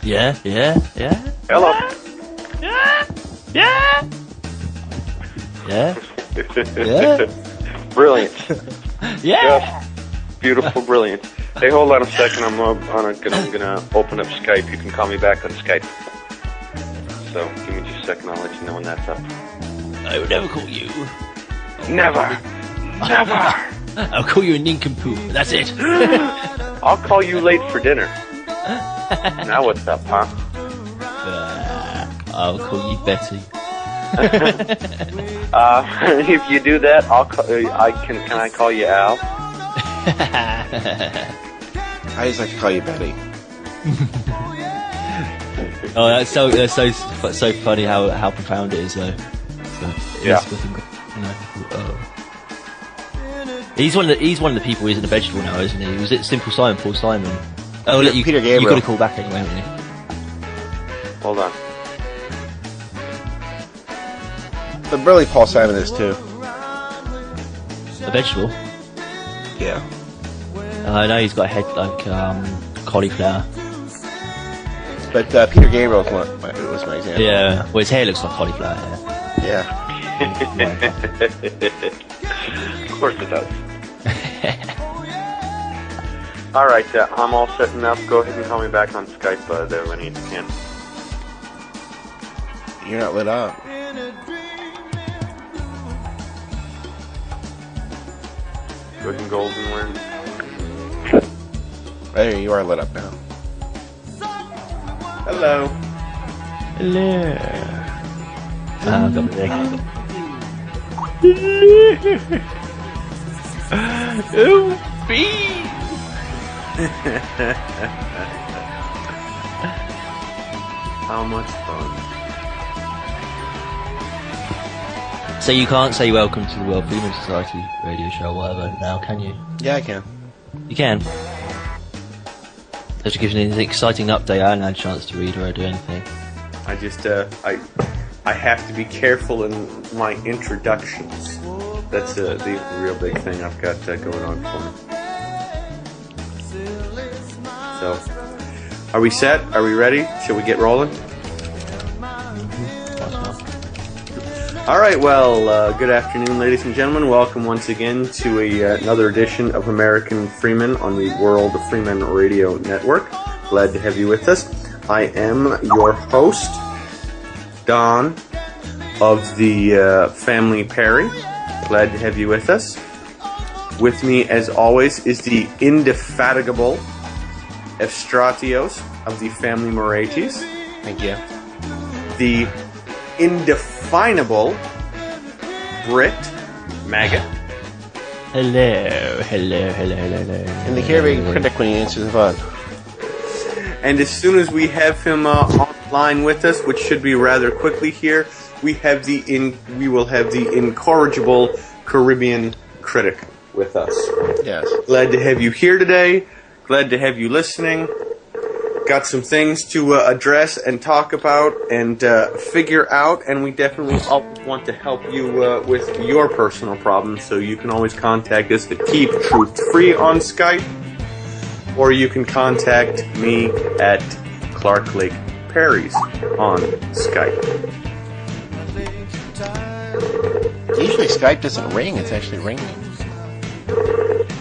Yeah. Hello. Yeah. Brilliant. Yeah. Beautiful, brilliant. Hey, hold on a second. I'm gonna open up Skype. You can call me back on Skype. So give me just a second. I'll let you know when that's up. I would never call you. Never. I'll call you a nincompoop. That's it. I'll call you late for dinner. Now what's up, huh? I'll call you Betty. If you do that, can I call you Al? I just like to call you Betty. Oh, that's so funny how profound it is, though. Yeah. He's one of the people who isn't a vegetable now, isn't he? He was at Simple Simon, Paul Simon. Oh, look, Peter Gabriel. You got to call back anyway, haven't you? Hold on. But really, Paul Simon is too. A vegetable? Yeah. I know he's got a head like cauliflower. But Peter Gabriel was my example. Yeah. Well, his hair looks like cauliflower hair. Yeah. Of course it does. All right, I'm all setting up. Go ahead and call me back on Skype there when you can. You're not lit up. Good and golden win. There, you are lit up now. Hello. Hello. I've got the Oh, bees! How much fun. So you can't say welcome to the World Freeman Society radio show or whatever now, can you? Yeah, I can. You can. That should give you an exciting update. I haven't had a chance to read or do anything. I just, I have to be careful in my introductions. That's the real big thing I've got going on for me. So, are we set? Are we ready? Shall we get rolling? All right, well, good afternoon, ladies and gentlemen. Welcome once again to another edition of American Freeman on the World of Freeman Radio Network. Glad to have you with us. I am your host, Don of the family Perry. Glad to have you with us. With me, as always, is the indefatigable Efstratios of the family Moretis. Thank you. The indefinable Brit Maggot. Hello. And the carrying critic when he answers the phone. And as soon as we have him online with us, which should be rather quickly here, we will have the incorrigible Caribbean critic with us. Yes. Glad to have you here today. Glad to have you listening. Got some things to address and talk about and figure out, and we definitely always want to help you with your personal problems, so you can always contact us at Keep Truth Free on Skype, or you can contact me at Clark Lake Perry's on Skype. Usually Skype doesn't ring, it's actually ringing.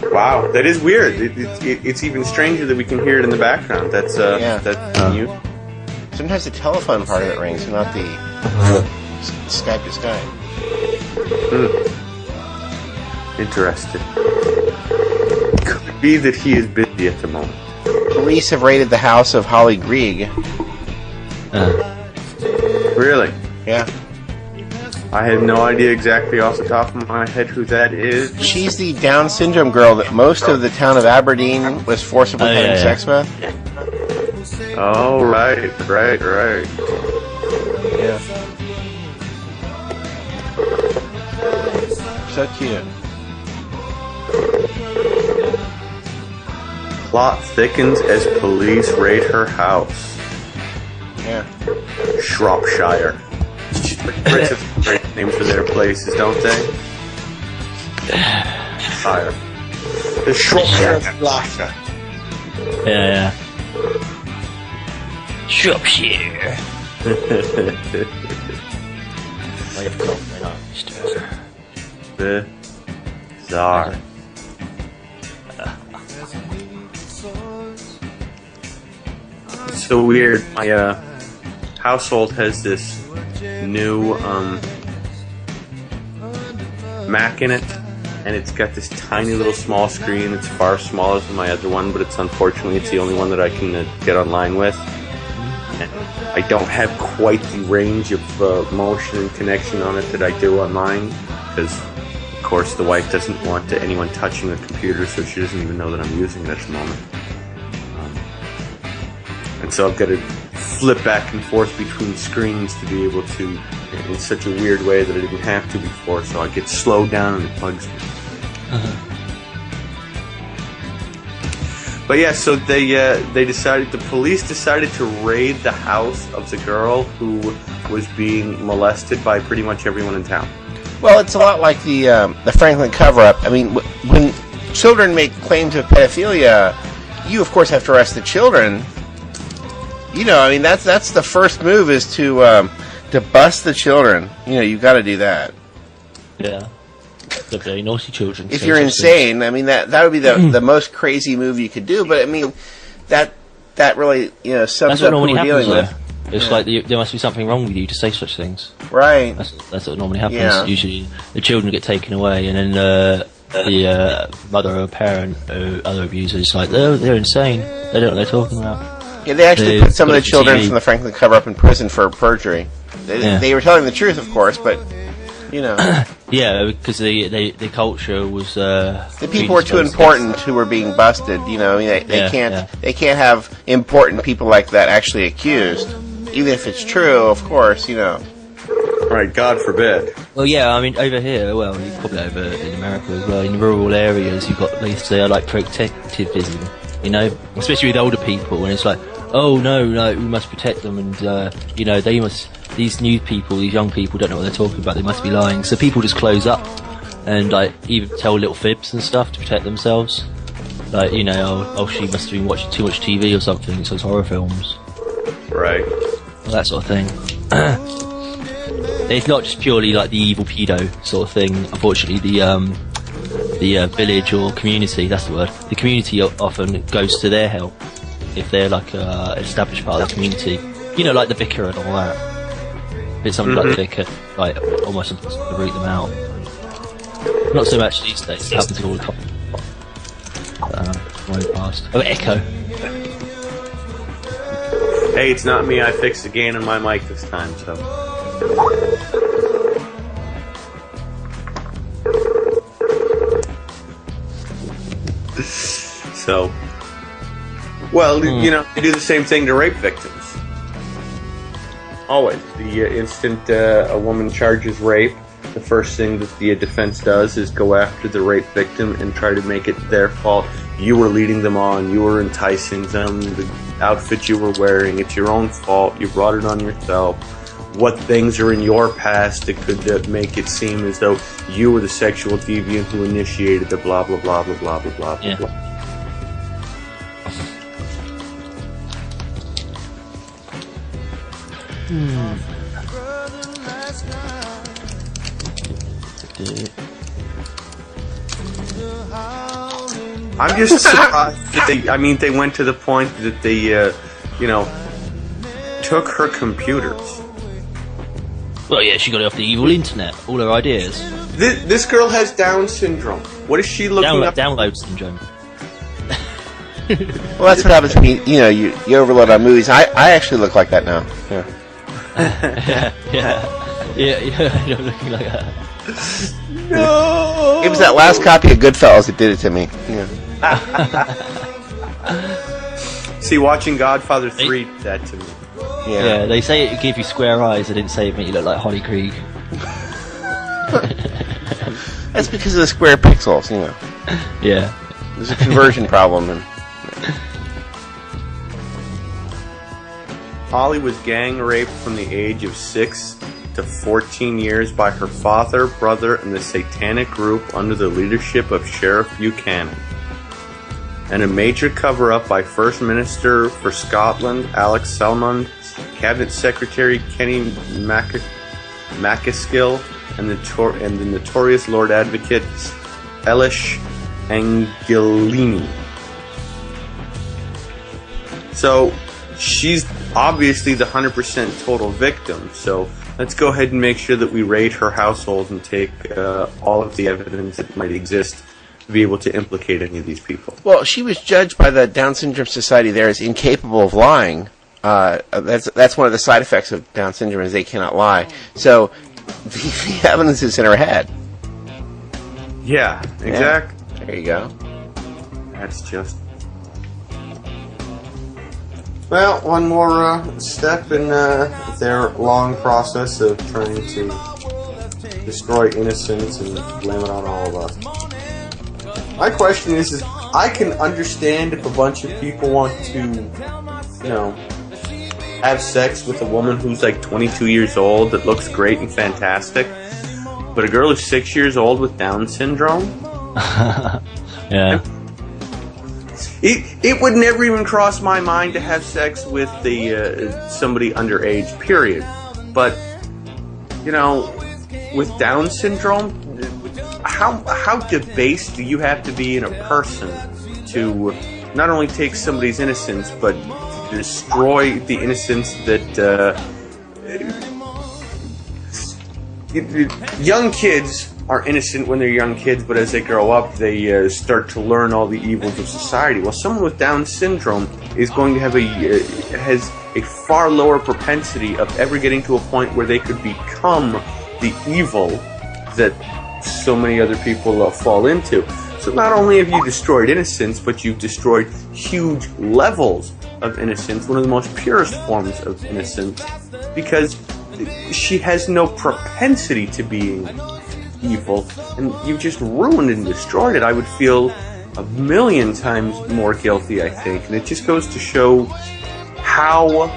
Wow, that is weird. It's even stranger that we can hear it in the background. That's new. Sometimes the telephone part of it rings, and not the Skype to Skype. Interesting. Could it be that he is busy at the moment? Police have raided the house of Holly Grieg. Really? Yeah. I have no idea exactly off the top of my head who that is. She's the Down syndrome girl that most of the town of Aberdeen was forcibly having sex with. Oh, right. Yeah. So cute. Plot thickens as police raid her house. Yeah. Shropshire. Brits have great names for their places, don't they? Shire. The Shropshire. Yeah. Shropshire. I have got my Bizarre. It's so weird. My household has this new Mac in it, and it's got this tiny little small screen. It's far smaller than my other one, but it's the only one that I can get online with. And I don't have quite the range of motion and connection on it that I do on mine, because of course the wife doesn't want anyone touching the computer, so she doesn't even know that I'm using it at the moment. And so I've got to flip back and forth between screens to be able to, in such a weird way that I didn't have to before, so I get slowed down and it bugs me. But yeah, so the police decided to raid the house of the girl who was being molested by pretty much everyone in town. Well, it's a lot like the Franklin cover-up. I mean, when children make claims of pedophilia, you of course have to arrest the children. You know, I mean, that's the first move, is to bust the children. You know, you've got to do that. Yeah. The very naughty children. If you're insane, I mean, that would be the most crazy move you could do. But I mean, that really, you know, sums up what we're dealing with. It's like there must be something wrong with you to say such things. Right. That's what normally happens. Yeah. Usually the children get taken away, and then the mother or parent or other abuser is like, they're insane. They don't know what they're talking about. Yeah, they actually put some of the children from the Franklin cover-up in prison for perjury. They were telling the truth, of course, but, you know. Yeah, because the culture was... the people were too important who were being busted, you know. I mean, they can't have important people like that actually accused. Even if it's true, of course, you know. Right, God forbid. Well, yeah, I mean, over here, well, probably over in America as well, in rural areas, you've got these, like, protectivism, you know, especially with older people, and it's like, oh, no, we must protect them, and, you know, these new people, these young people don't know what they're talking about, they must be lying, so people just close up, and, like, even tell little fibs and stuff to protect themselves, like, you know, oh, she must have been watching too much TV or something, so it's horror films. Right. Well, that sort of thing. It's not just purely like the evil pedo sort of thing. Unfortunately, the village or community, that's the word, the community often goes to their help if they're like an established part of the community. You know, like the vicar and all that. If it's something like the vicar, like almost to root them out. Not so much these days, it happens all the time. Way past. Oh, Echo. Hey, it's not me. I fixed the gain on my mic this time, so. So, well, you know, they do the same thing to rape victims. Always. The instant a woman charges rape, the first thing that the defense does is go after the rape victim and try to make it their fault. You were leading them on, you were enticing them, the outfit you were wearing, it's your own fault, you brought it on yourself. What things are in your past that could make it seem as though you were the sexual deviant who initiated the blah blah blah blah blah blah blah yeah. blah. I'm just surprised that they went to the point that they, you know, took her computers. Well, yeah, she got it off the evil internet. All her ideas. This girl has Down syndrome. What is she looking up? Download syndrome. Well, that's what happens when you overload on movies. I actually look like that now. Yeah. yeah, you're looking like that. No. It was that last copy of Goodfellas that did it to me. Yeah. See, watching Godfather 3 did that to me. Yeah, they say it gave you square eyes. They didn't say it made you look like Holly Krieg. That's because of the square pixels, you know. Yeah. There's a conversion problem. And Holly was gang raped from the age of 6 to 14 years by her father, brother, and the satanic group under the leadership of Sheriff Buchanan. and a major cover-up by First Minister for Scotland, Alex Salmond, Cabinet Secretary Kenny Macaskill, and the notorious Lord Advocate Elish Angelini. So she's obviously the 100% total victim. So let's go ahead and make sure that we raid her household and take all of the evidence that might exist to be able to implicate any of these people. Well, she was judged by the Down Syndrome Society there as incapable of lying. That's one of the side effects of Down syndrome is they cannot lie. So the evidence is in her head. Yeah, exactly. Yeah, there you go. That's just... Well, one more step in their long process of trying to destroy innocence and blame it on all of us. My question is I can understand if a bunch of people want to, have sex with a woman who's like 22 years old that looks great and fantastic, but a girl who's 6 years old with Down syndrome? Yeah. It would never even cross my mind to have sex with somebody underage, period. But, with Down syndrome, how debased do you have to be in a person to not only take somebody's innocence, but destroy the innocence that young kids are innocent when they're young kids, but as they grow up, they start to learn all the evils of society. Well, someone with Down syndrome is going to have has a far lower propensity of ever getting to a point where they could become the evil that so many other people fall into. So not only have you destroyed innocence, but you've destroyed huge levels of innocence, one of the most purest forms of innocence, because she has no propensity to being evil, and you've just ruined and destroyed it. I would feel a million times more guilty, I think, and it just goes to show how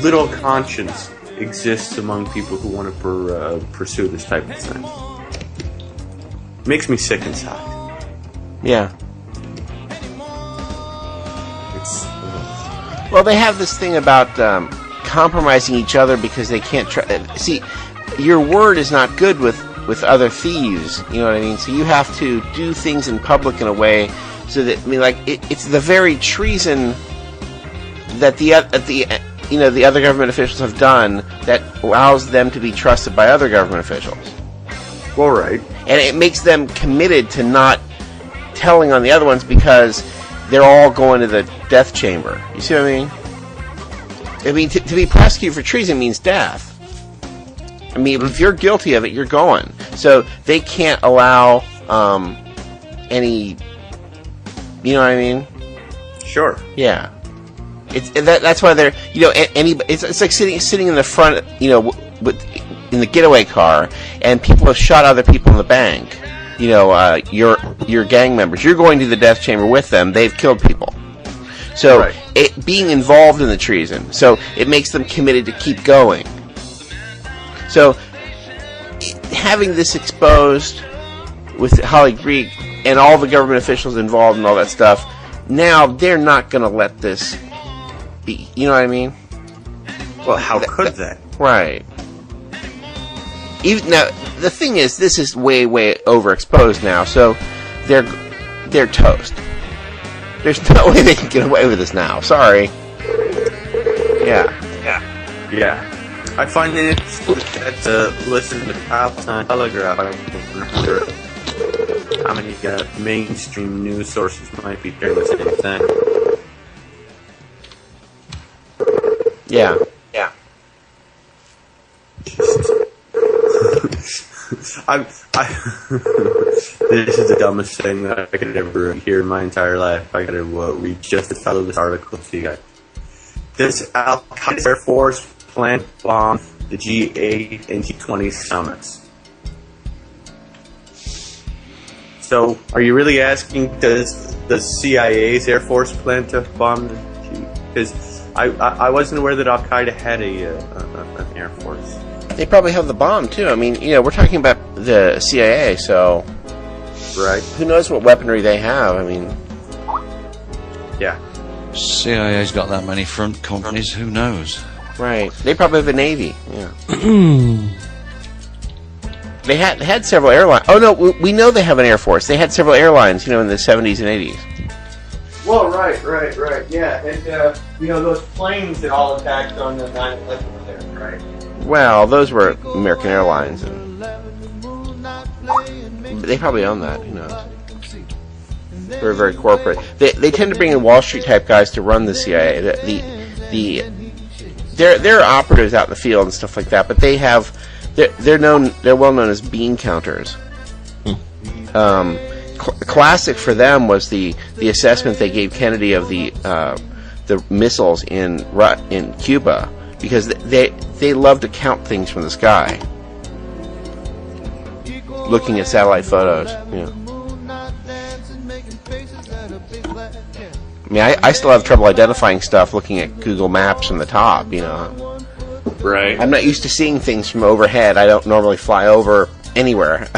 little conscience exists among people who want to pursue this type of thing. Makes me sick inside. Yeah. Well, they have this thing about compromising each other because they can't see, your word is not good with other thieves, you know what I mean? So you have to do things in public in a way so that, it's the very treason that the other government officials have done that allows them to be trusted by other government officials. Well, right. And it makes them committed to not telling on the other ones because they're all going to the death chamber. You see what I mean? I mean, to be prosecuted for treason means death. I mean, if you're guilty of it, you're going. So they can't allow any... You know what I mean? Sure. Yeah. That's why they're... it's like sitting in the front, in the getaway car, and people have shot other people in the bank. Your gang members. You're going to the death chamber with them. They've killed people. So, right. Being involved in the treason. So, it makes them committed to keep going. So, having this exposed with Holly Greek and all the government officials involved and all that stuff, now they're not going to let this be. You know what I mean? Well, how could they? Right. Now, the thing is, this is way, way overexposed now, so they're toast. There's no way they can get away with this now. Sorry. Yeah. I find it interesting that listen to the Palestine Telegraph. I wonder how many mainstream news sources might be doing the same thing. Yeah. This is the dumbest thing that I could ever hear in my entire life. I gotta read just to follow this article to you guys. This Al-Qaeda Air Force planned to bomb the G8 and G20 summits. So, are you really asking, does the CIA's Air Force plan to bomb the G? Because I wasn't aware that Al-Qaeda had an Air Force. They probably have the bomb, too. I mean, we're talking about the CIA, so... Right. Who knows what weaponry they have? I mean, Yeah. CIA's got that many front companies. Who knows? right? They probably have a navy. Yeah. They had several airlines. Oh no, we know they have an air force. They had several airlines, in the 70s and 80s. Well, right. Yeah, and those planes that all attacked on the 9/11 were there, right? Well, those were American Airlines, and they probably own that. Who knows? They're very corporate. They tend to bring in Wall Street type guys to run the CIA. They're operatives out in the field and stuff like that, but they're well known as bean counters. Classic for them was the assessment they gave Kennedy of the missiles in Cuba, because they love to count things from the sky, looking at satellite photos. I mean, I still have trouble identifying stuff looking at Google Maps from the top. Right. I'm not used to seeing things from overhead. I don't normally fly over anywhere.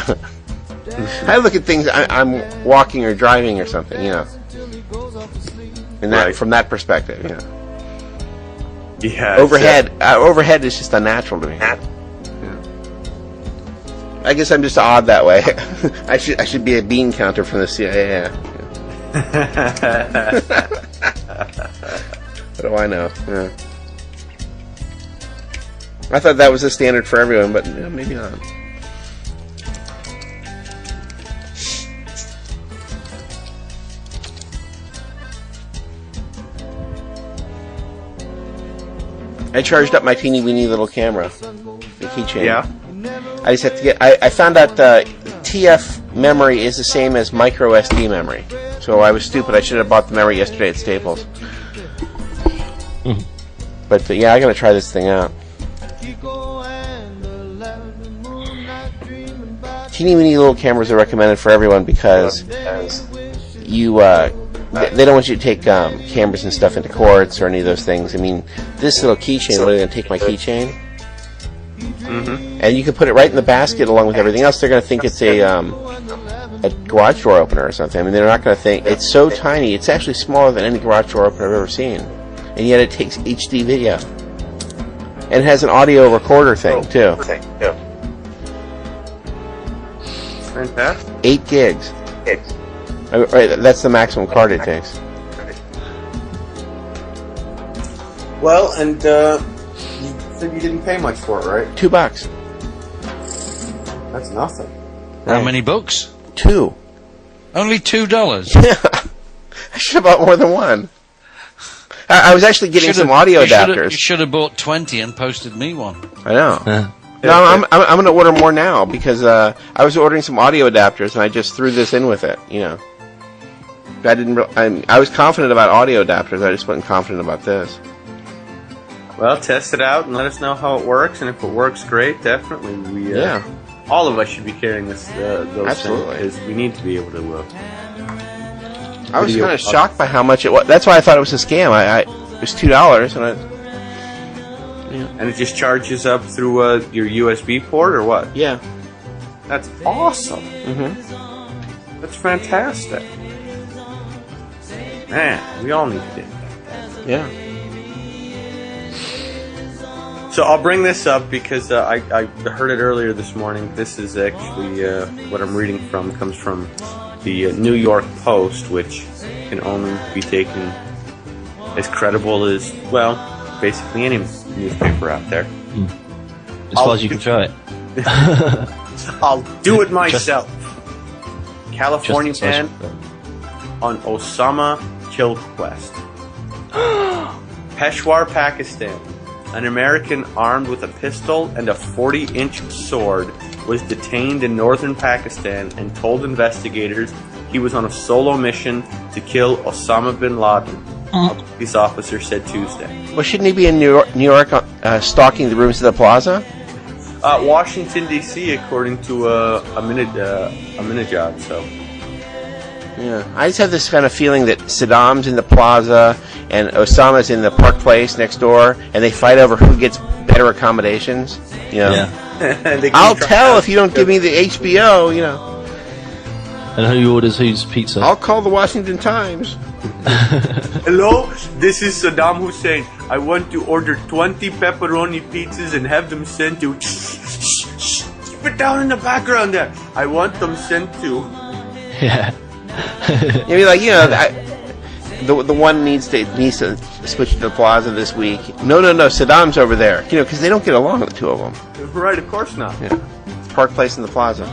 I look at things I'm walking or driving or something, and from that perspective, Yeah. Overhead is just unnatural to me. I guess I'm just odd that way. I should be a bean counter from the CIA. What do I know? Yeah. I thought that was the standard for everyone, but maybe not. I charged up my teeny weeny little camera, the keychain. Yeah. I just have to get. I found out TF memory is the same as micro SD memory. So I was stupid. I should have bought the memory yesterday at Staples. But yeah, I gotta try this thing out. Teeny weeny little cameras are recommended for everyone because you they don't want you to take cameras and stuff into courts or any of those things. I mean, this little keychain, what are they going to take my keychain? Mm-hmm. And you can put it right in the basket along with everything else. They're going to think it's a garage door opener or something. I mean, they're not going to think it's so tiny. It's actually smaller than any garage door opener I've ever seen, and yet it takes HD video and it has an audio recorder thing too. Fantastic. 8 gigs. Right, that's the maximum card it takes. Well, and you said you didn't pay much for it, right? $2. That's nothing. How many books? 2. Only $2. Yeah. I should have bought more than one. I was actually getting some audio adapters. You should have bought 20 and posted me one. I know. No, I'm going to order more now because I was ordering some audio adapters and I just threw this in with it. I was confident about audio adapters. I just wasn't confident about this. Well, test it out and let us know how it works. And if it works, great. Definitely, all of us should be carrying those Absolutely. things because we need to be able to. I was kind of shocked by how much it was. That's why I thought it was a scam. It was $2, and it just charges up through your USB port or what? Yeah. That's awesome. Mm-hmm. That's fantastic. Man, we all need to do that. Yeah. So I'll bring this up because I heard it earlier this morning. This is actually what I'm reading from comes from the New York Post, which can only be taken as credible as, well, basically any newspaper out there. As far as you can try it. I'll do it myself. California man on Osama kill quest. Peshawar, Pakistan. An American armed with a pistol and a 40-inch sword was detained in northern Pakistan and told investigators he was on a solo mission to kill Osama bin Laden, a police officer said Tuesday. Well, shouldn't he be in New York stalking the rooms of the plaza? Washington, D.C., according to Ahmadinejad, so... Yeah, I just have this kind of feeling that Saddam's in the plaza and Osama's in the Park Place next door, and they fight over who gets better accommodations. Yeah. I'll tell if you don't give me the HBO. And who orders whose pizza? I'll call the Washington Times. Hello, this is Saddam Hussein. I want to order 20 pepperoni pizzas and have them sent to... Keep it down in the background there. I want them sent to... Yeah. You'd be like, the one needs to switch to the Plaza this week. No, Saddam's over there. Because they don't get along, the two of them. Right, of course not. Yeah. It's Park Place in the Plaza.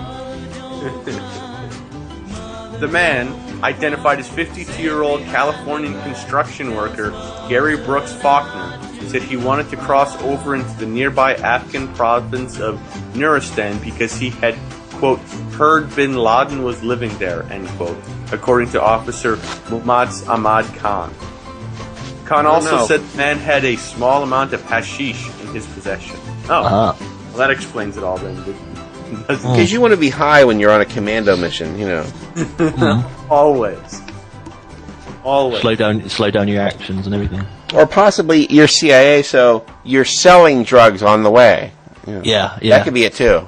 The man, identified as 52-year-old Californian construction worker Gary Brooks Faulkner, said he wanted to cross over into the nearby Afghan province of Nuristan because he had, quote, heard bin Laden was living there, end quote, according to Officer Muhammad Ahmad Khan. Khan also said the man had a small amount of hashish in his possession. Well, that explains it all then. Because you want to be high when you're on a commando mission, Always. Slow down your actions and everything. Or possibly you're CIA, so you're selling drugs on the way. Yeah. That could be it too.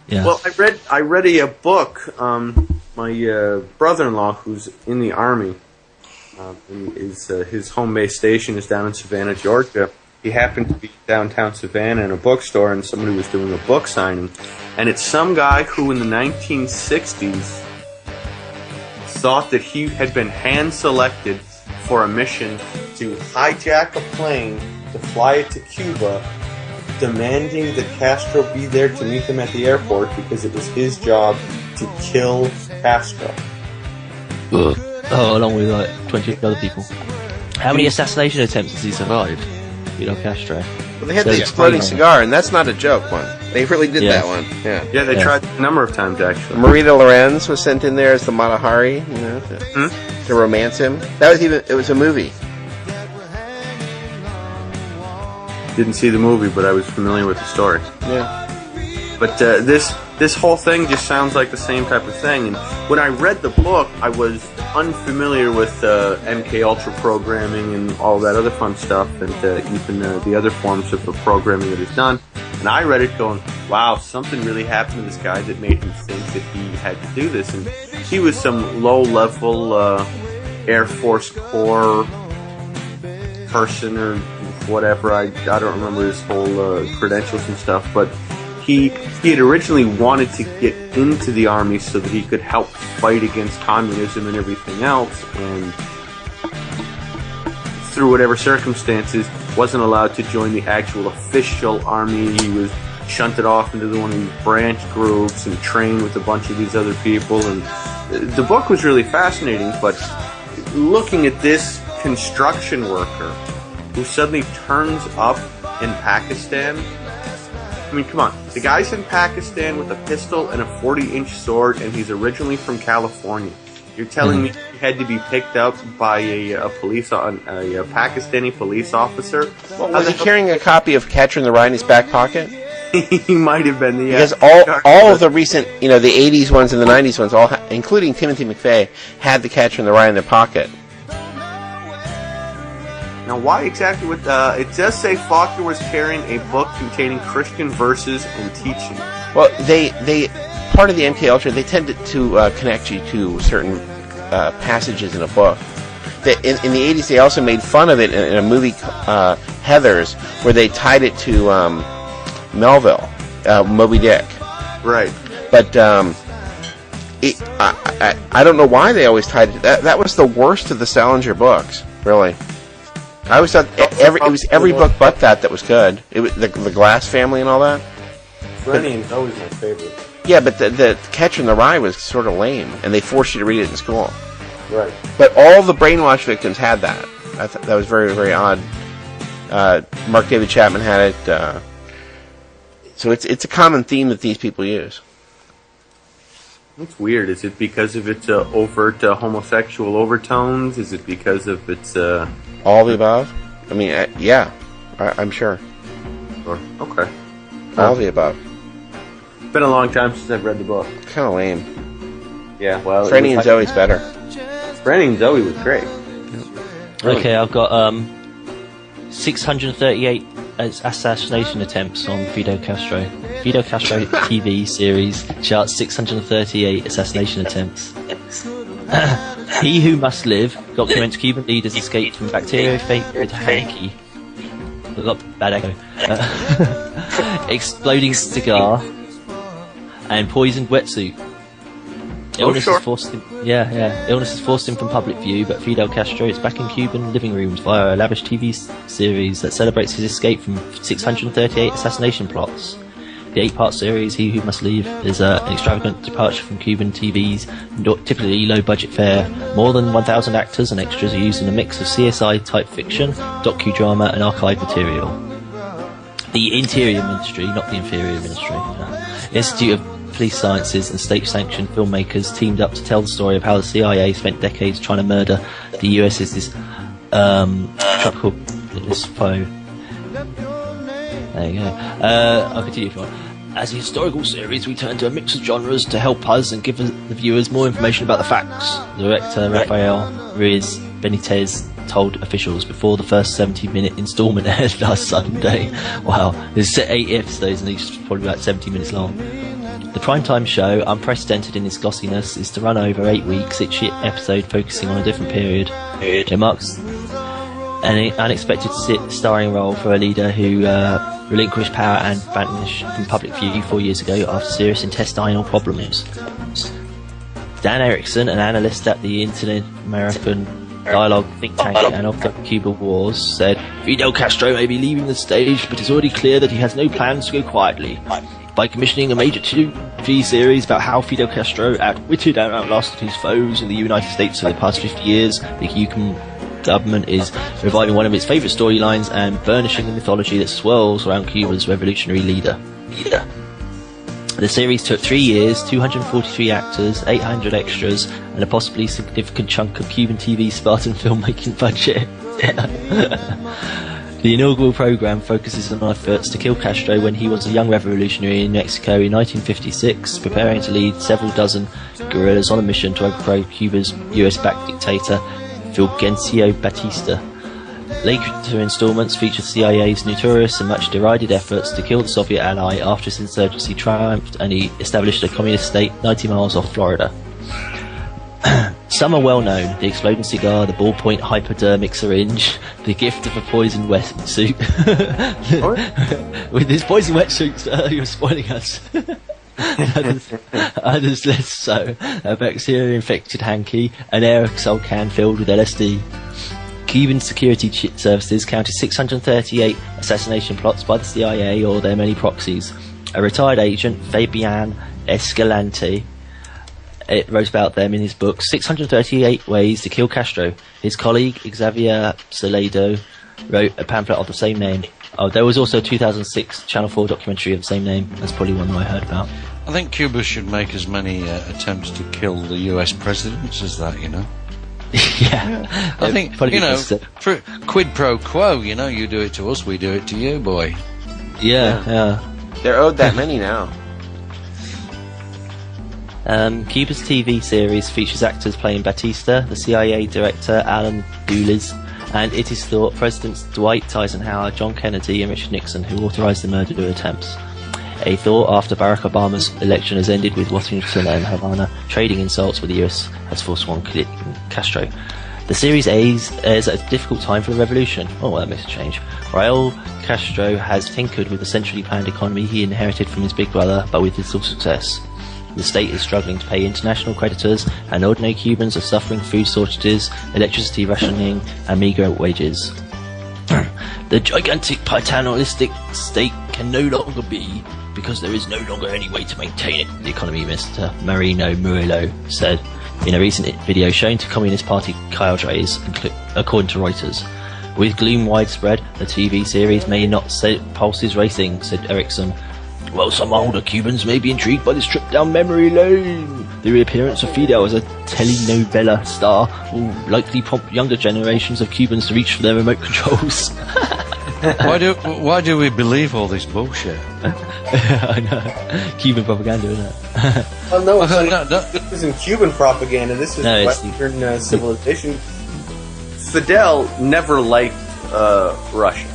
Yeah. Well, I read a book. My brother-in-law, who's in the army, his home base station is down in Savannah, Georgia. He happened to be downtown Savannah in a bookstore, and somebody was doing a book signing. And it's some guy who in the 1960s thought that he had been hand-selected for a mission to hijack a plane to fly it to Cuba, demanding that Castro be there to meet them at the airport because it was his job to kill Castro. Along with 20 other people. How many assassination attempts has he survived? Fidel Castro. Well, they had the exploding cigar, and that's not a joke one. They really did that one. Yeah, they tried a number of times, actually. Marita Lorenz was sent in there as the Matahari, to romance him. It was a movie. Didn't see the movie, but I was familiar with the story. Yeah. But this whole thing just sounds like the same type of thing. And when I read the book, I was unfamiliar with MK Ultra programming and all that other fun stuff, and even the other forms of the programming that is done. And I read it going, wow, something really happened to this guy that made him think that he had to do this. And he was some low-level Air Force Corps person or whatever. I don't remember his whole credentials and stuff, but he had originally wanted to get into the army so that he could help fight against communism and everything else, and through whatever circumstances wasn't allowed to join the actual official army. He was shunted off into one of these branch groups and trained with a bunch of these other people, and the book was really fascinating. But looking at this construction worker who suddenly turns up in Pakistan, I mean, come on. The guy's in Pakistan with a pistol and a 40-inch sword, and he's originally from California. You're telling me he had to be picked up by a Pakistani police officer? Well, was he carrying a copy of Catcher in the Rye in his back pocket? He might have been. Because all of the recent, the 80s ones and the 90s ones, including Timothy McVeigh, had the Catcher in the Rye in their pocket. Now, why exactly would... it does say Faulkner was carrying a book containing Christian verses and teaching. Well, they part of the MK Ultra, they tend to connect you to certain passages in a book. In the 80s, they also made fun of it in a movie, Heathers, where they tied it to Melville, Moby Dick. Right. But I don't know why they always tied it. That was the worst of the Salinger books, really. I always thought it was every book but that was good. It was the Glass Family and all that. Brennian's always my favorite. Yeah, but the Catcher in the Rye was sort of lame, and they forced you to read it in school. Right. But all the brainwash victims had that. I thought that was very, very odd. Mark David Chapman had it. So it's a common theme that these people use. It's weird. Is it because of its overt homosexual overtones? Is it because of its... All the above? I mean, yeah, I'm sure. Sure. Okay. All the above. It's been a long time since I've read the book. Kind of lame. Yeah, well... Franny and Zoe's better. Franny and Zoe was great. Okay, I've got 638 assassination attempts on Fidel Castro. Fidel Castro TV series charts 638 assassination attempts. He Who Must Live documents Cuban leaders' escape from bacteriophage hanky. I've got bad echo. Exploding cigar and poisoned wetsuit. Illness has forced him. Illness has forced him from public view, but Fidel Castro is back in Cuban living rooms via a lavish TV series that celebrates his escape from 638 assassination plots. The 8-part series, He Who Must Leave, is an extravagant departure from Cuban TV's typically low-budget fare. More than 1,000 actors and extras are used in a mix of CSI-type fiction, docudrama, and archive material. The Interior Ministry, not the Inferior Ministry, Institute of Police Sciences and state-sanctioned filmmakers teamed up to tell the story of how the CIA spent decades trying to murder the US's tropical foe. There you go. I'll continue if you want. As a historical series, we turn to a mix of genres to help us and give the viewers more information about the facts. Director Rafael Ruiz Benitez told officials before the first 70-minute installment aired last Sunday. Wow, there's 8 episodes and each probably about 70 minutes long. The primetime show, unprecedented in its glossiness, is to run over 8 weeks, each episode focusing on a different period. It marks an unexpected starring role for a leader who relinquished power and vanished from public view 4 years ago after serious intestinal problems. Dan Erickson, an analyst at the Inter-American Dialogue think tank and of the Cuban Wars, said, Fidel Castro may be leaving the stage, but it's already clear that he has no plans to go quietly. By commissioning a major TV series about how Fidel Castro outwitted and outlasted his foes in the United States for the past 50 years, the Cuban government is reviving one of its favourite storylines and burnishing the mythology that swirls around Cuba's revolutionary leader. The series took 3 years, 243 actors, 800 extras, and a possibly significant chunk of Cuban TV's Spartan filmmaking budget. The inaugural program focuses on efforts to kill Castro when he was a young revolutionary in Mexico in 1956, preparing to lead several dozen guerrillas on a mission to overthrow Cuba's US-backed dictator Fulgencio Batista. Later installments feature CIA's notorious and much derided efforts to kill the Soviet ally after his insurgency triumphed and he established a communist state 90 miles off Florida. Some are well known: the exploding cigar, the ballpoint hypodermic syringe, the gift of a poison wetsuit. With this poison wetsuit, you're spoiling us. Others less so: a bacteria-infected hanky, an aerosol can filled with LSD. Cuban security services counted 638 assassination plots by the CIA or their many proxies. A retired agent, Fabian Escalante, wrote about them in his book 638 Ways to Kill Castro. His colleague Xavier Salado wrote a pamphlet of the same name. Oh, there was also a 2006 Channel 4 documentary of the same name. That's probably one that I heard about. I think Cuba should make as many attempts to kill the US presidents as that, you know. Yeah. I think, you know, for quid pro quo, you know, you do it to us, we do it to you, boy. Yeah. They're owed that many now. Cuba's TV series features actors playing Batista, the CIA director Alan Dulles, and it is thought Presidents Dwight Eisenhower, John Kennedy, and Richard Nixon who authorized the murder attempts. A thought after Barack Obama's election has ended with Washington and Havana trading insults where the US has forsworn Castro. The series airs at a difficult time for the revolution. Oh, that makes a change. Raul Castro has tinkered with the centrally planned economy he inherited from his big brother, but with little success. The state is struggling to pay international creditors, and ordinary Cubans are suffering food shortages, electricity rationing, and meagre wages. The gigantic paternalistic state can no longer be, because there is no longer any way to maintain it, the economy Mr. Marino Murillo said in a recent video shown to Communist Party cadres, according to Reuters. With gloom widespread, the TV series may not set pulses racing, said Erickson. Well, some older Cubans may be intrigued by this trip down memory lane. The reappearance of Fidel as a telenovela star will likely prompt younger generations of Cubans to reach for their remote controls. Why do we believe all this bullshit? I know. Cuban propaganda, isn't it? Well, no, this isn't Cuban propaganda. This is Western civilization. Fidel never liked Russia.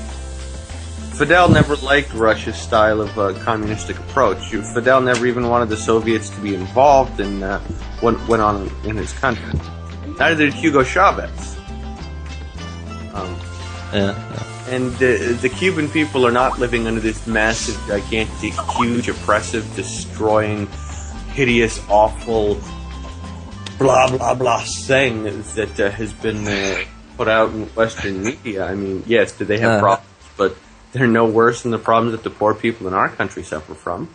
Fidel never liked Russia's style of communistic approach. Fidel never even wanted the Soviets to be involved in what went on in his country. Neither did Hugo Chavez. And the Cuban people are not living under this massive, gigantic, huge, oppressive, destroying, hideous, awful, blah, blah, blah thing that has been put out in Western media. I mean, yes, do they have problems, but they're no worse than the problems that the poor people in our country suffer from.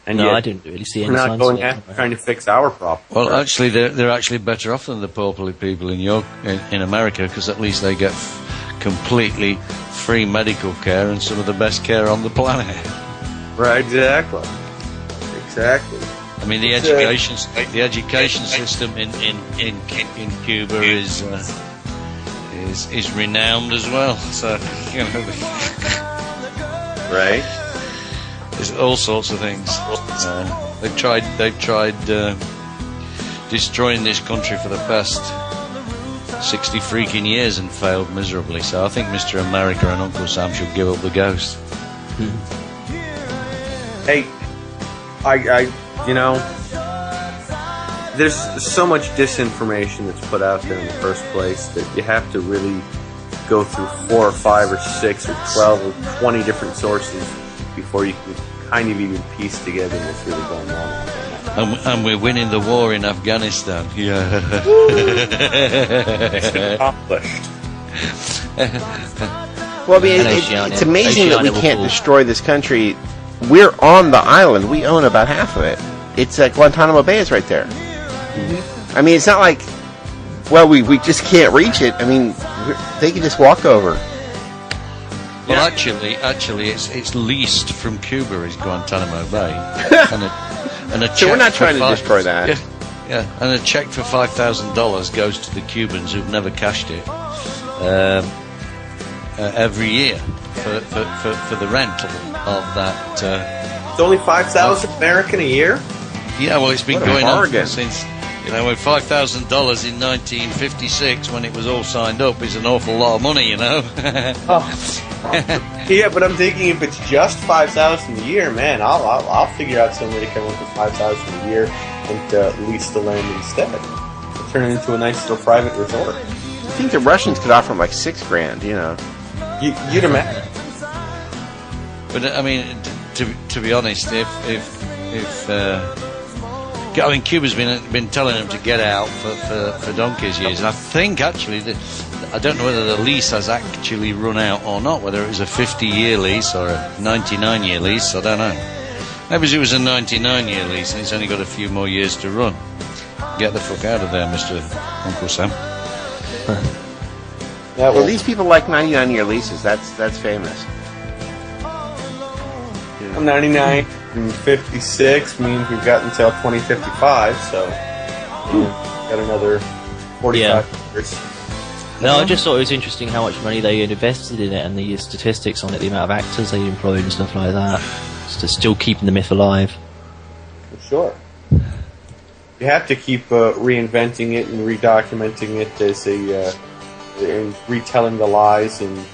And no, I didn't really see any signs. We're not going after trying to fix our problems. Well, actually, they're actually better off than the poor people in America, because at least they get completely free medical care and some of the best care on the planet. Right, exactly. I mean, the education system in Cuba is renowned as well. So right. There's all sorts of things. They've tried destroying this country for the past 60 freaking years and failed miserably. So I think Mr. America and Uncle Sam should give up the ghost. Hey, I there's so much disinformation that's put out there in the first place that you have to really go through 4 or 5 or 6 or 12 or 20 different sources before you can kind of even piece together what's really going on. And we're winning the war in Afghanistan. Yeah. It's accomplished. Well, I mean, it's amazing that we can't destroy this country. We're on the island. We own about half of it. It's Guantanamo Bay is right there. I mean, it's not like, well, we just can't reach it. I mean, they can just walk over. Well, actually, it's leased from Cuba is Guantanamo Bay, and a so we're not trying to destroy that. Yeah, and a check for $5,000 goes to the Cubans who've never cashed it every year for the rental of that. It's only $5,000 American a year. Yeah, well, it's been going on since. When $5,000 in 1956, when it was all signed up, is an awful lot of money, Yeah, but I'm thinking if it's just $5,000 a year, man, I'll figure out some way to come up with $5,000 a year and lease the land instead. Turn it into a nice little private resort. I think the Russians could offer them like $6,000, You'd imagine. But I mean, to be honest, if Cuba's been telling them to get out for donkey's years, and I think actually that I don't know whether the lease has actually run out or not, whether it was a 50-year lease or a 99-year lease, I don't know. Maybe it was a 99-year lease and it's only got a few more years to run. Get the fuck out of there, Mr. Uncle Sam. Yeah, well, these people like 99-year leases. That's famous. I'm 99 and 56 means we've got until 2055, so got another 45 years. No, I just thought it was interesting how much money they had invested in it and the statistics on it, the amount of actors they employed and stuff like that. Just still keeping the myth alive. For sure. You have to keep reinventing it and redocumenting it as and retelling the lies in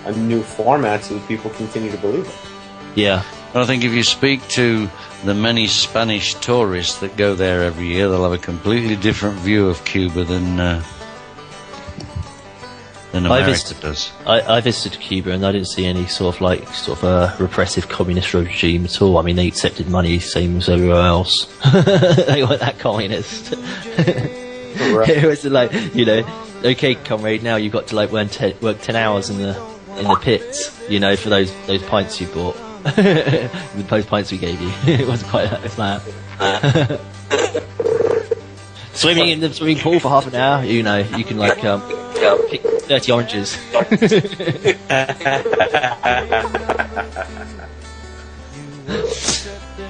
a new format so that people continue to believe it. Yeah. I think if you speak to the many Spanish tourists that go there every year, they'll have a completely different view of Cuba than America does. I visited Cuba and I didn't see any sort of a repressive communist regime at all. I mean, they accepted money same as everywhere else. They weren't that communist. It was like, okay, comrade, now you've got to work 10 hours in the pits, for those pints you bought. Those pints we gave you. It wasn't quite that. Swimming in the swimming pool for half an hour, you can pick 30 oranges.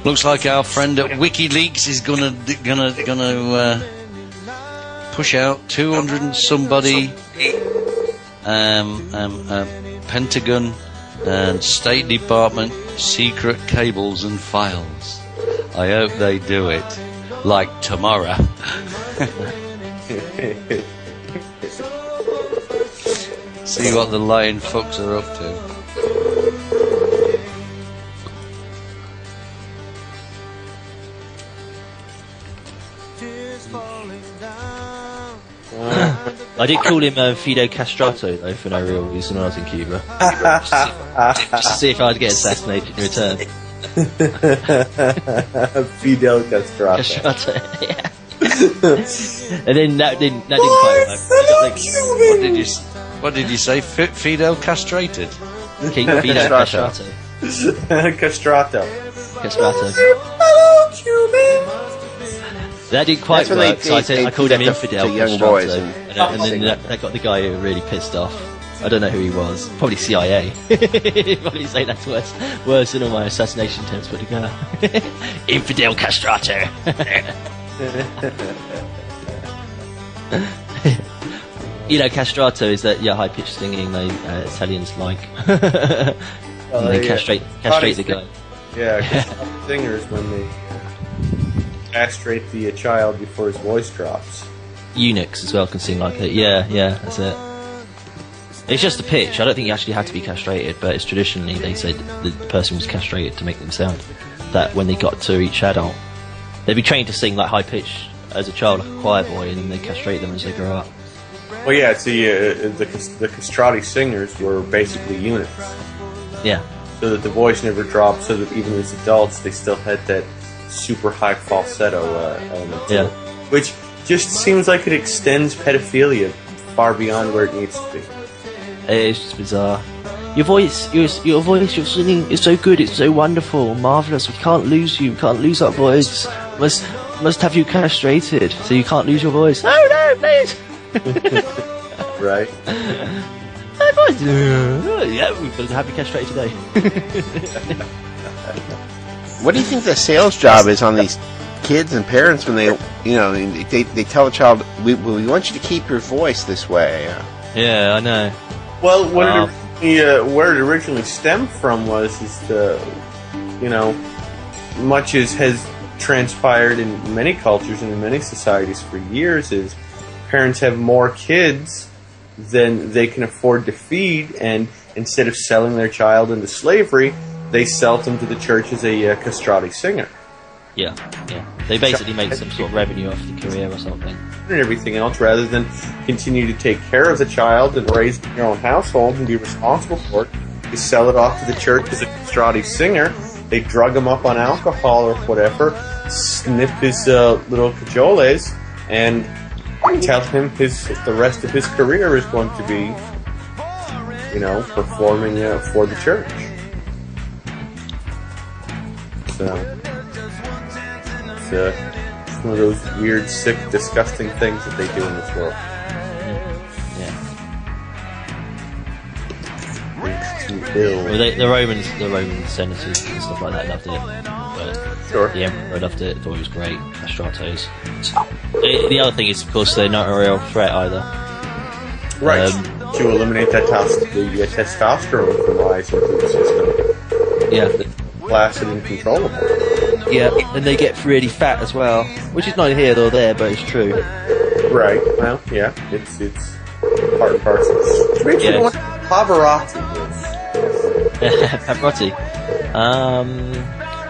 Looks like our friend at WikiLeaks is gonna push out 200 and somebody Pentagon and State Department secret cables and files. I hope they do it like tomorrow. See what the lying fucks are up to. I did call him Fidel Castrato though for no real reason when I was in Cuba. Just to see if I'd get assassinated in return. Fidel Castrato. Castrato, yeah. And then that didn't quite work. What did you say? Fidel castrated? Fidel Castrato. Castrato. That didn't quite work, so I called him Infidel to young Castrato, boys and then that got the guy really pissed off. I don't know who he was. Probably CIA. Probably say that's worse than all my assassination attempts put together. Infidel Castrato. Castrato is that high-pitched singing they Italians like. And they castrate the guy. Yeah, singers when they castrate the child before his voice drops. Eunuchs as well can sing like it. Yeah, that's it. It's just the pitch. I don't think you actually had to be castrated, but it's traditionally they said the person was castrated to make them sound that when they got to reach adult, they'd be trained to sing like high pitch as a child, like a choir boy, and then they castrate them as they grow up. Well, yeah, see, the castrati singers were basically eunuchs. Yeah. So that the voice never dropped, so that even as adults, they still had that super high falsetto element to it. Which just seems like it extends pedophilia far beyond where it needs to be. It's just bizarre. Your voice, your singing is so good, it's so wonderful, marvellous, we can't lose you, we can't lose that voice. Must have you castrated, so you can't lose your voice. Oh no, please! Right. My voice! Yeah, we're going to have you castrated today. What do you think the sales job is on these kids and parents when they tell a child, we want you to keep your voice this way? Yeah, I know. Well, where it originally stemmed from was much as has transpired in many cultures and in many societies for years, is parents have more kids than they can afford to feed, and instead of selling their child into slavery, they sell them to the church as a castrati singer. Yeah. They basically make some sort of revenue off the career or something. And everything else, rather than continue to take care of the child and raise your own household and be responsible for it, they sell it off to the church as a castrati singer. They drug him up on alcohol or whatever, snip his little cajoles, and tell him the rest of his career is going to be, performing for the church. So it's one of those weird, sick, disgusting things that they do in this world. Yeah. Ill. Well, the Roman senators and stuff like that loved it. But Sure. the emperor loved it. Thought it was great. Castratos. The other thing is, of course, they're not a real threat either. Right. To eliminate the testosterone from rising through the system. Yeah. Placid and controllable. Yeah, and they get really fat as well, which is neither here nor there, but it's true. Right. Well, yeah. It's part and parcel. Makes you wonder what Pavarotti is. Pavarotti.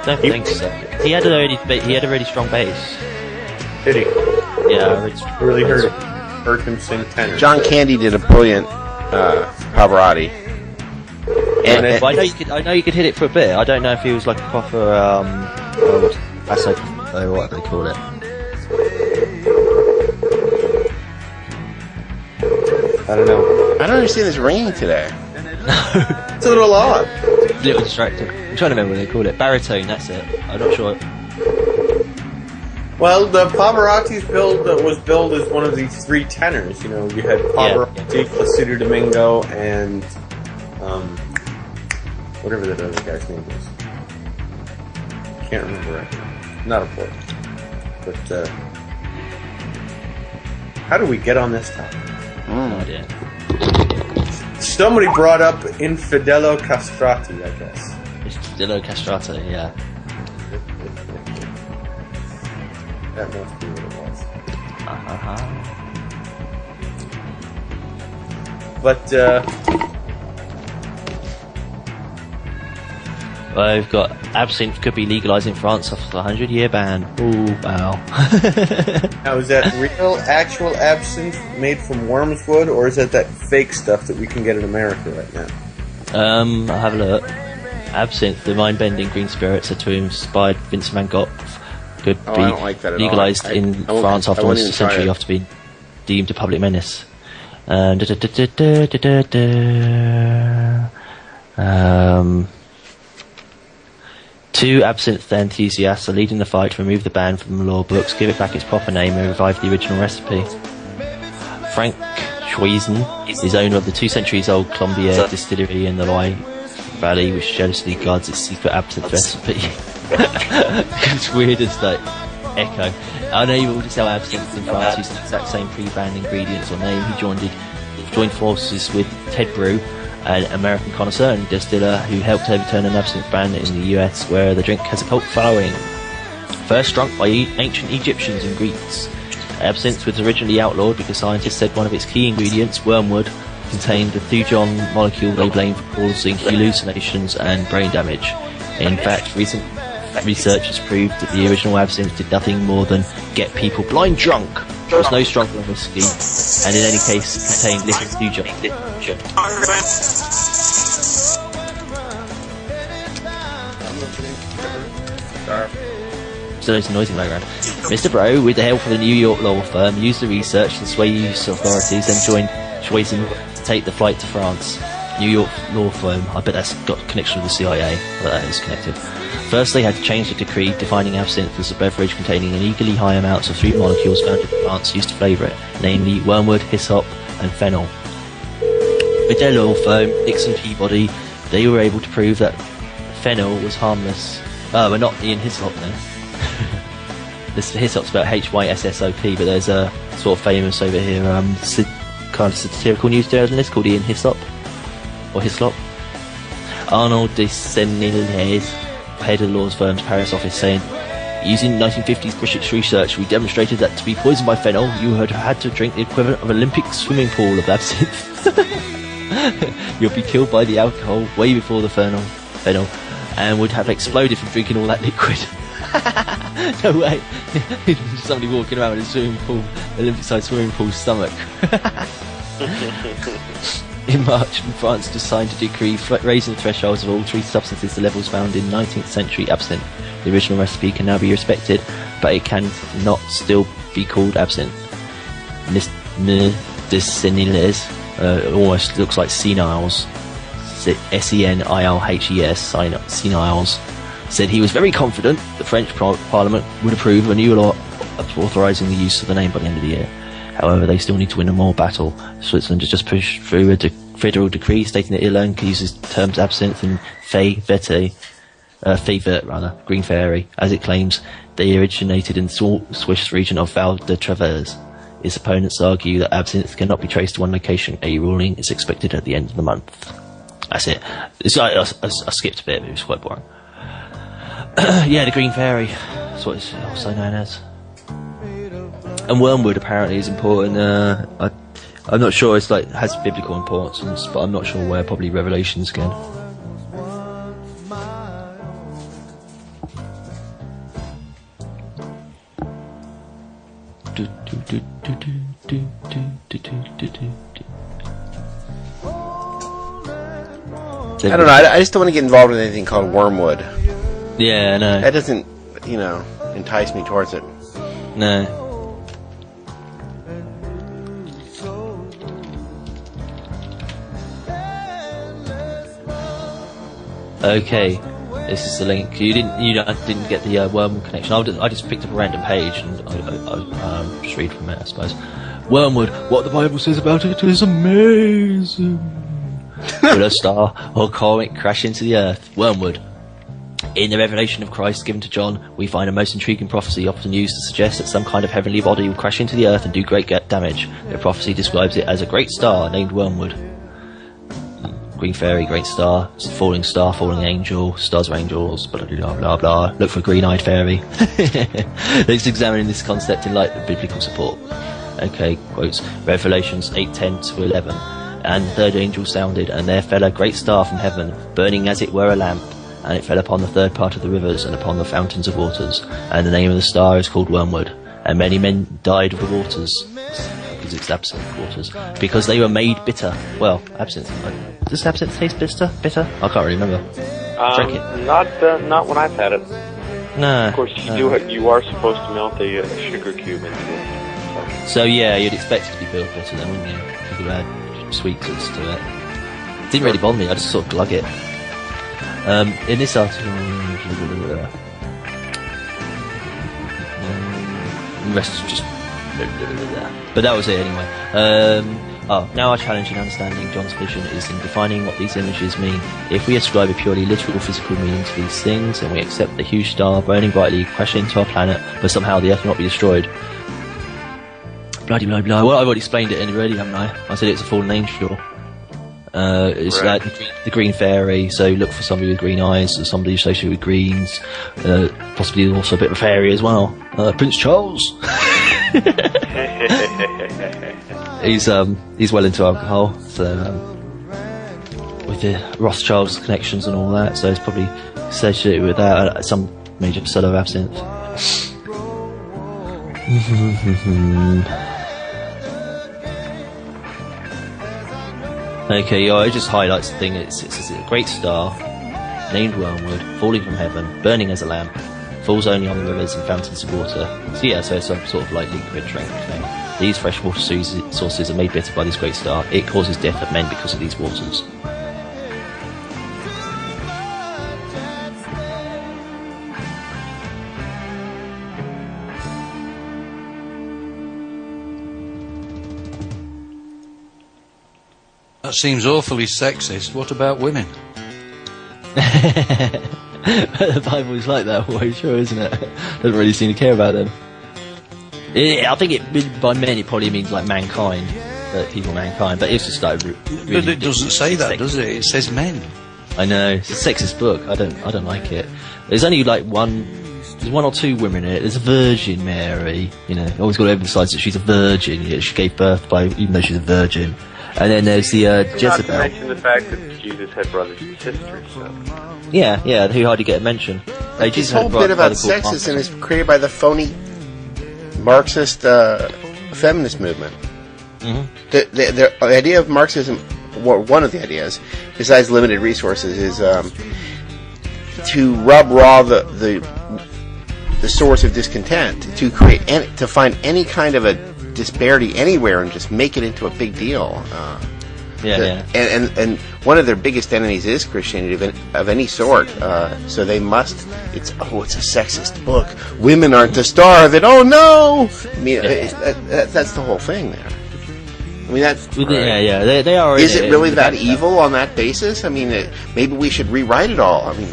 Don't think so. He had a really strong bass. Did he? Yeah, Really heard him sing tenor. John Candy did a brilliant Pavarotti. Well, I know you could hit it for a bit. I don't know if he was like a proper basso or what they call it. I don't know. I don't understand this ringing today. It's a little odd. A little distracting. I'm trying to remember what they call it. Baritone, that's it. I'm not sure. Well, the Pavarotti's was billed as one of these three tenors. You had Pavarotti, Placido Domingo, and whatever that other guy's name is. Can't remember right now. Not important. But how do we get on this topic? No idea. Somebody brought up Infidelo Castrati, I guess. It's Dillo Castrato, yeah. That must be what it was. But, I've got absinthe could be legalised in France 100-year ban. Ooh, wow. Now, is that real, actual absinthe made from worm's wood, or is that fake stuff that we can get in America right now? I'll have a look. Absinthe, the mind-bending green spirit said to have inspired Vince Maggot, could I be don't like that at all. legalised in France after almost a century after being deemed a public menace. Two absinthe enthusiasts are leading the fight to remove the ban from the law books, give it back its proper name, and revive the original recipe. Frank Schweisen is owner of the 2 centuries old Colombier distillery in the Loire Valley, which jealously guards its secret absinthe recipe. It's weird as like echo. Unable to sell absinthe in France using the exact same pre-banned ingredients or name, he joined forces with Ted Brew, an American connoisseur and distiller who helped overturn an absinthe ban in the US, where the drink has a cult following. First drunk by ancient Egyptians and Greeks, absinthe was originally outlawed because scientists said one of its key ingredients, wormwood, contained a thujon molecule they blamed for causing hallucinations and brain damage. In fact, recent research has proved that the original absinthe did nothing more than get people blind drunk. There was no stronger than whiskey, and in any case, it contained little thujon. So there's a noise in the background. Mr. Bro, with the help of a New York law firm, used the research to sway US authorities and joined Schweisen to take the flight to France. New York law firm, I bet that's got a connection with the CIA, but that is connected. First, they had to change the decree defining absinthe as a beverage containing illegally high amounts of 3 molecules found in plants used to flavour it, namely wormwood, hyssop, and fennel. With their law firm, Dixon Peabody, they were able to prove that fennel was harmless. Oh, but not Ian Hyssop then. This hyssop's about HYSSOP, but there's a sort of famous over here, kind of satirical news journalist called Ian Hyssop, or Hislop. Arnold de Senilhes, head of the law firm's Paris office, saying, using 1950s British research, we demonstrated that to be poisoned by fennel, you had to drink the equivalent of an Olympic swimming pool of absinthe. You'll be killed by the alcohol way before the fennel, and would have exploded from drinking all that liquid. No way. Somebody walking around with a swimming pool, Olympic-sized swimming pool stomach. In March, France just signed a decree raising the thresholds of all 3 substances to levels found in 19th century absinthe. The original recipe can now be respected, but it can not still be called absinthe. Senilhes almost looks like seniles. Senilhes, seniles. Said he was very confident the French Parliament would approve a new law authorising the use of the name by the end of the year. However, they still need to win a more battle. Switzerland has just pushed through a federal decree stating that Ireland can use terms absinthe and fey verte, green fairy, as it claims they originated in the Swiss region of Val de Travers. Its opponents argue that absinthe cannot be traced to one location. A ruling is expected at the end of the month. That's it. I skipped a bit, but it was quite boring. Yeah, the green fairy. That's what it's also known as. And wormwood apparently is important. I'm not sure it's has biblical importance, but I'm not sure where. Probably Revelations again. I don't know. I just don't want to get involved with anything called wormwood. Yeah, no. That doesn't, entice me towards it. No. Okay, this is the link. You didn't get the wormwood connection. I just picked up a random page and I just read from it, I suppose. Wormwood, what the Bible says about it is amazing. Will a star or comet crash into the earth? Wormwood. In the revelation of Christ given to John, we find a most intriguing prophecy often used to suggest that some kind of heavenly body will crash into the earth and do great damage. The prophecy describes it as a great star named Wormwood. Green fairy, great star, falling angel, stars are angels, blah blah blah blah. Look for green-eyed fairy. Let's examine this concept in light of biblical support. Okay, quotes Revelations 8:10 to 11. And the third angel sounded, and there fell a great star from heaven, burning as it were a lamp, and it fell upon the third part of the rivers and upon the fountains of waters. And the name of the star is called Wormwood. And many men died of the waters, because it's absinthe waters, because they were made bitter. Well, absinthe. Does absinthe taste bitter? I can't really remember. Drink it. Not when I've had it. No. Of course, you are supposed to melt a sugar cube into it. So yeah, you'd expect it to be built better then, wouldn't you? If you add sweetness to it. Didn't really bother me, I just sort of glug it. In this article... the rest is just... But that was it anyway. Now our challenge in understanding John's vision is in defining what these images mean. If we ascribe a purely literal physical meaning to these things, and we accept the huge star burning brightly crashing into our planet, but somehow the Earth will not be destroyed. Bloody blah blah. Well, I've already explained it already, haven't I? I said it's a fallen angel. It's right. like the green fairy, so look for somebody with green eyes, or somebody associated with greens, possibly also a bit of a fairy as well. Prince Charles. He's well into alcohol, so with the Rothschilds connections and all that, so it's probably associated with that. Some major episode of absinthe. Okay, it just highlights the thing. It's a great star named Wormwood, falling from heaven, burning as a lamp, falls only on the rivers and fountains of water. So yeah, so it's some sort of like liquid drink thing. These freshwater sources are made bitter by this great star. It causes death of men because of these waters. That seems awfully sexist. What about women? The Bible's like that way, sure, isn't it? Doesn't really seem to care about them. I think by men it probably means like mankind, mankind. But it's just like. Really But it doesn't say that, does it? It says men. I know, it's a sexist book. I don't like it. There's only like there's one or two women in it. There's a Virgin Mary. Always got to emphasise that she's a virgin. She gave birth even though she's a virgin. And then there's the Jezebel. Not to mention the fact that Jesus had brothers and sisters. So. Yeah, who hardly get a mention. This whole bit about sexism is created by the phony Marxist feminist movement. Mm-hmm. The idea of Marxism, one of the ideas, besides limited resources, is to rub raw the source of discontent, to find any kind of a disparity anywhere and just make it into a big deal. And one of their biggest enemies is Christianity of any sort. So they must. It's a sexist book. Women aren't to starve. And oh no! I mean, that's the whole thing there. I mean, that's right. They are. Is it really that evil on that basis? I mean, maybe we should rewrite it all. I mean,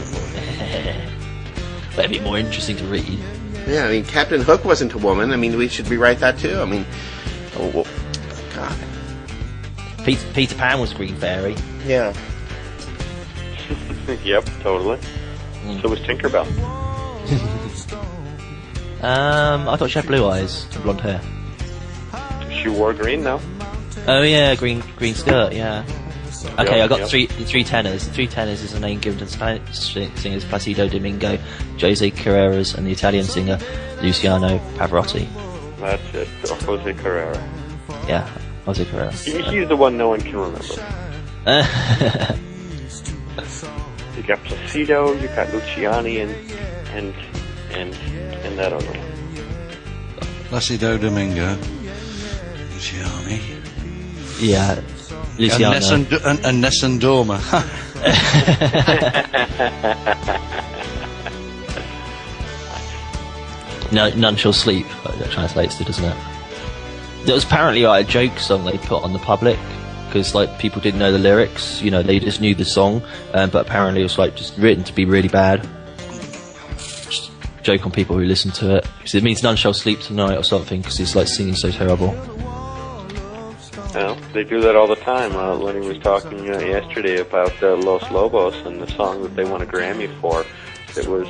that'd be more interesting to read. Yeah, I mean, Captain Hook wasn't a woman. I mean, we should rewrite that too. I mean, God. Peter Pan was Green Fairy. Yeah. Yep, totally. So was Tinkerbell. I thought she had blue eyes and blonde hair. She wore green now. Oh yeah, green skirt. Yeah. Okay, Yep, I got yep. the three tenors. The three tenors is a name given to the Spanish singers Placido Domingo, Jose Carreras, and the Italian singer Luciano Pavarotti. That's it. Jose Carrera. Yeah, Jose Carrera. He's the one no one can remember. You got Placido, you got Luciani, and that other one. Placido Domingo, Luciani. Yeah, Luciano. And Nessun Dorma. No, None Shall Sleep, that translates to, doesn't it? There was apparently like a joke song they put on the public, because like people didn't know the lyrics, they just knew the song, but apparently it was like just written to be really bad. Just joke on people who listen to it, because it means none shall sleep tonight or something, because it's like singing so terrible. Well, they do that all the time. Lenny was talking yesterday about Los Lobos and the song that they won a Grammy for. It was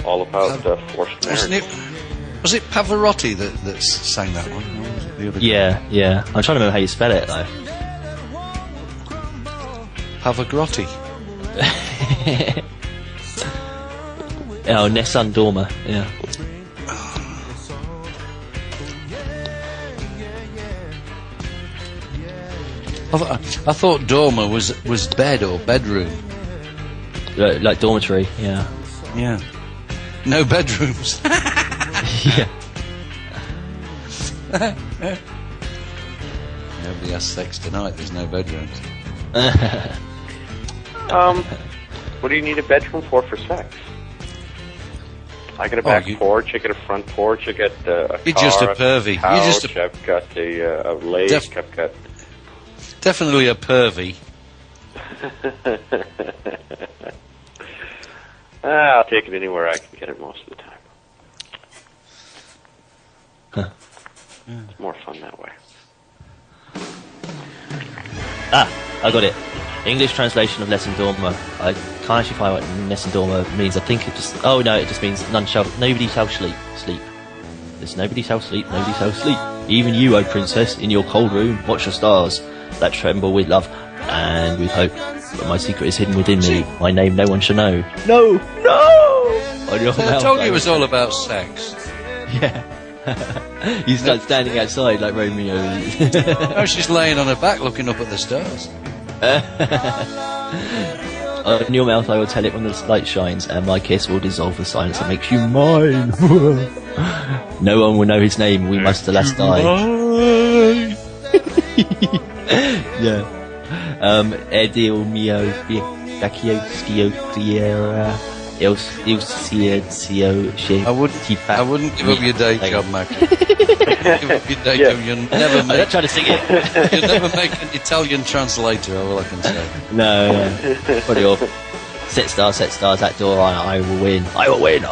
all about forced marriage. Was it Pavarotti that sang that one? Or was it the other guy? Yeah. I'm trying to remember how you spell it though. Pavarotti. Oh, Nessun Dorma, yeah. I thought dormer was bed or bedroom. Like dormitory, yeah. Yeah. No bedrooms. Yeah. Nobody has sex tonight. There's no bedrooms. What do you need a bedroom for sex? I got a back porch, I got a front porch, I got a You're car, just a pervy. couch, You're just I've got a lake, I've got... definitely a pervy. I'll take it anywhere I can get it most of the time. Huh. It's more fun that way. I got it. English translation of Nessun Dorma. I can't actually find what Nessun Dorma means. I think it just... Oh no, it just means nobody shall sleep. There's nobody shall sleep, nobody shall sleep. Even you, O princess, in your cold room, watch the stars that tremble with love and with hope. But my secret is hidden within me. My name no one shall know. No! On your I mouth, told you it was all about sex. Yeah. You start standing outside like Romeo. No, she's laying on her back looking up at the stars. On your mouth I will tell it when the light shines, and my kiss will dissolve the silence that makes you mine. No one will know his name, we must the last die. Yeah. Edil mio vecchio stio criera il silenzio she. I wouldn't give up your day job, Mac. Give up your day job. You'll never I'm not trying to sing it. You'll never make an Italian translator, all I can say. No. Pretty awful. Set stars, that door, I will win. I will win.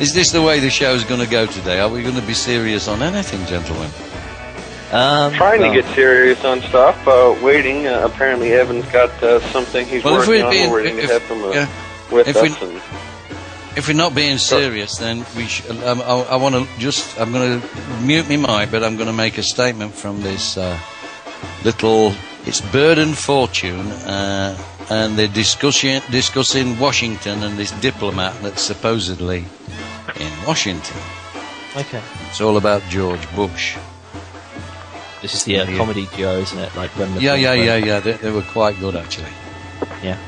Is this the way the show's going to go today? Are we going to be serious on anything, gentlemen? Trying to get serious on stuff. Waiting. Apparently, Evan's got something he's working on. We're waiting to have him with us. If we're not being serious, then we I want to just... I'm going to mute my mic, but I'm going to make a statement from this little... It's Bird and Fortune, and they're discussing Washington and this diplomat that's supposedly in Washington. Okay. It's all about George Bush. This is the comedy duo, isn't it? Like Yeah. They were quite good, actually. Yeah.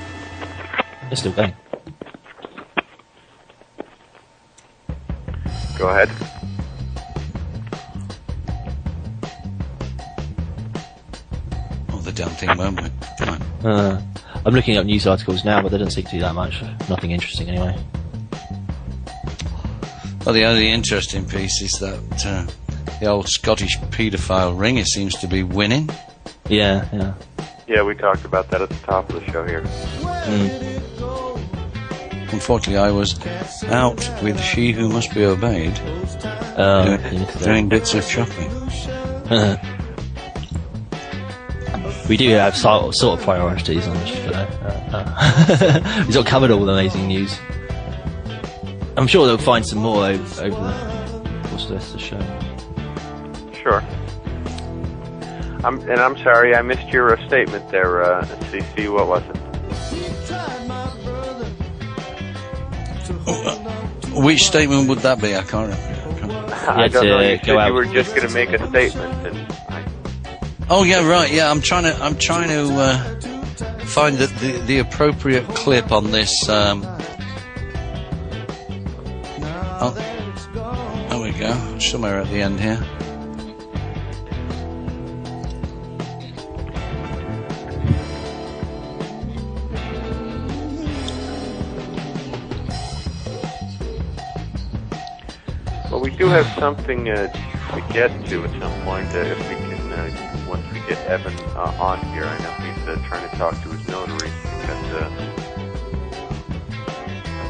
They're still going. Go ahead. Oh, the damn thing won't we? Come on. I'm looking up news articles now, but they don't seem to do that much. Nothing interesting, anyway. Well, the only interesting piece is that the old Scottish paedophile ring, it seems to be winning. Yeah. Yeah, we talked about that at the top of the show here. Unfortunately, I was out with She Who Must Be Obeyed, doing bits of shopping. We do have sort of priorities on the show. We've sort of covered all the amazing news. I'm sure they'll find some more over the course of the rest of the show. Sure. I'm sorry, I missed your statement there, CC. What was it? Which statement would that be? I can't remember. I don't know. You said you were just going to make a statement, and Oh yeah, right. Yeah, I'm trying to find the appropriate clip on this. Oh, there we go. Somewhere at the end here. Well, we do have something to get to at some point. If we can, once we get Evan on here, I know he's trying to talk to his notary because a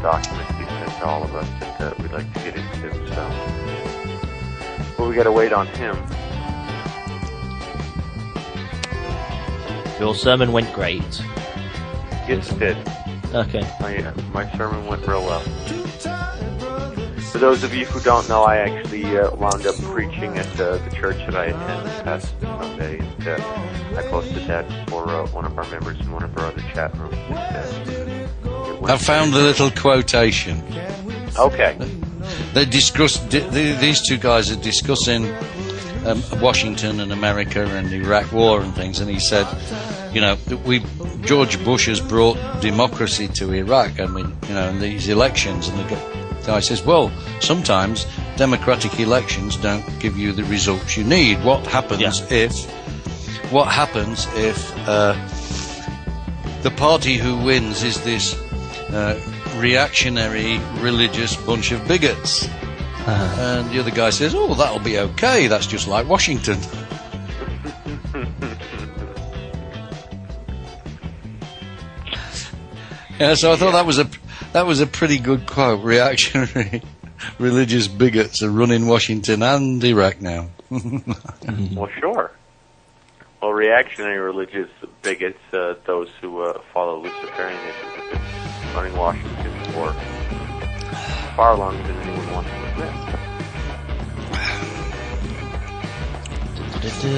document he sent to all of us that we'd like to get into. So, but we got to wait on him. Your sermon went great. Yes, it did. Okay. My sermon went real well. For those of you who don't know, I actually wound up preaching at the church that I attend this past Sunday, and I posted that for one of our members in one of our other chat rooms. I found the little quotation. Okay. They discussed. These two guys are discussing Washington and America and the Iraq War and things, and he said, you know, George Bush has brought democracy to Iraq, and in these elections, and the guy says, well, sometimes democratic elections don't give you the results you need. What happens if the party who wins is this reactionary religious bunch of bigots? And the other guy says, oh, that'll be okay, that's just like Washington. Yeah, so I thought that was a pretty good quote. Reactionary religious bigots are running Washington and Iraq now. Well, sure. Well, reactionary religious bigots, those who follow Luciferianism, have been running Washington for far longer than anyone wants to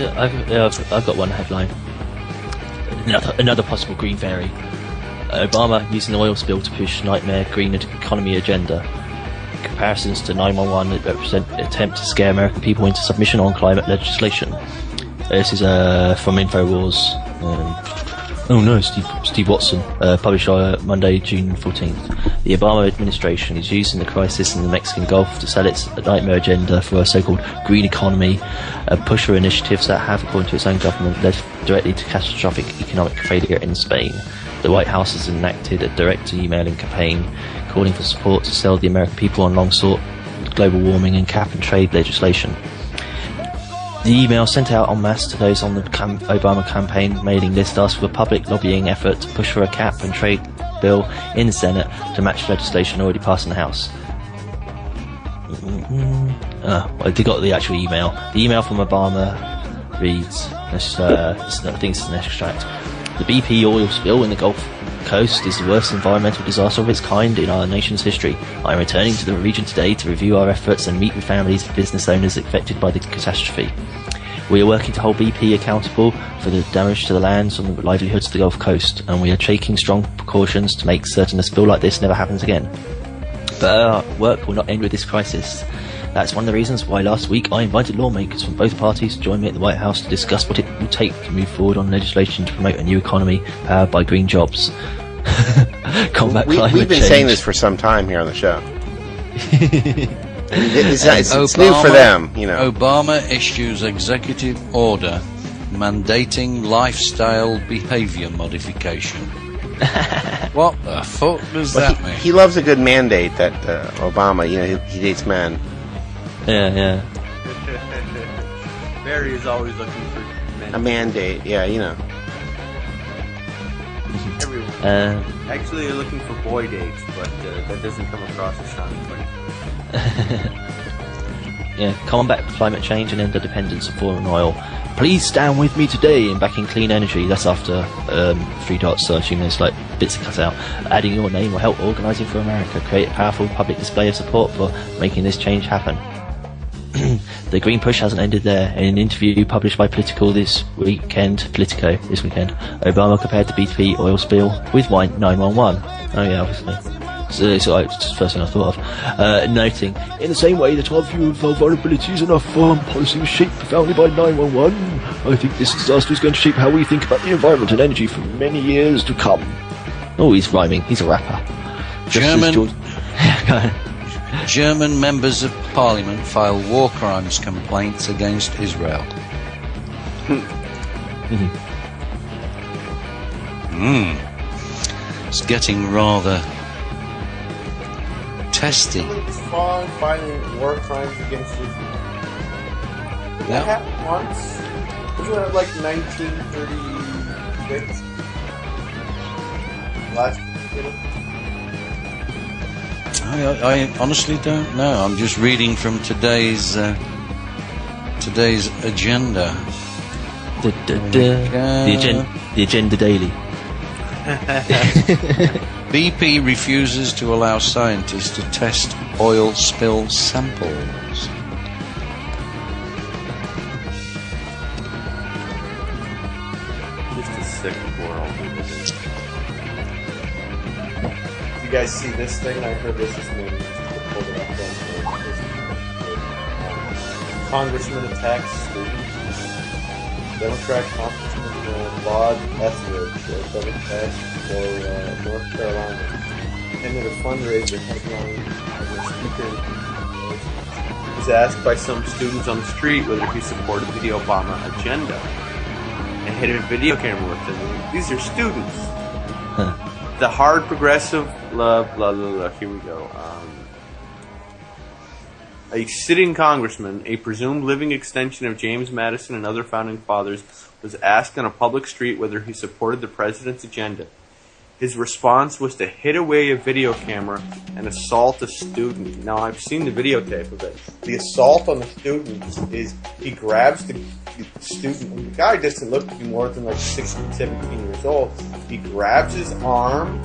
admit. I've got one headline. Another possible green fairy. Obama using the oil spill to push nightmare green economy agenda. Comparisons to 9/11 that represent an attempt to scare American people into submission on climate legislation. This is from InfoWars. Steve Watson, published on Monday, June 14th. The Obama administration is using the crisis in the Mexican Gulf to sell its nightmare agenda for a so-called green economy, push for initiatives that have, according to its own government, led directly to catastrophic economic failure in Spain. The White House has enacted a direct emailing campaign calling for support to sell the American people on long-sought global warming and cap-and-trade legislation. The email sent out en masse to those on the Obama campaign mailing list asked for a public lobbying effort to push for a cap-and-trade bill in the Senate to match legislation already passed in the House. They got the actual email. The email from Obama reads, I think it's an extract. The BP oil spill in the Gulf Coast is the worst environmental disaster of its kind in our nation's history. I am returning to the region today to review our efforts and meet with families and business owners affected by the catastrophe. We are working to hold BP accountable for the damage to the lands and the livelihoods of the Gulf Coast, and we are taking strong precautions to make certain a spill like this never happens again. But our work will not end with this crisis. That's one of the reasons why last week I invited lawmakers from both parties to join me at the White House to discuss what it will take to move forward on legislation to promote a new economy powered by green jobs. Combat climate We've been change. saying this for some time here on the show. It's new for them, you know. Obama issues executive order mandating lifestyle behavior modification. What the fuck does that mean? He loves a good mandate, that Obama. You know, he dates men. Yeah. Barry is always looking for men. A mandate, yeah, you know. Everyone. Actually, they're looking for boy dates, but that doesn't come across as sounding funny. Yeah, combat climate change and end the dependence of foreign oil. Please stand with me today in backing clean energy. That's after 3 dots, so I assume there's like bits cut out. Adding your name will help Organising for America create a powerful public display of support for making this change happen. The green push hasn't ended there. In an interview published by Politico this weekend, Obama compared the BP oil spill with 9/11. Oh yeah, obviously. So it's the first thing I thought of. Noting, in the same way that our view of our vulnerabilities and our foreign policy was shaped profoundly by 9/11, I think this disaster is going to shape how we think about the environment and energy for many years to come. Oh, he's rhyming. He's a rapper. German members of parliament file war crimes complaints against Israel. It's getting rather testy. Filing war crimes against Israel. Did that happen once? Wasn't it like 1936? Last year? I honestly don't know. I'm just reading from today's agenda. The agenda daily. BP refuses to allow scientists to test oil spill samples. Just a sick world. You guys see this thing? I heard this is maybe pulled it up on Congressman attacks students. Democrat Congressman Rod Etheridge, Democrat for North Carolina, attended a fundraiser headline of the speaker was asked by some students on the street whether he supported the Obama agenda. And had a video camera with them. These are students. The hard progressive, blah, blah, blah, blah. Here we go. A sitting congressman, a presumed living extension of James Madison and other founding fathers, was asked on a public street whether he supported the president's agenda. His response was to hit away a video camera and assault a student. Now, I've seen the videotape of it. The assault on the student is he grabs the student, and the guy doesn't look to be more than like 16, 17 years old. He grabs his arm,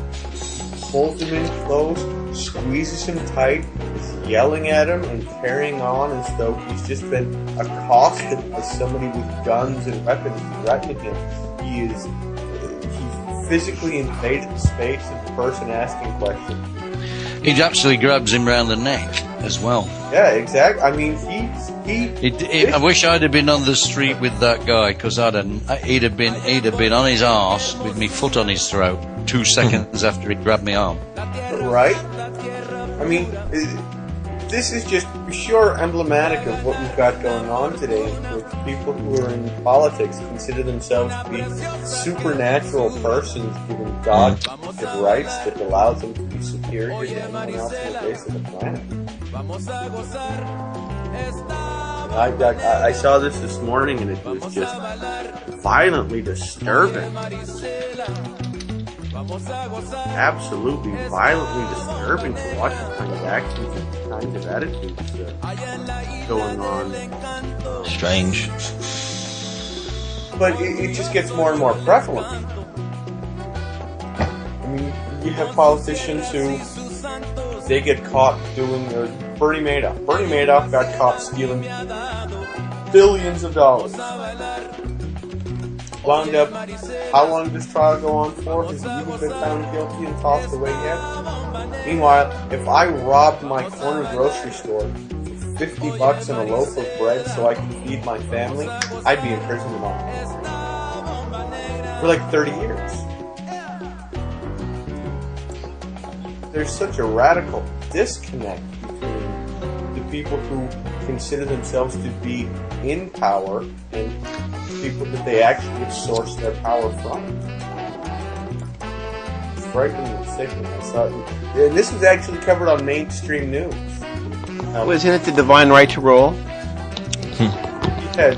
pulls him in close, squeezes him tight, is yelling at him and carrying on as though he's just been accosted by somebody with guns and weapons threatening him. He's physically invaded the space of the person asking questions. He actually grabs him round the neck as well. Yeah, exactly. I mean, I wish I'd have been on the street with that guy, because he'd have been on his arse with me foot on his throat 2 seconds after he grabbed my arm. Right? I mean, this is just pure emblematic of what we've got going on today, with people who are in politics consider themselves to be supernatural persons given God-given rights that allows them to be superior to anyone else on the face of the planet. I saw this morning and it was just violently disturbing. Absolutely violently disturbing to watch the kind of actions and kinds of attitudes going on. Strange. But it just gets more and more prevalent. I mean, you have politicians who they get caught doing Bernie Madoff. Bernie Madoff got caught stealing billions of dollars. Wound up, how long did this trial go on for? Has he even been found guilty and tossed away yet? Meanwhile, if I robbed my corner grocery store for $50 and a loaf of bread so I could feed my family, I'd be in prison for like 30 years. There's such a radical disconnect between the people who consider themselves to be in power and people that they actually source their power from. It's frighteningly sickening. And this was actually covered on mainstream news. Wasn't it the divine right to rule? Yeah,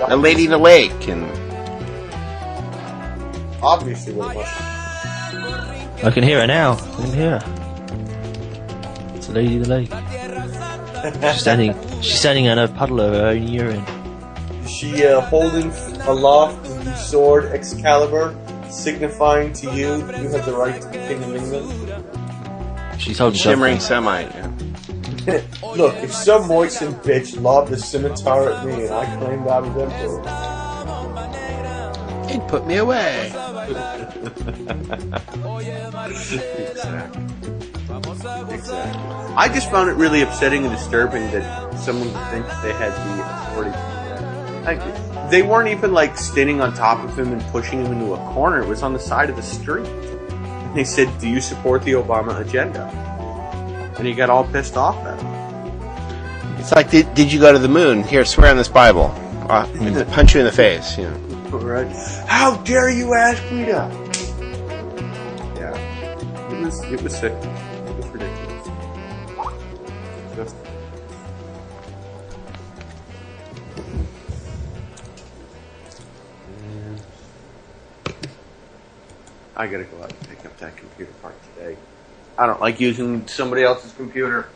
A lady in a lake, and obviously what it was. I can hear her now. I can hear her. It's a lady in the lake. She's standing in a puddle of her own urine. Is she holding aloft the sword Excalibur, signifying to you that you have the right to the King of England? She's holding shimmering something. semi. Look, if some moistened bitch lobbed a scimitar at me and I claimed I was emperor, He'd put me away. Exactly. I just found it really upsetting and disturbing that someone would think they had the authority to do that. Like, they weren't even like standing on top of him and pushing him into a corner. It was on the side of the street. And they said, "Do you support the Obama agenda?" And he got all pissed off at him. It's like, did you go to the moon? Here, swear on this Bible. Punch you in the face. You know. Right? How dare you ask me that? Yeah, it was sick. It was ridiculous. Just. I gotta go out and pick up that computer part today. I don't like using somebody else's computer.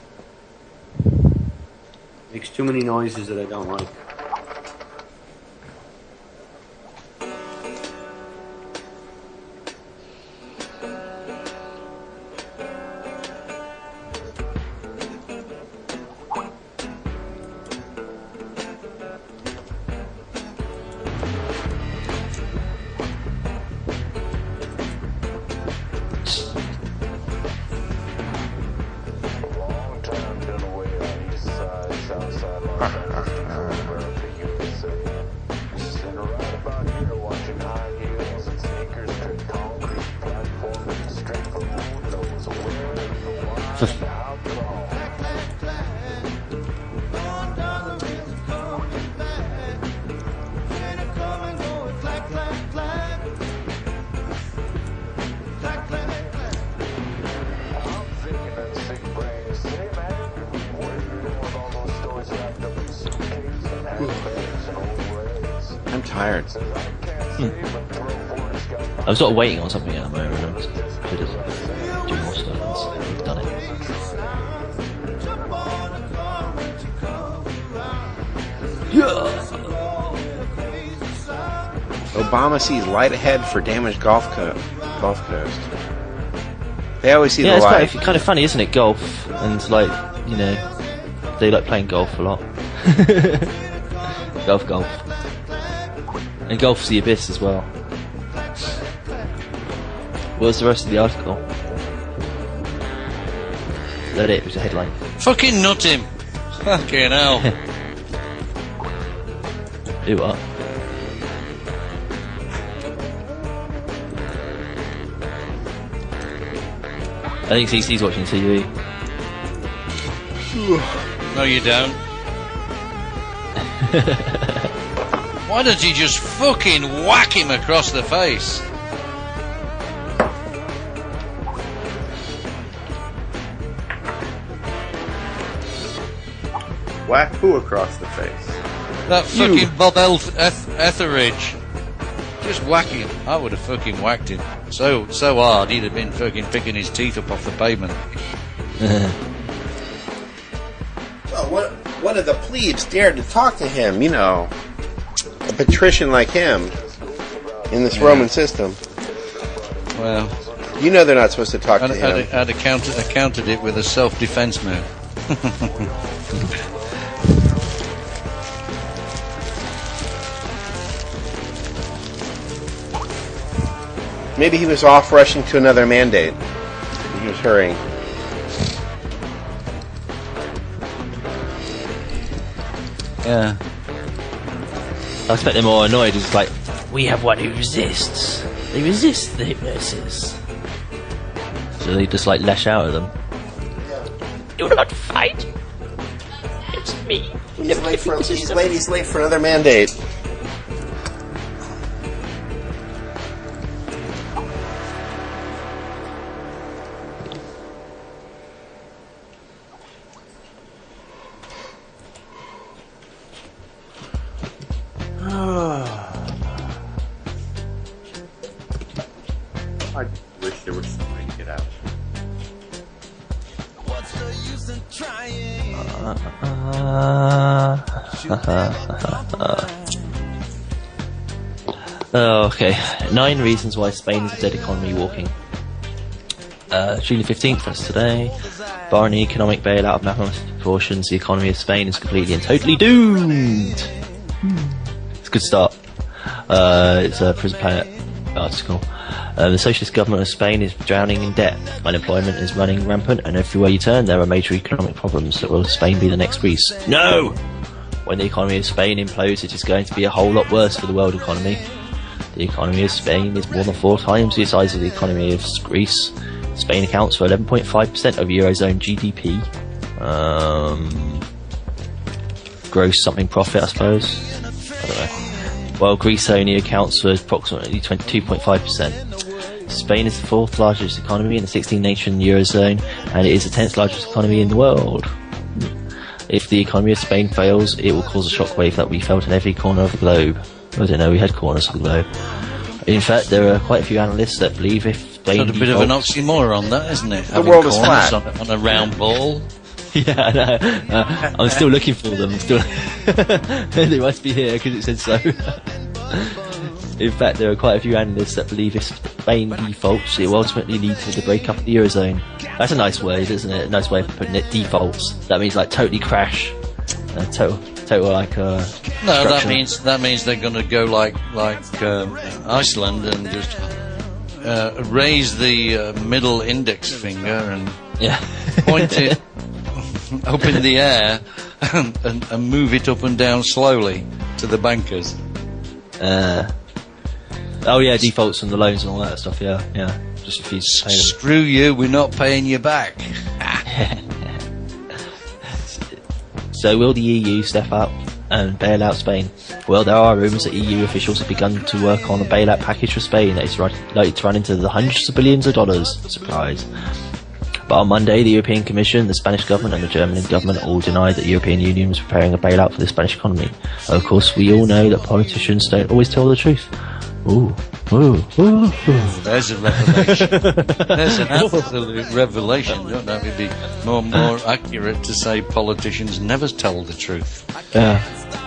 Makes too many noises that I don't like. I'm tired. I'm sort of waiting on something at the moment. I'm just do more stuff. We've done it. Obama sees light ahead for damaged Gulf Coast. They always see the It's light. kind of funny, isn't it? Golf and they like playing golf a lot. golf, and golf's the abyss as well. What was the rest of the article? Is that it? It was a headline. Fucking nut him. Fucking hell. Do what? I think CC's watching TV. No, you don't. Why don't you just fucking whack him across the face? Whack who across the face? That fucking Bob Etheridge. Just whack him. I would have fucking whacked him. So hard, he'd have been fucking picking his teeth up off the pavement. Well, one of the plebes dared to talk to him, a patrician like him in this Roman system. Well, They're not supposed to talk to him. I'd have countered it with a self-defense move. Maybe he was off rushing to another mandate. He was hurrying. Yeah. I expect they're more annoyed. It's like, we have one who resists. They resist the hypnosis. So they just lash out at them. Do not fight. It's me. He's late for another mandate. I wish there was some way to get out. Okay. 9 reasons why Spain is a dead economy walking. June the 15th, that's today. Barring the economic bailout of mathematical proportions, the economy of Spain is completely and totally doomed. It's a good start. It's a Prison Planet article. The socialist government of Spain is drowning in debt. Unemployment is running rampant, and everywhere you turn, there are major economic problems. So will Spain be the next Greece? No! When the economy of Spain implodes, it is going to be a whole lot worse for the world economy. The economy of Spain is more than 4 times the size of the economy of Greece. Spain accounts for 11.5% of Eurozone GDP. Gross something profit, I suppose. I don't know. While Greece only accounts for approximately 22.5%. Spain is the 4th largest economy in the 16-nation Eurozone, and it is the 10th largest economy in the world. If the economy of Spain fails, it will cause a shockwave that will be felt in every corner of the globe. I don't know, we had corners of the globe. In fact, there are quite a few analysts that believe if Spain Got a bit of an oxymoron, that, isn't it? The world is flat. On a round ball. Yeah, I know. I'm still looking for them. They must be here because it said so. In fact, there are quite a few analysts that believe if Spain defaults, it will ultimately lead to the breakup of the Eurozone. That's a nice word, isn't it? A nice way of putting it. Defaults. That means totally crash. Total No, that means they're going to go like Iceland and just raise the middle index finger and point it up in the air and move it up and down slowly to the bankers. Oh yeah, defaults from the loans and all that stuff. Yeah, yeah. Just refuse to pay them. Screw you, we're not paying you back. So will the EU step up and bail out Spain? Well, there are rumours that EU officials have begun to work on a bailout package for Spain that is likely to run into the hundreds of billions of dollars. Surprise. But on Monday, the European Commission, the Spanish government and the German government all denied that the European Union was preparing a bailout for the Spanish economy. Of course, we all know that politicians don't always tell the truth. Ooh. There's a revelation. There's an absolute revelation. Don't know, it'd be more accurate to say politicians never tell the truth. Yeah,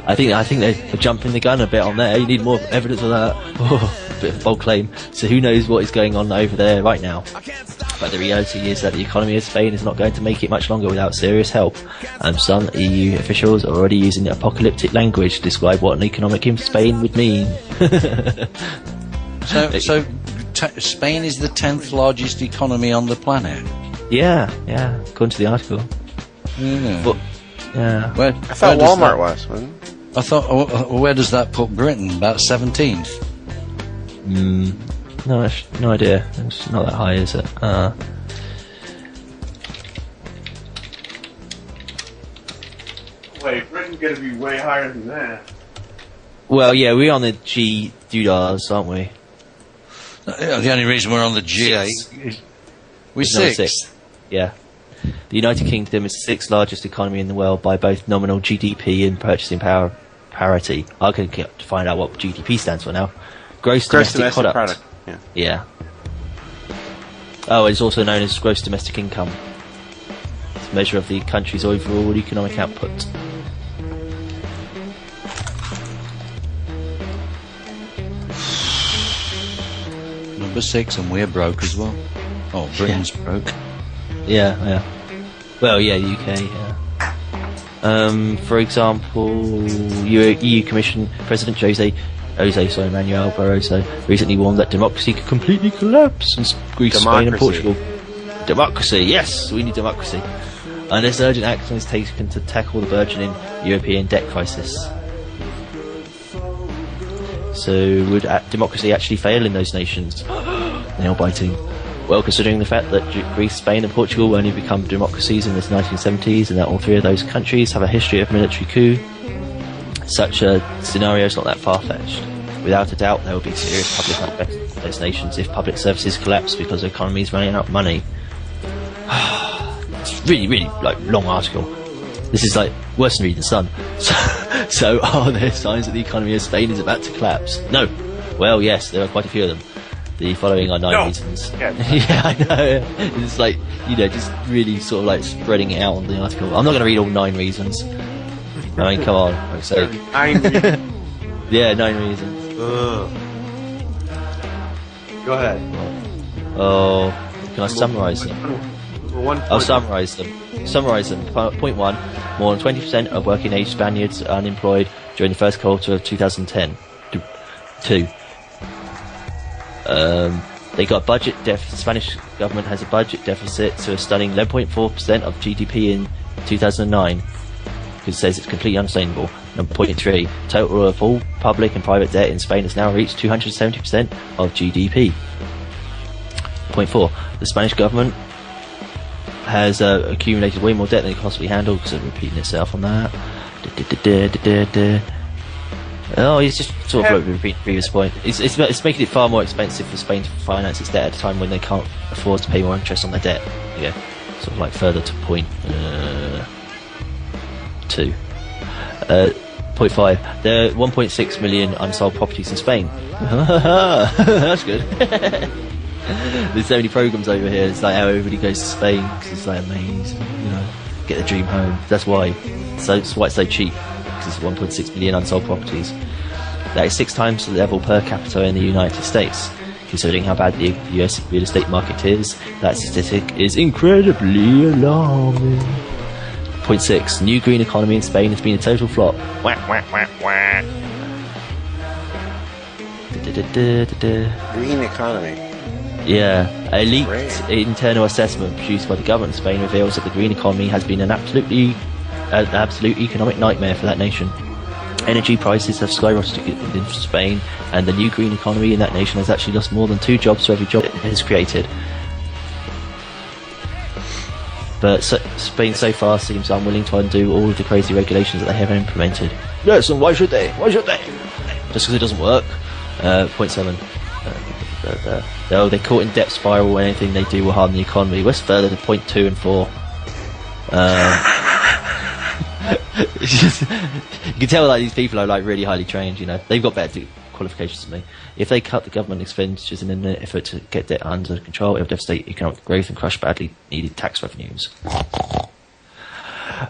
I think they're jumping the gun a bit on there. You need more evidence of that. Oh, a bit of a bold claim. So who knows what is going on over there right now? But the reality is that the economy of Spain is not going to make it much longer without serious help. Some EU officials are already using apocalyptic language to describe what an economic in Spain would mean. So Spain is the 10th largest economy on the planet. Yeah, according to the article. Yeah. But, yeah. I thought Walmart was, wasn't it? I thought, where does that put Britain? About 17th? No idea. It's not that high, is it? Wait, Britain's gonna be way higher than that. Well, yeah, we're on the G doodars, aren't we? The only reason we're on the G8 is we're sixth. Yeah. The United Kingdom is the sixth largest economy in the world by both nominal GDP and purchasing power parity. I'm going to find out what GDP stands for now. Gross domestic product. Yeah. Oh, it's also known as gross domestic income. It's a measure of the country's overall economic output. Number 6, and we're broke as well. Oh, Britain's broke. Yeah. Well, yeah, UK, yeah. For example, EU Commission President Manuel Barroso recently warned that democracy could completely collapse in Greece, Spain and Portugal. Democracy, yes, we need democracy. And this urgent action is taken to tackle the burgeoning European debt crisis. So would democracy actually fail in those nations? Nail biting. Well, considering the fact that Greece, Spain and Portugal only become democracies in the 1970s and that all three of those countries have a history of military coup, such a scenario is not that far-fetched. Without a doubt, there will be serious public unrest in those nations if public services collapse because the economy is running out of money. It's really long article. This is worse than reading The Sun. So are there signs that the economy of Spain is about to collapse? No. Well, yes, there are quite a few of them. The following are 9 reasons. Yeah, I know. It's just really sort of spreading it out on the article. I'm not going to read all 9 reasons. I mean, come on. Like I say. 9 reasons. Yeah, 9 reasons. Go ahead. Oh, can I summarise them? I'll summarise them. Point 1. More than 20% of working age Spaniards are unemployed during the first quarter of 2010. 2. They got budget deficit. Spanish government has a budget deficit to a stunning 11.4% of GDP in 2009. Because it says it's completely unsustainable. Point 3. Total of all public and private debt in Spain has now reached 270% of GDP. Point 4. The Spanish government has accumulated way more debt than it can possibly handle, because it's repeating itself on that. Oh, he's just sort of repeating the previous point. It's making it far more expensive for Spain to finance its debt at a time when they can't afford to pay more interest on their debt. Yeah, sort of further to point 2. Point 5. There are 1.6 million unsold properties in Spain. That's good. There's so many programs over here. It's how everybody goes to Spain because it's amazing, get the dream home. That's why. So it's why it's so cheap, because it's 1.6 million unsold properties. That is 6 times the level per capita in the United States. Considering how bad the US real estate market is, that statistic is incredibly alarming. Point 6. New green economy in Spain has been a total flop. Green economy. Yeah, a leaked internal assessment produced by the government of Spain reveals that the green economy has been an absolute economic nightmare for that nation. Energy prices have skyrocketed in Spain, and the new green economy in that nation has actually lost more than 2 jobs for every job it has created. But Spain so far seems unwilling to undo all of the crazy regulations that they have implemented. Yes, and why should they? Why should they? Just because it doesn't work. Point 7. They're caught in debt spiral. Anything they do will harm the economy. What's further to point 2 and 4? It's just, you can tell like these people are like really highly trained. You know, they've got better qualifications than me. If they cut the government expenditures in an effort to get debt under control, it will devastate economic growth and crush badly needed tax revenues.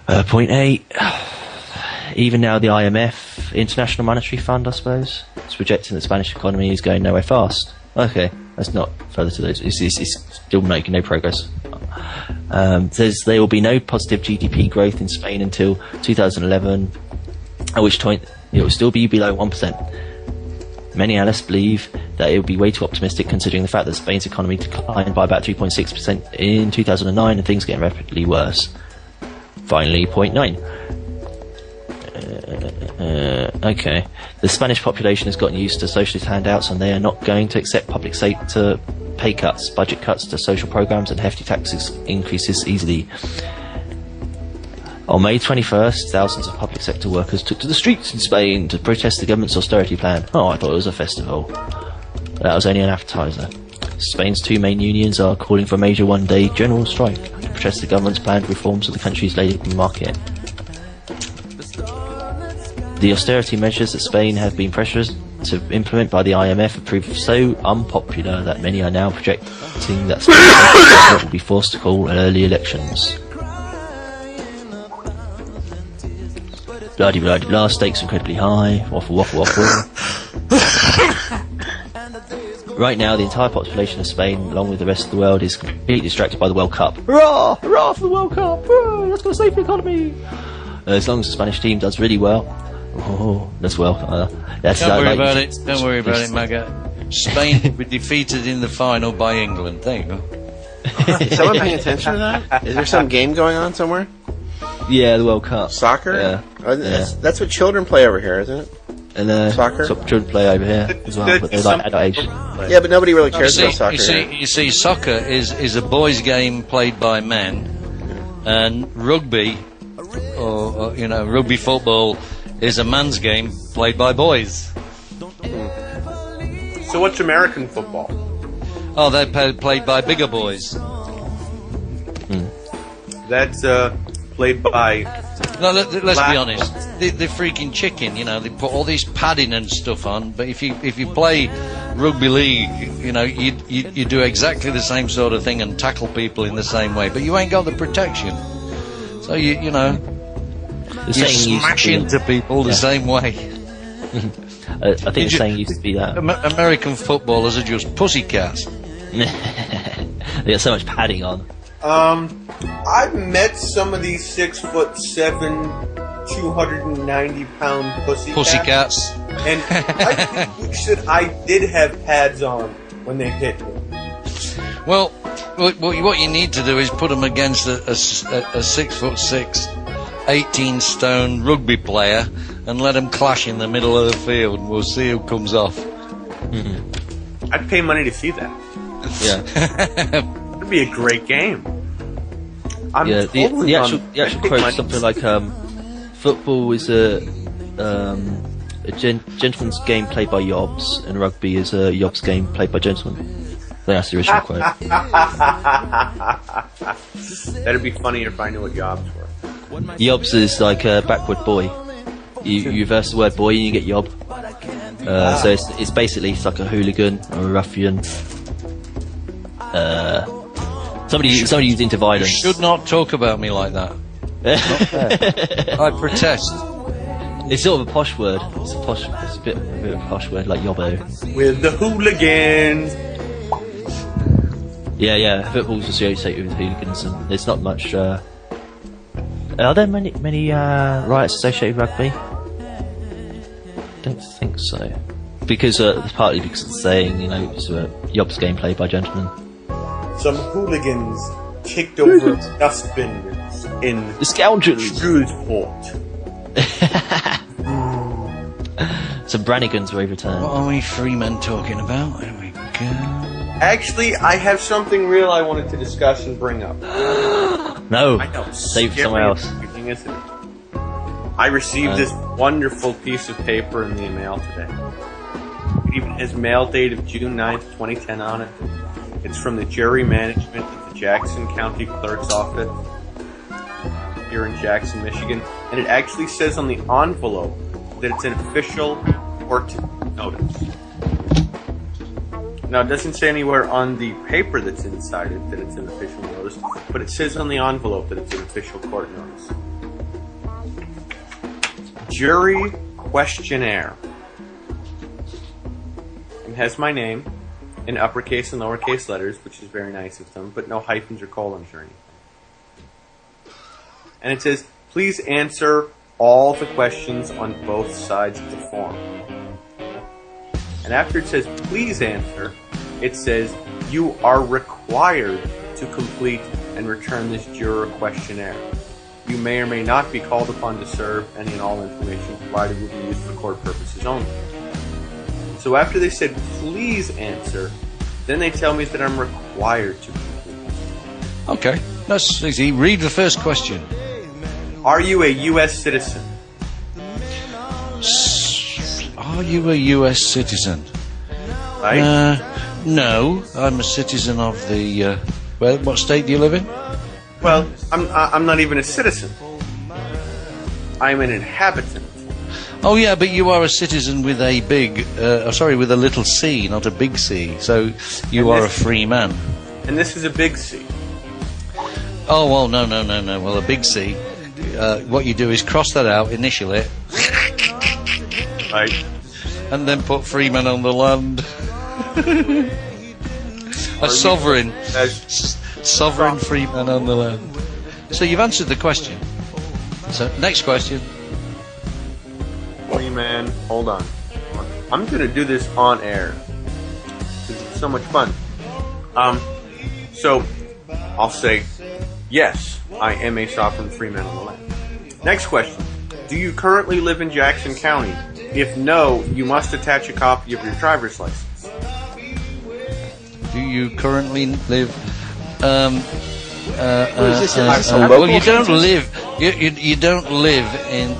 Point 8. Even now, the IMF, International Monetary Fund, I suppose, is projecting that the Spanish economy is going nowhere fast. Okay, that's not further to those. It's still making no progress. Says there will be no positive GDP growth in Spain until 2011, at which point it will still be below 1%. Many analysts believe that it would be way too optimistic, considering the fact that Spain's economy declined by about 3.6% in 2009 and things are getting rapidly worse. Finally, point 9. Okay. The Spanish population has gotten used to socialist handouts, and they are not going to accept public sector pay cuts, budget cuts to social programs, and hefty tax increases easily. On May 21st, thousands of public sector workers took to the streets in Spain to protest the government's austerity plan. Oh, I thought it was a festival. That was only an appetizer. Spain's 2 main unions are calling for a major one-day general strike to protest the government's planned reforms of the country's labour market. The austerity measures that Spain have been pressured to implement by the IMF have proved so unpopular that many are now projecting that Spain will be forced to call early elections. Bloody bloody blah, stakes incredibly high, waffle waffle waffle. Right now, the entire population of Spain, along with the rest of the world, is completely distracted by the World Cup. Hurrah! Hurrah for the World Cup! Hurrah! Let's go save the economy! As long as the Spanish team does really well, that's well. Don't worry about it. Don't worry about it, Maggot. Spain will be defeated in the final by England. There you go. Is someone paying attention to that? Is there some game going on somewhere? Yeah, the World Cup. Soccer? Yeah. Oh, that's what children play over here, isn't it? And soccer? Children play over here as well, but they're like adult age. Yeah, but nobody really cares about soccer. You see, soccer is a boys' game played by men, and rugby, or rugby football, is a man's game played by boys. So what's American football? Oh, they're played by bigger boys. That's played by... No, let's be honest. They're freaking chicken, they put all this padding and stuff on, but if you play rugby league, you do exactly the same sort of thing and tackle people in the same way, but you ain't got the protection. So you smash into people the same way. I think the saying used to be that American footballers are just pussycats. They got so much padding on. I've met some of these 6'7", 290-pound pussycats. And I wish that I did have pads on when they hit me. Well, what you need to do is put them against a 6'6", 18-stone rugby player and let them clash in the middle of the field, and we'll see who comes off. Mm-hmm. I'd pay money to see that. Yeah. It'd be a great game. The actual quote is something like, football is a gentleman's game played by yobs, and rugby is a yob's game played by gentlemen. I think that's the original quote. That'd be funnier if I knew what yobs were. Yobs is like a backward boy. You reverse the word boy and you get yob. So it's basically like a hooligan or a ruffian. Somebody who's into violence. You should not talk about me like that. I protest. It's sort of a posh word. It's a bit of a posh word, like yobbo. With the hooligans. Yeah. Football's associated with hooligans, and there's not much. Are there many riots associated with rugby? Don't think so. Because partly because of the saying, it's a yob's game played by gentlemen. Some hooligans kicked over dustbins in the scoundrels Shrewsport. Some Brannigans were overturned. What are we Freeman talking about? There we go. Actually, I have something real I wanted to discuss and bring up. No, I know. save Scary somewhere else. everything, isn't it? I received this wonderful piece of paper in the mail today. It even has mail date of June 9th, 2010 on it. It's from the jury management of the Jackson County Clerk's Office here in Jackson, Michigan. And it actually says on the envelope that it's an official court notice. Now, it doesn't say anywhere on the paper that's inside it that it's an official notice, but it says on the envelope that it's an official court notice. Jury questionnaire. It has my name in uppercase and lowercase letters, which is very nice of them, but no hyphens or colons or anything. And it says, please answer all the questions on both sides of the form. And after it says, please answer, it says, you are required to complete and return this juror questionnaire. You may or may not be called upon to serve. Any and all information provided will be used for court purposes only. So after they said, please answer, then they tell me that I'm required to complete. Okay, that's easy. Read the first question. Are you a U.S. citizen? Are you a U.S. citizen? Right? No, I'm a citizen of the... well, what state do you live in? Well, I'm not even a citizen. I'm an inhabitant. Oh yeah, but you are a citizen with a big... with a little c, not a big C. So you are a free man. And this is a big C. Oh, well, no. Well, a big C. What you do is cross that out, initial it, Right? and then put Freeman on the land. A sovereign. Sovereign Freeman on the land. So you've answered the question. So, next question. Man, hold on. I'm going to do this on air. Because it's so much fun. So, I'll say, yes, I am a sovereign free man on the land. Next question. Do you currently live in Jackson County? If no, you must attach a copy of your driver's license. Do you currently live... Well, you don't live... You don't live in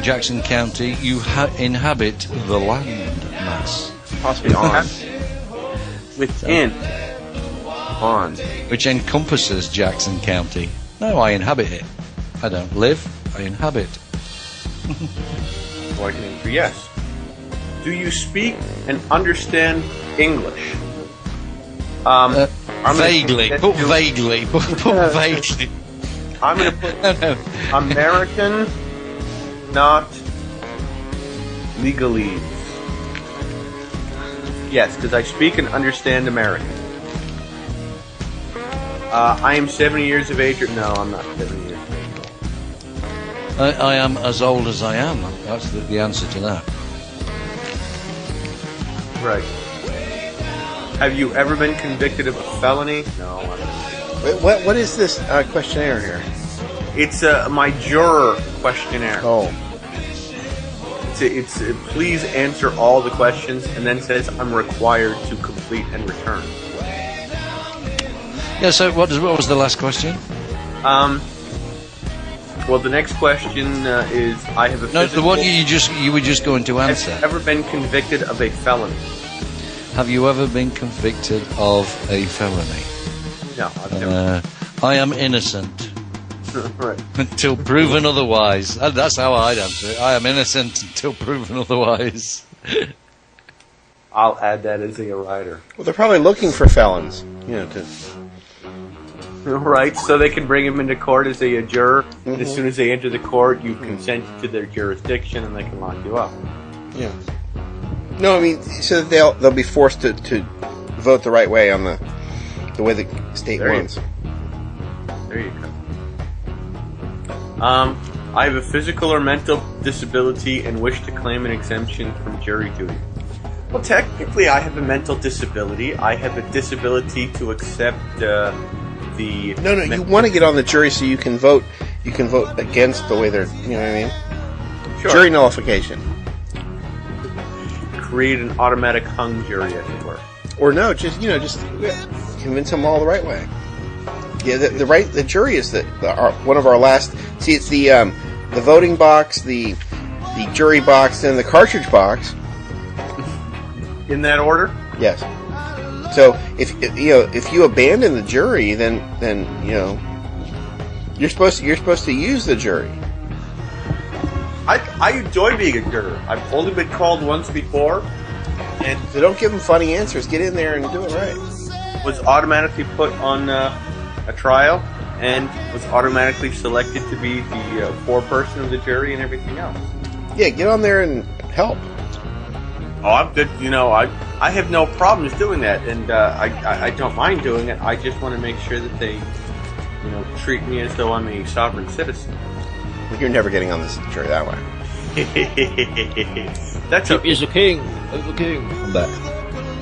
Jackson County. You inhabit the land mass. Possibly on. Within. On. Which encompasses Jackson County. No, I inhabit it. I don't live, I inhabit. So I can answer yes. Do you speak and understand English? Vaguely. Put vaguely. Put vaguely. I'm going to put No. American, not legalese. Yes, because I speak and understand American. I am 70 years of age. No, I'm not 70 years of age. I am as old as I am. That's the answer to that. Right. Have you ever been convicted of a felony? No. I haven't. What is this questionnaire here? It's my juror questionnaire. Oh. It's please answer all the questions, and then says I'm required to complete and return. Yeah. So what was the last question? Well, the next question is I have a No, physical... the one you were just going to answer. Have you ever been convicted of a felony? Have you ever been convicted of a felony? No, I've never. I am innocent Right. until proven otherwise. That's how I'd answer it. I am innocent until proven otherwise. I'll add that as a rider. Well, they're probably looking for felons. Right, so they can bring him into court as a juror. And as soon as they enter the court, you consent to their jurisdiction, and they can lock you up. Yeah. No, I mean, so that they'll be forced to vote the right way on the way the state wants. There you go. I have a physical or mental disability and wish to claim an exemption from jury duty. Well, technically, I have a mental disability. I have a disability to accept the. No, you want to get on the jury so you can vote. You can vote against the way they're. You know what I mean? Sure. Jury nullification. create an automatic hung jury, as it were. Or no, just convince them all the right way. Yeah, the jury is one of our last. See, it's the voting box, the jury box, and the cartridge box. In that order? Yes. So if you abandon the jury, then you're supposed to use the jury. I enjoy being a juror. I've only been called once before, and So don't give them funny answers. Get in there and do it right. was automatically put on a trial, and was automatically selected to be the foreperson of the jury and everything else. Yeah, get on there and help. Oh, I'm good. I have no problems doing that, and I don't mind doing it. I just want to make sure that they, treat me as though I'm a sovereign citizen. Well, you're never getting on this jury that way. That's Chip is the king. The king. I'm back.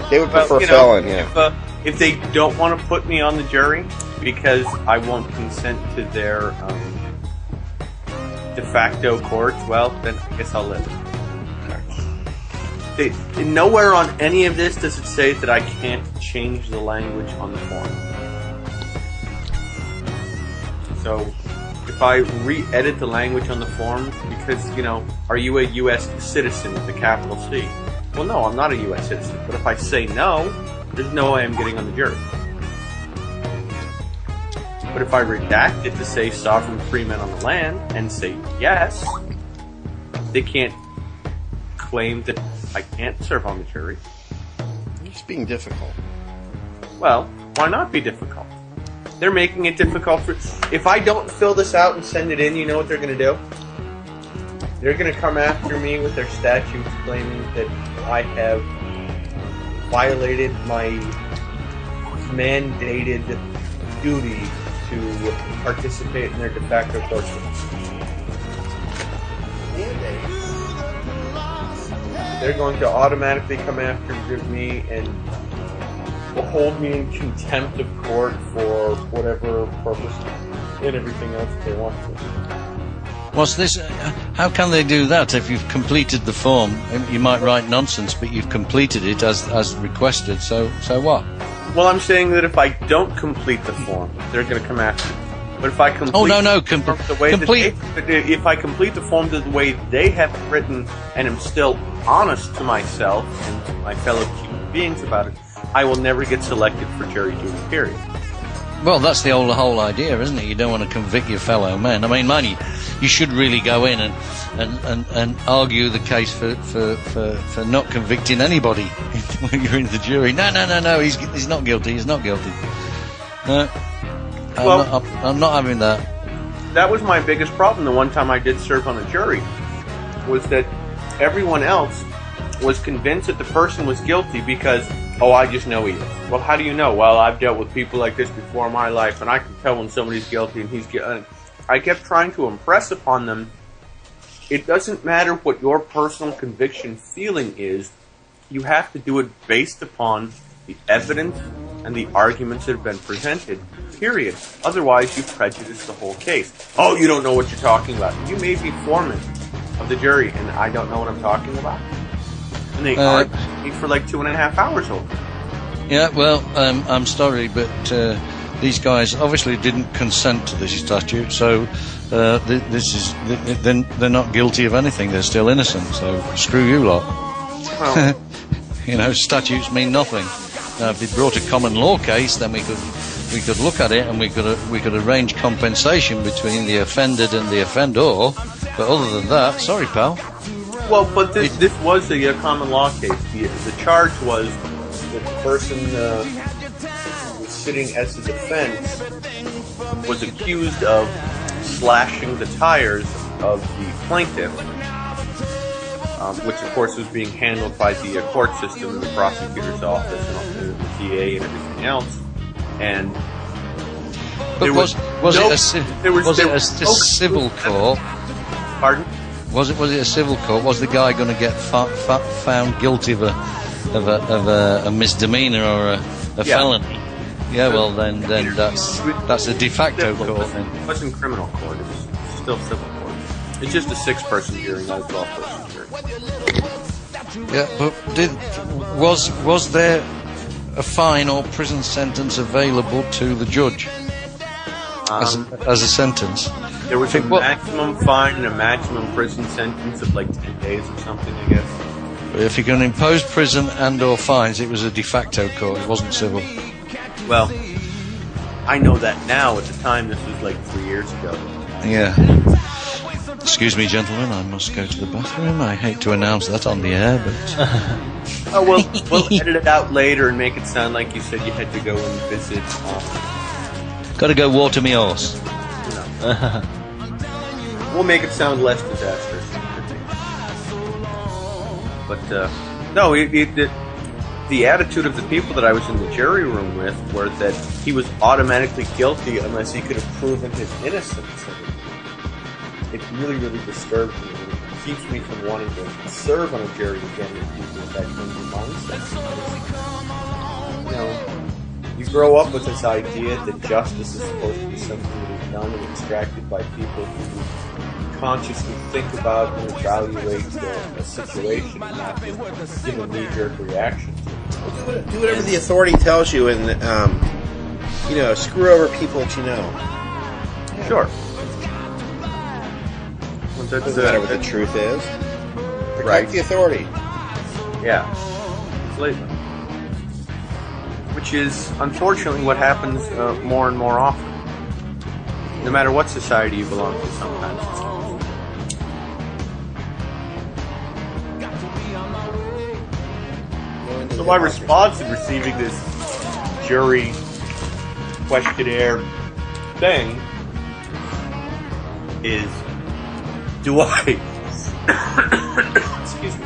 They would prefer felon, yeah. If they don't want to put me on the jury because I won't consent to their de facto courts, well, then I guess I'll live. Nowhere on any of this does it say that I can't change the language on the form. So, if I re-edit the language on the form, because, are you a U.S. citizen with a capital C? Well, no, I'm not a U.S. citizen. But if I say no, there's no way I'm getting on the jury. But if I redact it to say sovereign freeman on the land and say yes, they can't claim that I can't serve on the jury. You're just being difficult. Well, why not be difficult? They're making it difficult for... If I don't fill this out and send it in, you know what they're going to do? They're going to come after me with their statutes claiming that I have violated my mandated duty to participate in their de facto court system. They're going to automatically come after me and will hold me in contempt of court for whatever purpose and everything else that they want to. What's this? How can they do that if you've completed the form? You might write nonsense, but you've completed it as requested. So what? Well, I'm saying that if I don't complete the form, they're going to come after me. But if I complete if I complete the form the way they have it written, and am still honest to myself and to my fellow human beings about it, I will never get selected for jury duty. Period. Well, that's the whole idea, isn't it? You don't want to convict your fellow men. I mean, mind you should really go in and argue the case for not convicting anybody when you're in the jury. No, he's not guilty. He's not guilty. No, I'm not having that. That was my biggest problem the one time I did serve on a jury, was that everyone else was convinced that the person was guilty because, I just know he is. Well, how do you know? Well, I've dealt with people like this before in my life, and I can tell when somebody's guilty and he's guilty. I kept trying to impress upon them, it doesn't matter what your personal conviction feeling is, you have to do it based upon the evidence and the arguments that have been presented, period. Otherwise, you prejudice the whole case. Oh, you don't know what you're talking about. You may be foreman of the jury, and I don't know what I'm talking about. And they argued me for like 2.5 hours over. Yeah, well, I'm sorry, but these guys obviously didn't consent to this statute, so they're not guilty of anything. They're still innocent. So screw you lot. Well, statutes mean nothing. Now, if they brought a common law case, then we could look at it and we could arrange compensation between the offended and the offender. But other than that, sorry, pal. Well, but this was a common law case. The charge was that the person who was sitting as the defense was accused of slashing the tires of the plaintiff, which of course was being handled by the court system, the prosecutor's office, and the DA and everything else. And was it a civil court? Pardon? Was it a civil court? Was the guy going to get found guilty of a misdemeanor or a felony? Yeah, well then that's a de facto court. Then. It wasn't criminal court. It's still civil court. It's just a 6-person jury, not a 12-person jury. Yeah, but was there a fine or prison sentence available to the judge as a sentence? There was a maximum fine and a maximum prison sentence of like 10 days or something, I guess. If you can impose prison and or fines, it was a de facto court. It wasn't civil. Well, I know that now. At the time, this was like 3 years ago. Yeah. Excuse me, gentlemen, I must go to the bathroom. I hate to announce that on the air, but... Oh, well, we'll edit it out later and make it sound like you said you had to go and visit... Gotta go water me horse. We'll make it sound less disastrous. But, no, the attitude of the people that I was in the jury room with were that he was automatically guilty unless he could have proven his innocence. It really, really disturbs me. It keeps me from wanting to serve on a jury again with people with that kind of mindset. You know, you grow up with this idea that justice is supposed to be something that is done and extracted by people who consciously think about and evaluate a situation and not just give a knee-jerk reaction. Do whatever the authority tells you, and screw over people that you know. Yeah. Sure. Doesn't matter what the truth is. Protect Right. the authority. Yeah. Completely. Which is, unfortunately, what happens more and more often. No matter what society you belong to, sometimes it's So my response in receiving this jury questionnaire thing is, do I excuse me,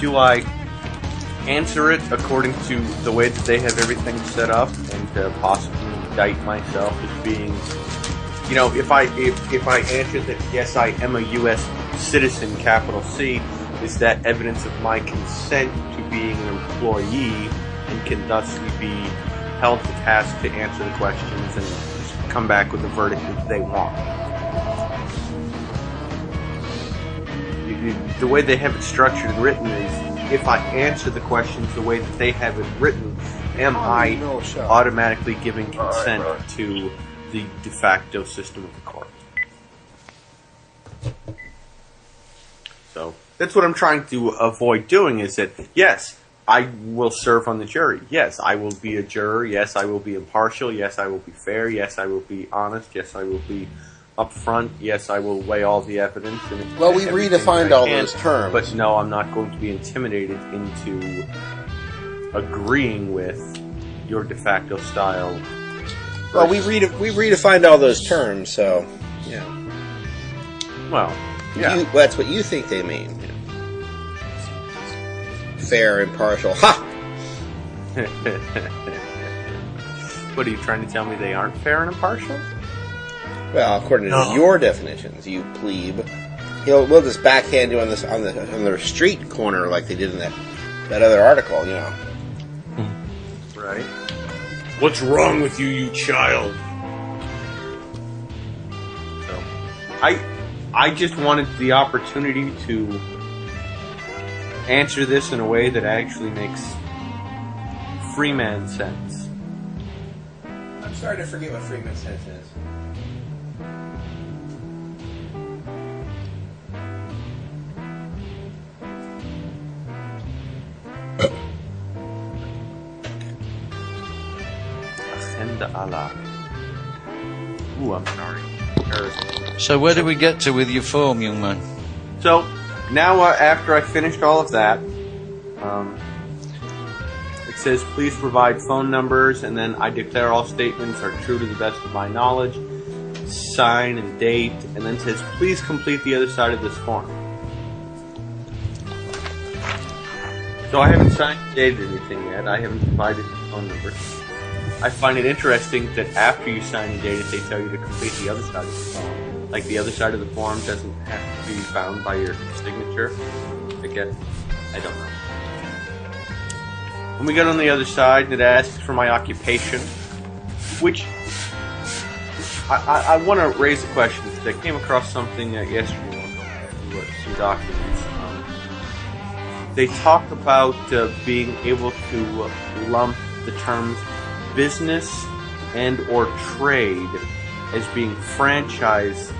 do I answer it according to the way that they have everything set up and possibly indict myself as being, if I answer that yes, I am a U.S. citizen, capital C, is that evidence of my consent to being an employee and can thusly be held to task to answer the questions and come back with the verdict that they want. The way they have it structured and written is, if I answer the questions the way that they have it written, am I automatically giving consent to the de facto system of the court? So that's what I'm trying to avoid doing, is that, yes, I will serve on the jury. Yes, I will be a juror. Yes, I will be impartial. Yes, I will be fair. Yes, I will be honest. Yes, I will be upfront. Yes, I will weigh all the evidence. And well, we redefined all those terms. But no, I'm not going to be intimidated into agreeing with your de facto style. Well, we redefined all those terms, so yeah. Well, yeah. That's what you think they mean. Fair, impartial. Ha! What are you trying to tell me? They aren't fair and impartial? Well, according to your definitions, you plebe. We'll just backhand you on the street corner like they did in that other article, Right. What's wrong with you, you child? So, I just wanted the opportunity to answer this in a way that actually makes Freeman sense. I'm sorry to forget what Freeman sense is. Allah. Ooh, I'm sorry. So where did we get to with your form, young man? So, now after I finished all of that, it says, please provide phone numbers, and then I declare all statements are true to the best of my knowledge, sign and date, and then it says, please complete the other side of this form. So I haven't signed and dated anything yet. I haven't provided the phone numbers. I find it interesting that after you sign and date it, they tell you to complete the other side of the form. Like, the other side of the form doesn't have to be bound by your signature. Again, I don't know. When we get on the other side, it asks for my occupation, which I want to raise a question, because I came across something yesterday, some documents. they talk about being able to lump the terms business and or trade as being franchise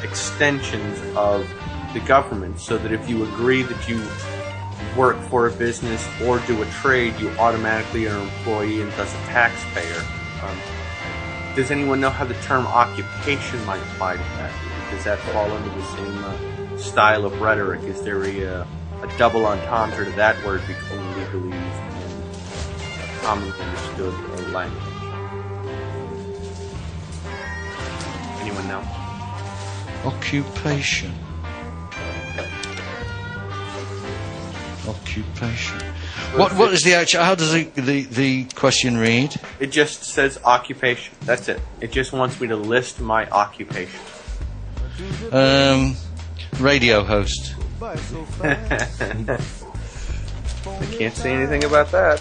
extensions of the government, so that if you agree that you work for a business or do a trade, you automatically are an employee and thus a taxpayer. Does anyone know how the term occupation might apply to that? Does that fall under the same style of rhetoric? Is there a double entendre to that word between legalese and commonly understood language? Anyone know? Occupation. Occupation. What is the actual? How does the question read? It just says occupation. That's it. It just wants me to list my occupation. Radio host. I can't say anything about that.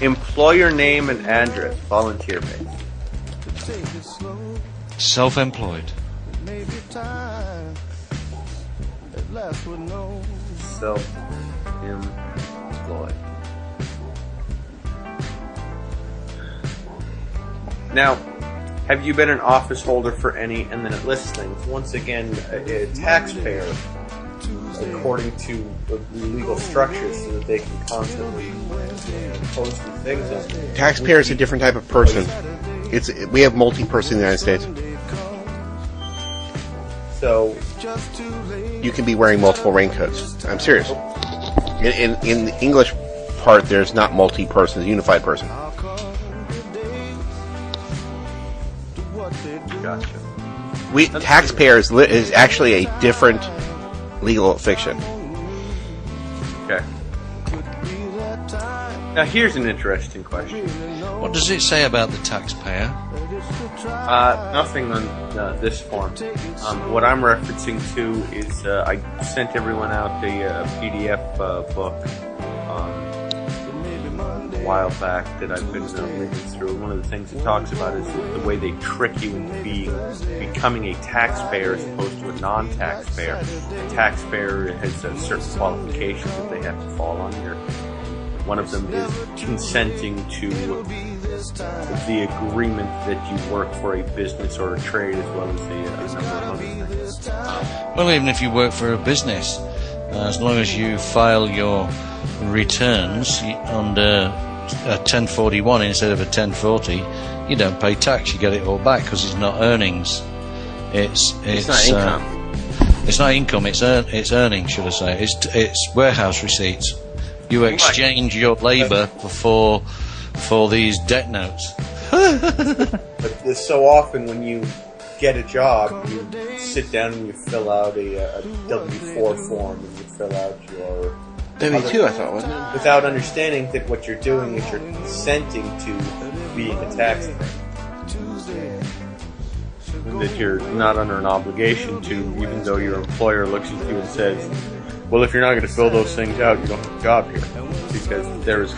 Employer name and address, volunteer based. Self-employed. Self-employed. Now, have you been an office holder for any, and then it lists things. Once again, a taxpayer, according to the legal structures, so that they can constantly post things on. Taxpayer is a different type of person. We have multi-person in the United States. So you can be wearing multiple raincoats. I'm serious. In the English part, there's not multi-person, it's a unified person. Gotcha. Taxpayer is actually a different legal fiction. Okay. Now here's an interesting question. What does it say about the taxpayer? Nothing on this form. What I'm referencing to is I sent everyone out a PDF book a while back that I've been reading through. One of the things it talks about is the way they trick you into becoming a taxpayer as opposed to a non-taxpayer. A taxpayer has certain qualifications that they have to fall under. One of them is consenting to the agreement that you work for a business or a trade, as well as a number of other things. Well, even if you work for a business, as long as you file your returns under a 1041 instead of a 1040, you don't pay tax. You get it all back because it's not earnings. It's not income. It's not income. It's earnings, should I say? It's warehouse receipts. You exchange your labour for these debt notes. But so often when you get a job, you sit down and you fill out a W-4 form, and you fill out your W-2, I thought, wasn't it? without understanding that what you're doing is you're consenting to being a taxpayer. And that you're not under an obligation to, even though your employer looks at you and says, well, if you're not going to fill those things out, you don't have a job here. Because there is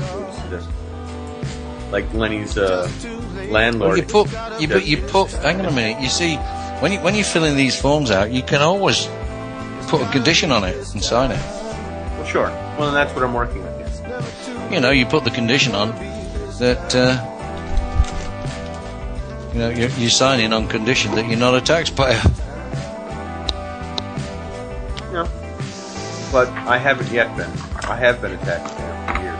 like Lenny's landlord. Well, you put. Hang on a minute. You see, when you're filling these forms out, you can always put a condition on it and sign it. Well, sure. Well, then that's what I'm working with. You know, you put the condition on that. You're signing on condition that you're not a taxpayer. Yeah. But I haven't yet been. I have been a taxpayer for years.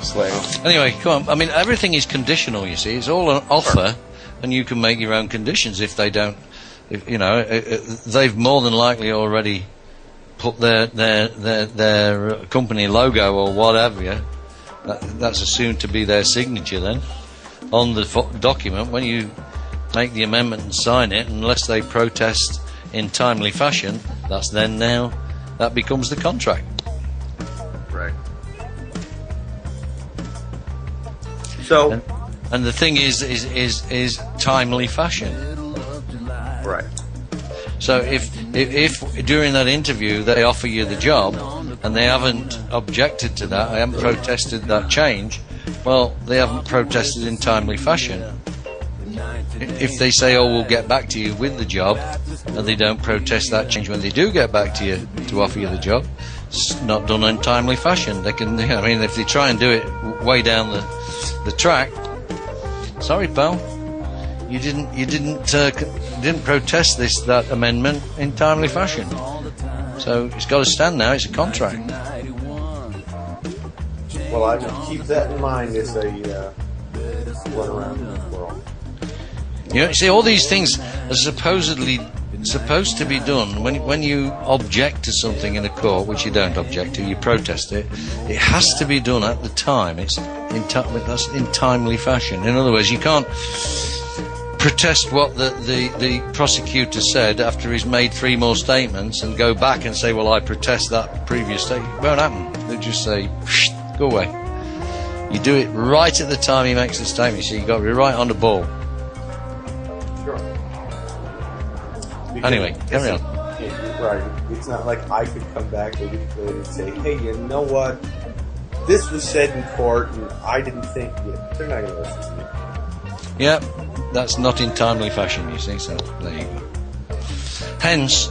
So. Anyway, come on. I mean, everything is conditional, you see. It's all an offer, and you can make your own conditions if they don't. If, they've more than likely already put their company logo or whatever. Yeah? That's assumed to be their signature then on the document when you make the amendment and sign it, unless they protest in timely fashion. That becomes the contract. Right. So, and the thing is timely fashion. Right. So if during that interview they offer you the job and they haven't objected to that, they haven't protested that change, well, they haven't protested in timely fashion. if they say, "Oh, we'll get back to you with the job," and they don't protest that change when they do get back to you to offer you the job, it's not done in timely fashion. They can, I mean, if they try and do it way down the track, sorry, pal, you didn't protest that amendment in timely fashion. So it's got to stand now. It's a contract. Well, I will keep that in mind as I run around in this world. You know, see, all these things are supposedly supposed to be done when you object to something in a court, which you don't object to, you protest it. It has to be done at the time. It's that's in timely fashion. In other words, you can't protest what the prosecutor said after he's made 3 more statements and go back and say, well, I protest that previous statement. It won't happen. They'll just say, go away. You do it right at the time he makes the statement, so you've got to be right on the ball. Sure. Anyway, carry on. Right. It's not like I could come back a week later and say, hey, you know what? This was said in court and I didn't think it. They're not going to listen to me. Yeah, that's not in timely fashion, you see, so there you go. Hence,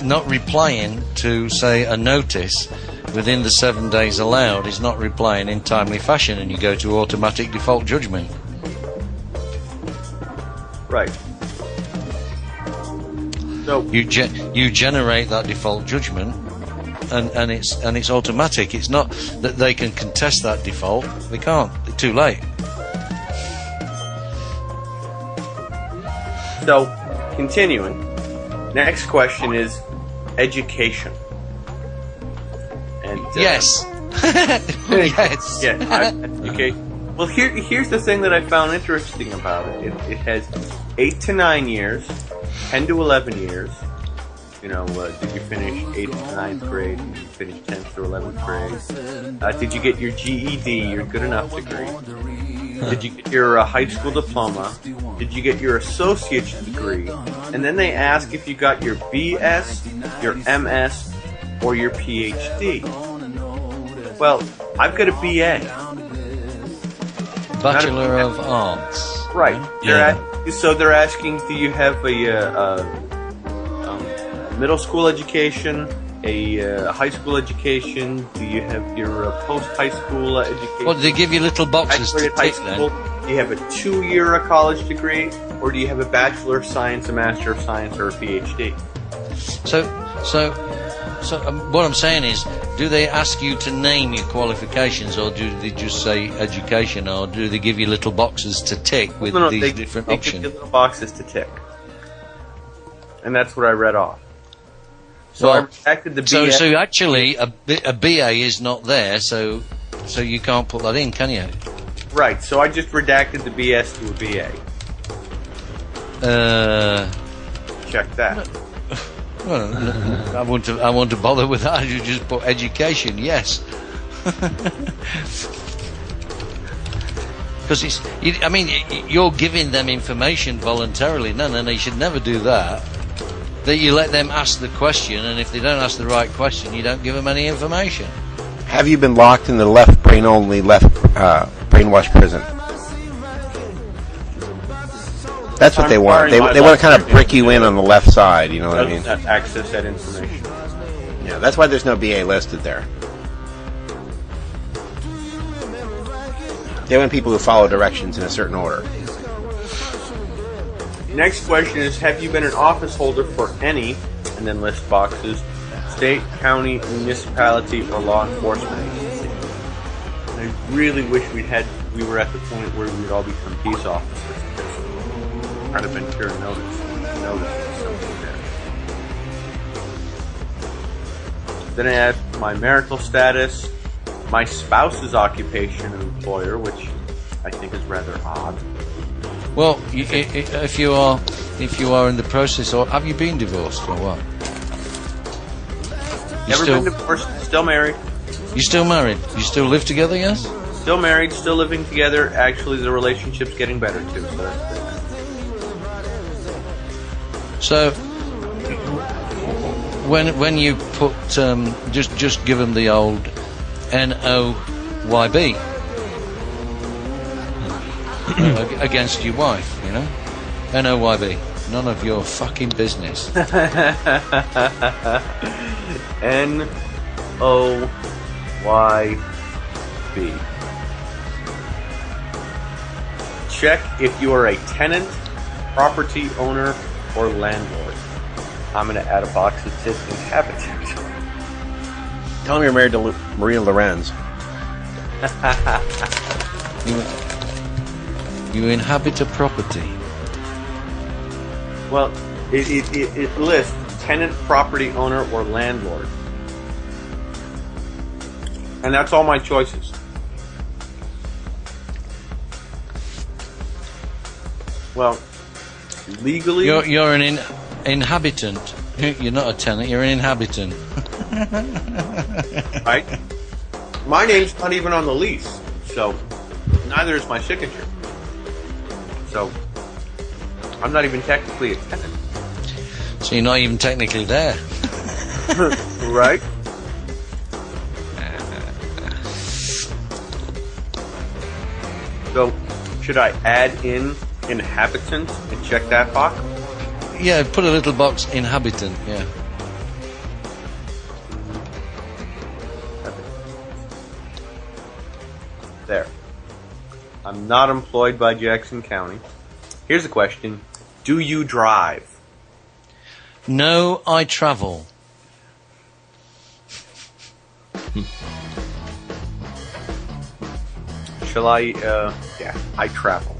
not replying to, say, a notice within the 7 days allowed is not replying in timely fashion, and you go to automatic default judgment. Right. So You generate that default judgment, and it's automatic. It's not that they can contest that default. They can't. They're too late. So, continuing. Next question is education. And Yes. Yes. Yeah. Education. Well, here's the thing that I found interesting about it. It has 8 to 9 years, 10 to 11 years. You know, did you finish 8th to 9th grade? Did you finish 10th to 11th grade? Did you get your GED, your good enough degree? Did you get your high school diploma? Did you get your associate's degree? And then they ask if you got your BS, your MS, or your PhD. Well, I've got a BA. Bachelor of Arts. Right. Yeah. So they're asking, do you have a middle school education, a high school education? Do you have your post-high school education? Well, they give you little boxes to High tick school? then. Do you have a 2-year college degree, or do you have a Bachelor of Science, a Master of Science, or a PhD? So what I'm saying is, do they ask you to name your qualifications, or do they just say education, or do they give you little boxes to tick with these different they options? give you little boxes to tick. And that's what I read off. So I redacted the BA. So actually, a BA is not there, so you can't put that in, can you? Right, so I just redacted the BS to a BA. Check that. Well, I want to bother with that. You just put education, yes. Because you're giving them information voluntarily. No, you should never do that. That you let them ask the question, and if they don't ask the right question, you don't give them any information. Have you been locked in the left brain only, left brainwash prison? That's what they want. They want to kind of brick you in on the left side, you know what I mean? Access that information. Yeah, that's why there's no BA listed there. They want people who follow directions in a certain order. Next question is, have you been an office holder for any, and then list boxes, state, county, municipality, or law enforcement agency? And I really wish we were at the point where we'd all become peace officers. I'd have been sure to notice something there. Then I have my marital status, my spouse's occupation and employer, which I think is rather odd. Well, if you are in the process, or have you been divorced or what? Never been divorced, still married. You still married? You still live together, yes? Still married, still living together. Actually, the relationship's getting better too. So that's good. So, when you put just give them the old NOYB against your wife, you know. NOYB. None of your fucking business. NOYB. Check if you are a tenant, property owner, or landlord. I'm going to add a box that says inhabitant. Tell him you're married to Maria Lorenz. You inhabit a property. Well, it lists tenant, property owner, or landlord. And that's all my choices. Well, legally... You're an inhabitant. You're not a tenant, you're an inhabitant. Right? My name's not even on the lease, so neither is my signature. So, I'm not even technically a tenant. So you're not even technically there. Right? So, should I add in inhabitant and check that box? Yeah, put a little box, inhabitant, yeah. There. I'm not employed by Jackson County. Here's a question. Do you drive? No, I travel. Shall I, yeah, I travel.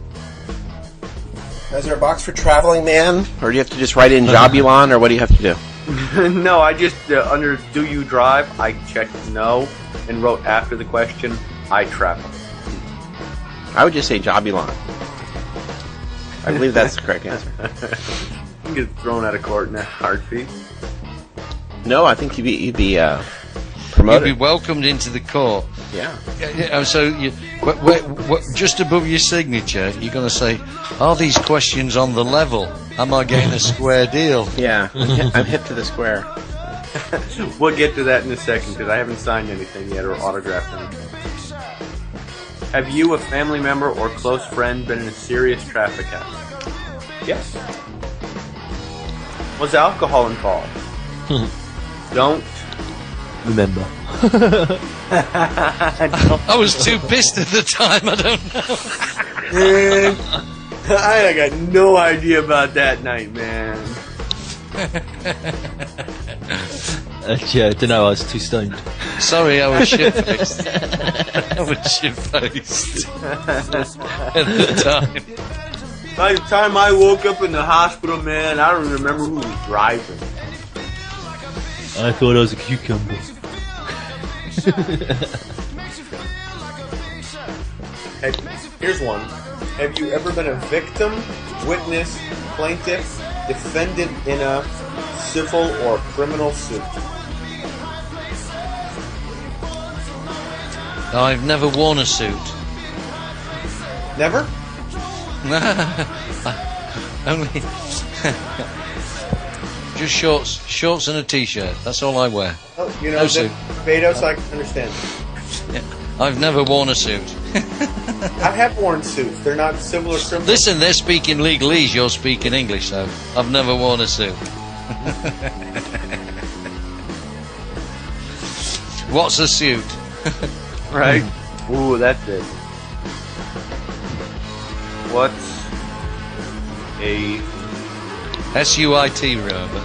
Is there a box for traveling man? Or do you have to just write in Jobulon, or what do you have to do? No, I just, under do you drive, I checked no and wrote after the question, I travel. I would just say Jobulon. I believe that's the correct answer. You can get thrown out of court in a heartbeat. No, I think you'd be promoted. You'd be welcomed into the court. Yeah. So, just above your signature, you're going to say, are these questions on the level? Am I getting a square deal? Yeah, I'm hip to the square. We'll get to that in a second, because I haven't signed anything yet or autographed anything. Have you, a family member, or close friend been in a serious traffic accident? Yes. Was alcohol involved? Don't Remember. I was too pissed at the time, I don't know. I got no idea about that night, man. Yeah, I don't know, I was too stoned. Sorry, I was shit-faced. I was shit-faced at the time. By the time I woke up in the hospital, man, I don't remember who was driving. I thought I was a cucumber. Here's one. Have you ever been a victim, witness, plaintiff, defendant in a civil or criminal suit? I've never worn a suit. Never? Only just shorts and a t-shirt. That's all I wear. Oh, you know, No suit. Barbados, I can understand. Yeah. I've never worn a suit. I have worn suits. They're not civil or criminal. Listen, they're speaking legalese. You're speaking English, so I've never worn a suit. What's a suit? Right? Ooh, that's it. What's a... S-U-I-T, remember?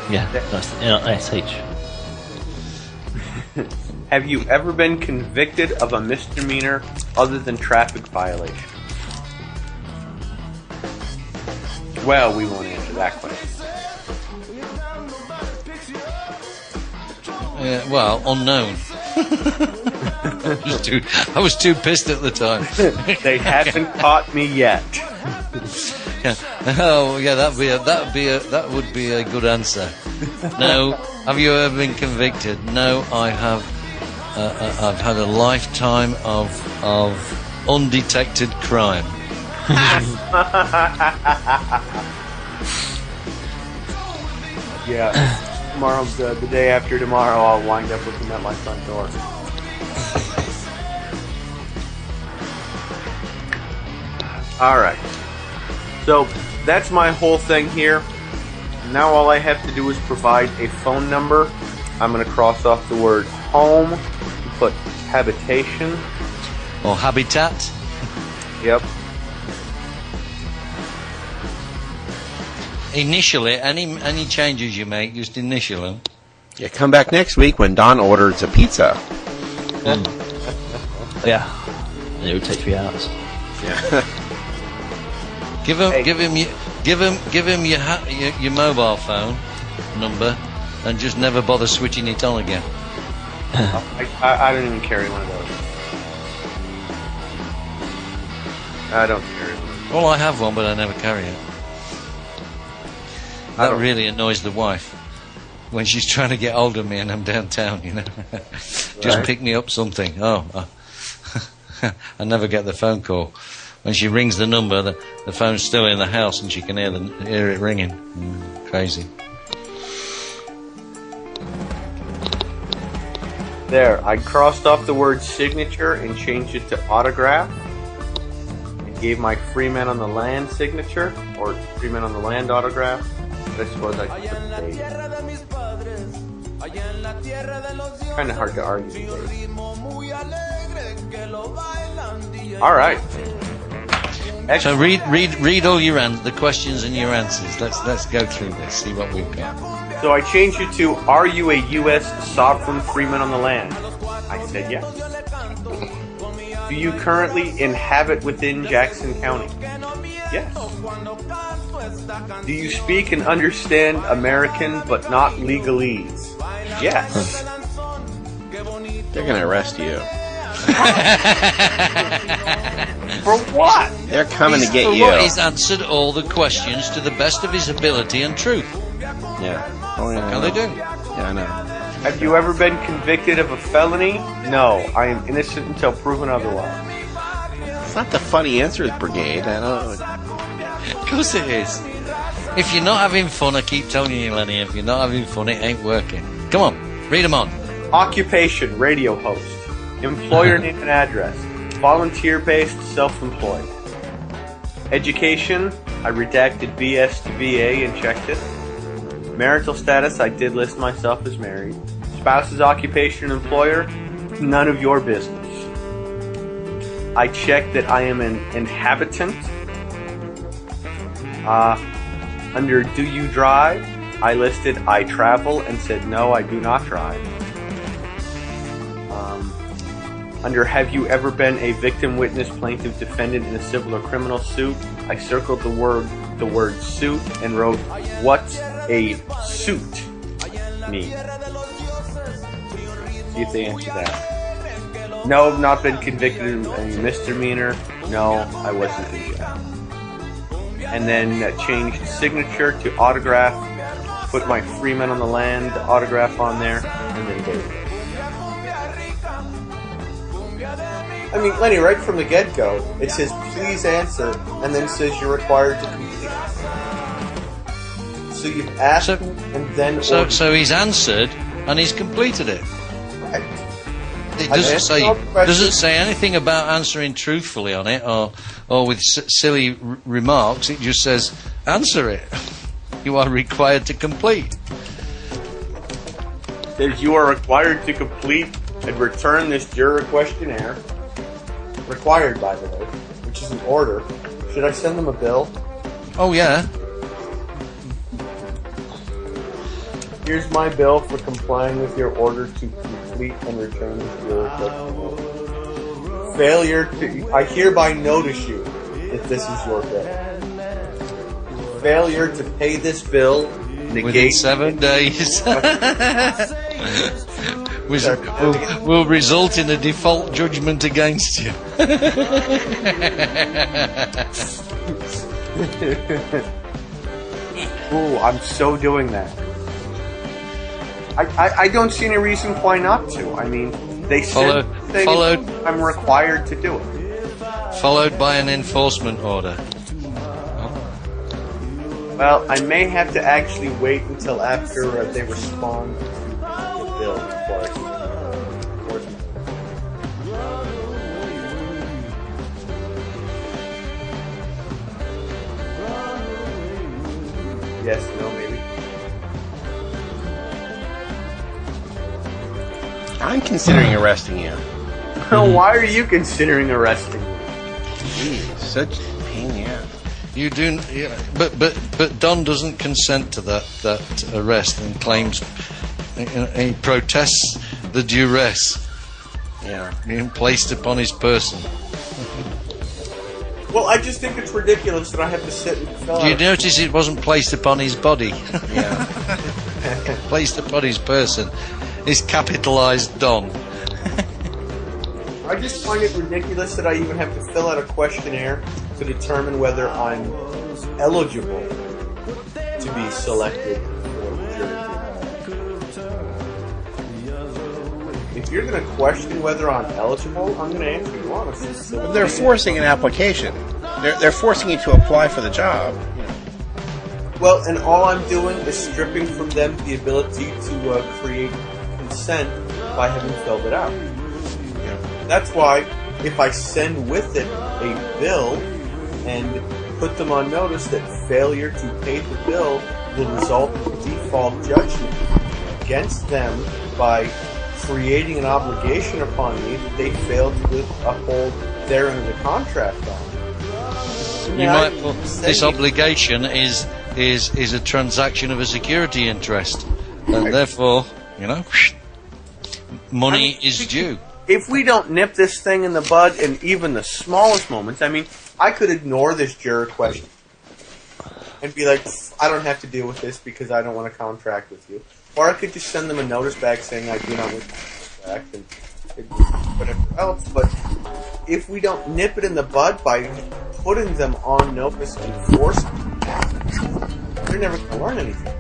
Yeah, that's S-H. Have you ever been convicted of a misdemeanor other than traffic violation? Well, we won't answer that question. Well, unknown. I was too pissed at the time. They haven't caught me yet. Yeah. Oh, yeah, that would be a good answer. No. Have you ever been convicted? No, I have. I've had a lifetime of undetected crime. Yeah. Tomorrow, the day after tomorrow, I'll wind up looking at my front door. Alright. So, that's my whole thing here. Now all I have to do is provide a phone number. I'm going to cross off the word home, put habitation. Or habitat. Yep. Initial it. Any changes you make, just initial them. Yeah, come back next week when Don orders a pizza. Yeah. And it would take 3 hours. Yeah. Give him your mobile phone number, and just never bother switching it on again. I don't even carry one of those. I don't carry one. Well, I have one, but I never carry it. That really annoys the wife when she's trying to get hold of me and I'm downtown, you know. Just pick me up something. I never get the phone call. When she rings the number, the phone's still in the house and she can hear it ringing. Crazy. There, I crossed off the word signature and changed it to autograph. And gave my Freeman on the land signature, or Freeman on the land autograph. But I suppose I could put the date. Kind of hard to argue the date. Alright. So read all the questions and your answers. Let's go through this, see what we've got. So I changed it to, are you a U.S. sovereign freeman on the land? I said yes. Do you currently inhabit within Jackson County? Yes. Do you speak and understand American but not legalese? Yes. They're going to arrest you. For what? They're coming to get For you. what? He's answered all the questions to the best of his ability and truth. Yeah. Oh, yeah. How they do? Yeah, I know. Have you ever been convicted of a felony? No. I am innocent until proven otherwise. It's not the funny answers brigade. I don't know. Of course it is. If you're not having fun, I keep telling you, Lenny, if you're not having fun, it ain't working. Come on, read them on. Occupation, radio host. Employer name and address. Volunteer-based, self-employed. Education, I redacted BS to BA and checked it. Marital status, I did list myself as married. Spouse's occupation and employer, none of your business. I checked that I am an inhabitant. Under do you drive, I listed I travel and said no, I do not drive. Under have you ever been a victim, witness, plaintiff, defendant in a civil or criminal suit, I circled the word suit and wrote what's a suit mean. See if they answer that. No, I've not been convicted of any misdemeanor. No, I wasn't in jail. And then changed signature to autograph, put my Freeman on the land autograph on there, and then date. I mean, Lenny, right from the get-go, it says, please answer, and then says you're required to complete. So you've asked and then... So he's answered, and he's completed it. Right. It doesn't say anything about answering truthfully on it, or with silly remarks. It just says, answer it. You are required to complete. It says you are required to complete and return this juror questionnaire. Required, by the way, which is an order. Should I send them a bill? Oh, yeah. Here's my bill for complying with your order to complete and return this juror questionnaire. Failure to... I hereby notice you if this is your bill. Failure to pay this bill negates... Within 7 days. will result in a default judgment against you. Ooh, I'm so doing that. I don't see any reason why not to. I mean, they said I'm required to do it. Followed by an enforcement order. Well, I may have to actually wait until after they respond to the bill before I enforce it. Yes, no, maybe. I'm considering arresting you. Why are you considering arresting me? Jeez, such a pain in the ass. You do, yeah, but Don doesn't consent to that arrest and claims he protests the duress being placed upon his person. Well, I just think it's ridiculous that I have to sit and fill out. Do you notice it wasn't placed upon his body? Yeah. Placed upon his person. It's capitalised Don. I just find it ridiculous that I even have to fill out a questionnaire to determine whether I'm eligible to be selected for jury. If you're going to question whether I'm eligible, I'm going to answer you honestly. So They're forcing an application. They're forcing you to apply for the job. well, and all I'm doing is stripping from them the ability to create consent by having filled it out. That's why if I send with it a bill and put them on notice that failure to pay the bill will result in default judgment against them by creating an obligation upon me that they failed to uphold their end of the contract on. You might put this obligation is a transaction of a security interest, and therefore, money is due. If we don't nip this thing in the bud in even the smallest moments, I mean, I could ignore this juror question and be like, I don't have to deal with this because I don't want to contract with you. Or I could just send them a notice back saying I do not want to contract and whatever else. But if we don't nip it in the bud by putting them on notice and forcing them, they're never going to learn anything.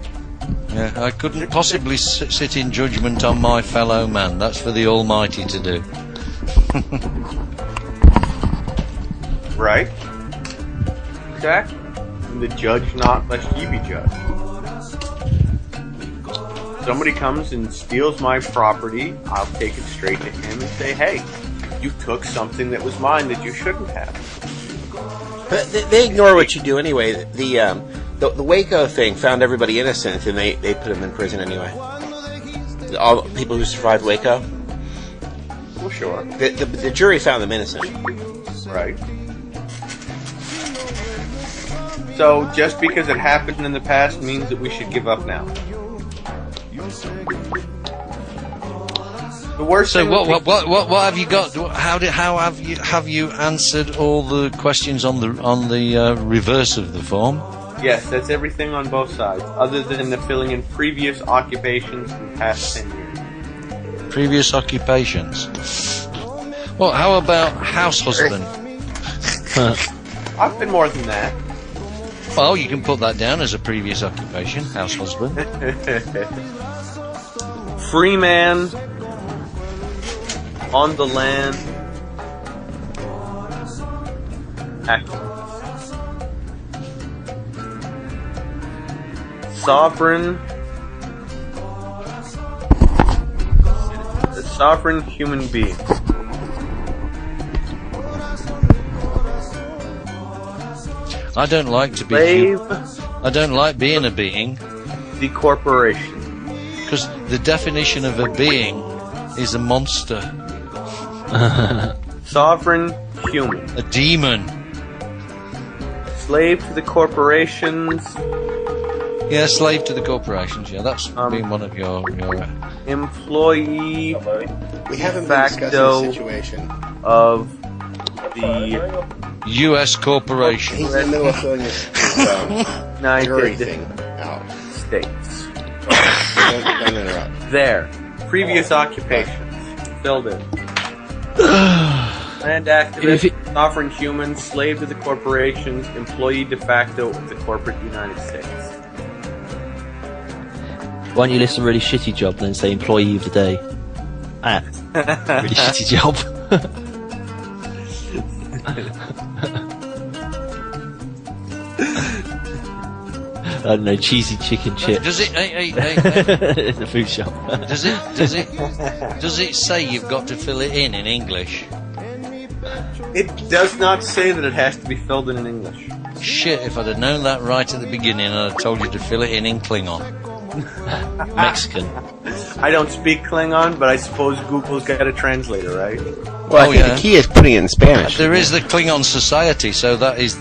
Yeah, I couldn't possibly sit in judgment on my fellow man. That's for the Almighty to do. Right? Exactly. And the judge not, lest ye be judged. Somebody comes and steals my property, I'll take it straight to him and say, hey, you took something that was mine that you shouldn't have. But they ignore what you do anyway. The Waco thing found everybody innocent, and they put them in prison anyway. All the people who survived Waco. Well, sure. The jury found them innocent. Right. So, just because it happened in the past means that we should give up now. The worst So thing what have you got? How have you answered all the questions on the reverse of the form? Yes, that's everything on both sides, other than the filling in previous occupations in the past 10 years. Previous occupations. Well, how about house husband? I've been more than that. Well, you can put that down as a previous occupation, house husband. Freeman, on the land, activist. Sovereign, a sovereign human being. I don't like to be. Slave, I don't like being a being. the corporation. Because the definition of a being is a monster. Sovereign human. A demon. Slave to the corporations. Yeah, slave to the corporations. Yeah, that's been one of your Employee We haven't been Facto. discussing the situation. of the U.S. corporation. He's in the middle of filling his jury United thing out. States. Don't interrupt. There. Previous occupations. Filled in. Land activist, sovereign human, slave to the corporations, employee de facto of the corporate United States. Why don't you list a really shitty job and then say employee of the day? Really shitty job. I don't know, cheesy chicken chips. Does it? Hey. In the food shop. Does it say you've got to fill it in English? It does not say that it has to be filled in English. Shit, if I'd have known that right at the beginning, I'd have told you to fill it in Klingon. Mexican. I don't speak Klingon, but I suppose Google's got a translator, right? Well, I think the key is putting it in Spanish. There is the Klingon Society, so that is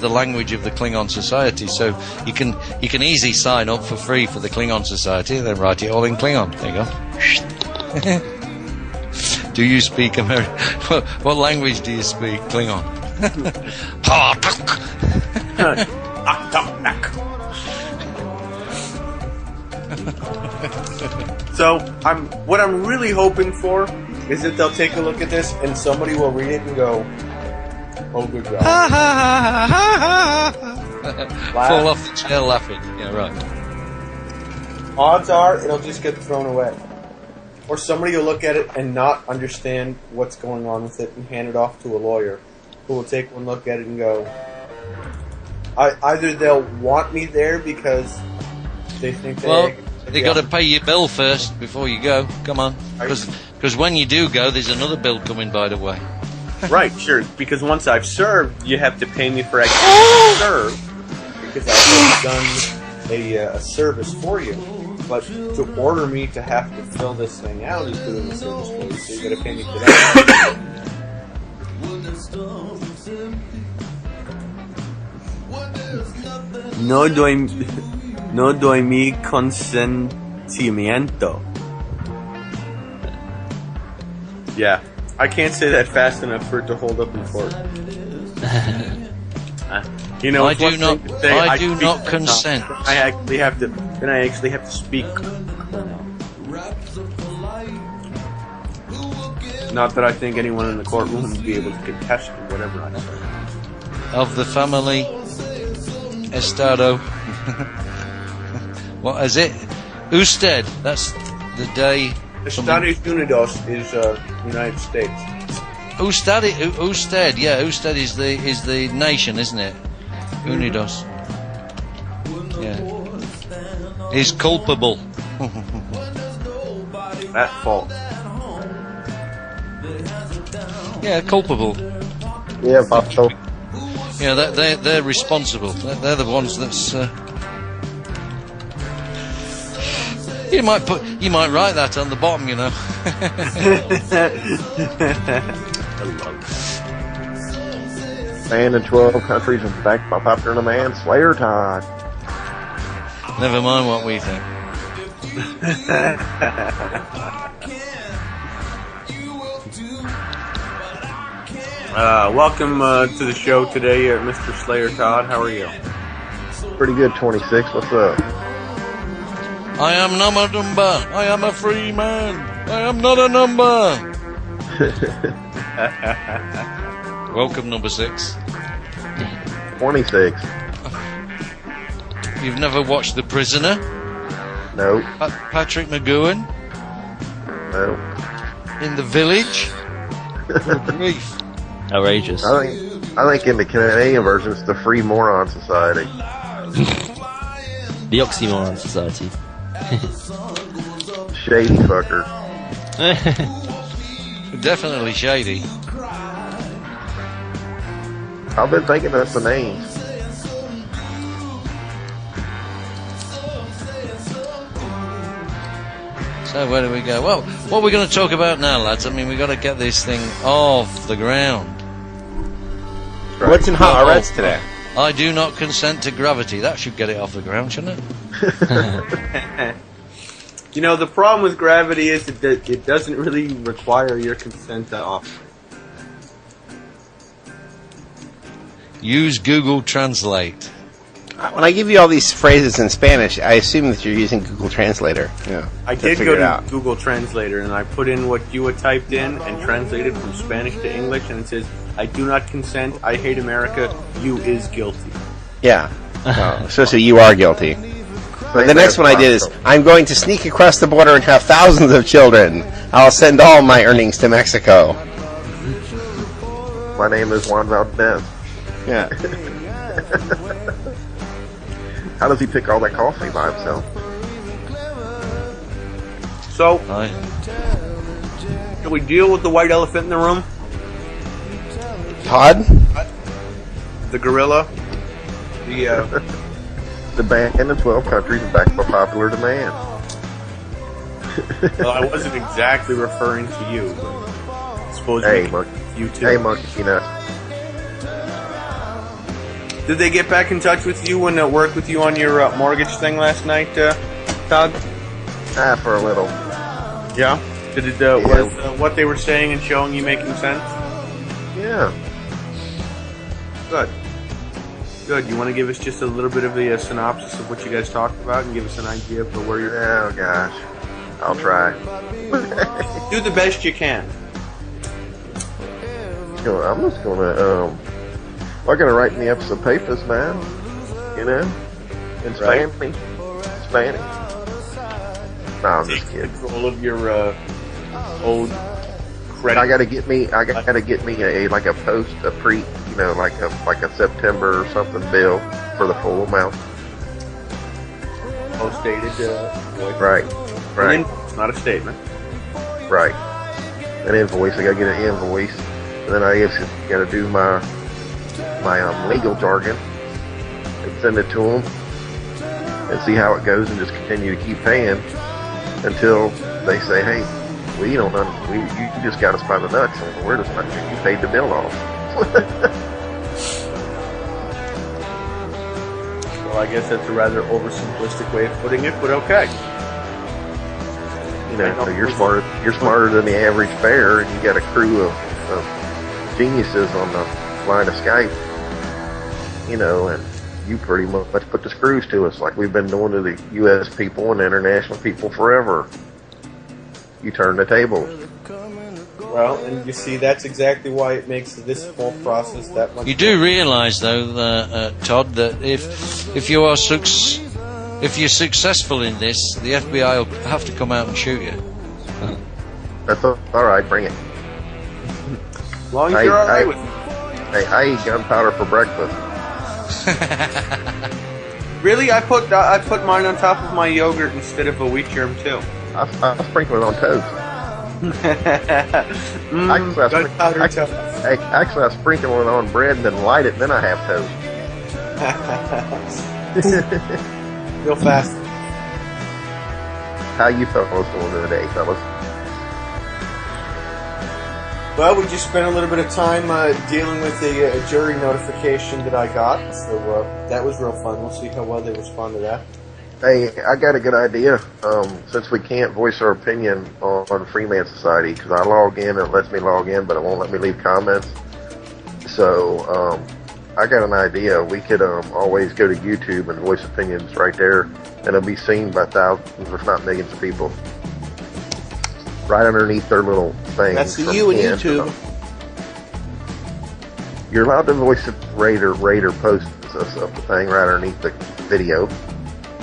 the language of the Klingon Society. So you can easily sign up for free for the Klingon Society and then write it all in Klingon. There you go. Do you speak American? What language do you speak? Klingon. So what I'm really hoping for is that they'll take a look at this and somebody will read it and go, "Oh, good job." Fall off the chair laughing. Yeah, right. Odds are it'll just get thrown away. Or somebody will look at it and not understand what's going on with it and hand it off to a lawyer who will take one look at it and go, either they'll want me there because they think they got to pay your bill first before you go. Come on. Because when you do go, there's another bill coming, by the way. Right, sure. Because once I've served, you have to pay me for actually serve. Because I've done a service for you. But to order me to have to fill this thing out is doing the service for you, so you got to pay me for that. No doy mi consentimiento. Yeah, I can't say that fast enough for it to hold up in court. You know, I do not consent. I actually have to speak. Not that I think anyone in the courtroom would be able to contest whatever I say. Of the family Estado. What is it? Usted. That's the day. Estados Unidos is United States. Usted. Yeah, Usted is the nation, isn't it? Unidos. Yeah. Is culpable. At fault. Yeah, culpable. Yeah, Pacho. Yeah, they're responsible. They're the ones that's. You might write that on the bottom, you know. Banned in 12 countries and backed by popular demand, Slayer Todd. Never mind what we think. Welcome to the show today, Mr. Slayer Todd. How are you? Pretty good, 26. What's up? I am not a number. I am a free man. I am not a number. Welcome, number 6. 26. You've never watched The Prisoner? No. Patrick McGowan? No. In the Village? Good grief. Outrageous. I think in the Canadian version it's the Free Moron Society. The Oxymoron Society. Shady fucker. Definitely shady. I've been thinking that's the names. So where do we go? Well, what are we going to talk about now, lads? I mean, we've got to get this thing off the ground. Right. What's in Hot Reds today? I do not consent to gravity. That should get it off the ground, shouldn't it? You know, the problem with gravity is that it doesn't really require your consent to operate. Use Google Translate. When I give you all these phrases in Spanish, I assume that you're using Google Translator. Yeah, I did go to Google Translator, and I put in what you had typed in and translated from Spanish to English, and it says, "I do not consent. I hate America. You is guilty." Yeah. Oh, so you are guilty. But the next one I did is, I'm going to sneak across the border and have thousands of children. I'll send all my earnings to Mexico. My name is Juan Valdez. Yeah. How does he pick all that coffee by himself? So, can we deal with the white elephant in the room? Todd? The gorilla? The band in 12 countries is back by popular demand. Well, I wasn't exactly referring to you, but I suppose Hey, Monkey. you too. Hey, Monkey Peanuts. Did they get back in touch with you and work with you on your mortgage thing last night, Todd? For a little. Yeah. Did it? Was what they were saying and showing you making sense? Yeah. Good. Good. You want to give us just a little bit of a synopsis of what you guys talked about and give us an idea for where you're... Oh, gosh. I'll try. Do the best you can. I'm just gonna, I'm gonna write me up some papers, man. You know? In Spanish. Spanish. No, I'm just kidding. Control of your old credit. I gotta get me a September or something bill for the full amount. Post-dated invoice. Right. An invoice, not a statement. Right. An invoice. I gotta get an invoice, and then I guess gotta do my legal jargon and send it to them and see how it goes, and just continue to keep paying until they say, "Hey, we don't know. You just got us by the nuts, and we're just not. You paid the bill off." Well, I guess that's a rather oversimplistic way of putting it, but okay. You know, so you're smarter than the average bear, and you got a crew of geniuses on the line of Skype. You know, and you pretty much put the screws to us like we've been doing to the U.S. people and international people forever. You turn the tables. Well, and you see, that's exactly why it makes this whole process that much. You do realise, though, Todd, that if you're successful in this, the FBI will have to come out and shoot you. That's all right. Bring it. As long as you're all right with it. Hey, I eat gunpowder for breakfast. Really? I put mine on top of my yogurt instead of a wheat germ too. I sprinkle it on toast. Gunpowder toast. Actually, I sprinkle it on bread and then light it, and then I have toast. Real fast. How you fellas doing today, fellas? Well, we just spent a little bit of time dealing with a jury notification that I got, so that was real fun. We'll see how well they respond to that. Hey, I got a good idea. Since we can't voice our opinion on Freeman Society, because I log in, it lets me log in, but it won't let me leave comments. So, I got an idea. We could always go to YouTube and voice opinions right there, and it'll be seen by thousands, if not millions of people. Right underneath their little thing. That's the you and YouTube. You're allowed to voice rate or post the thing right underneath the video.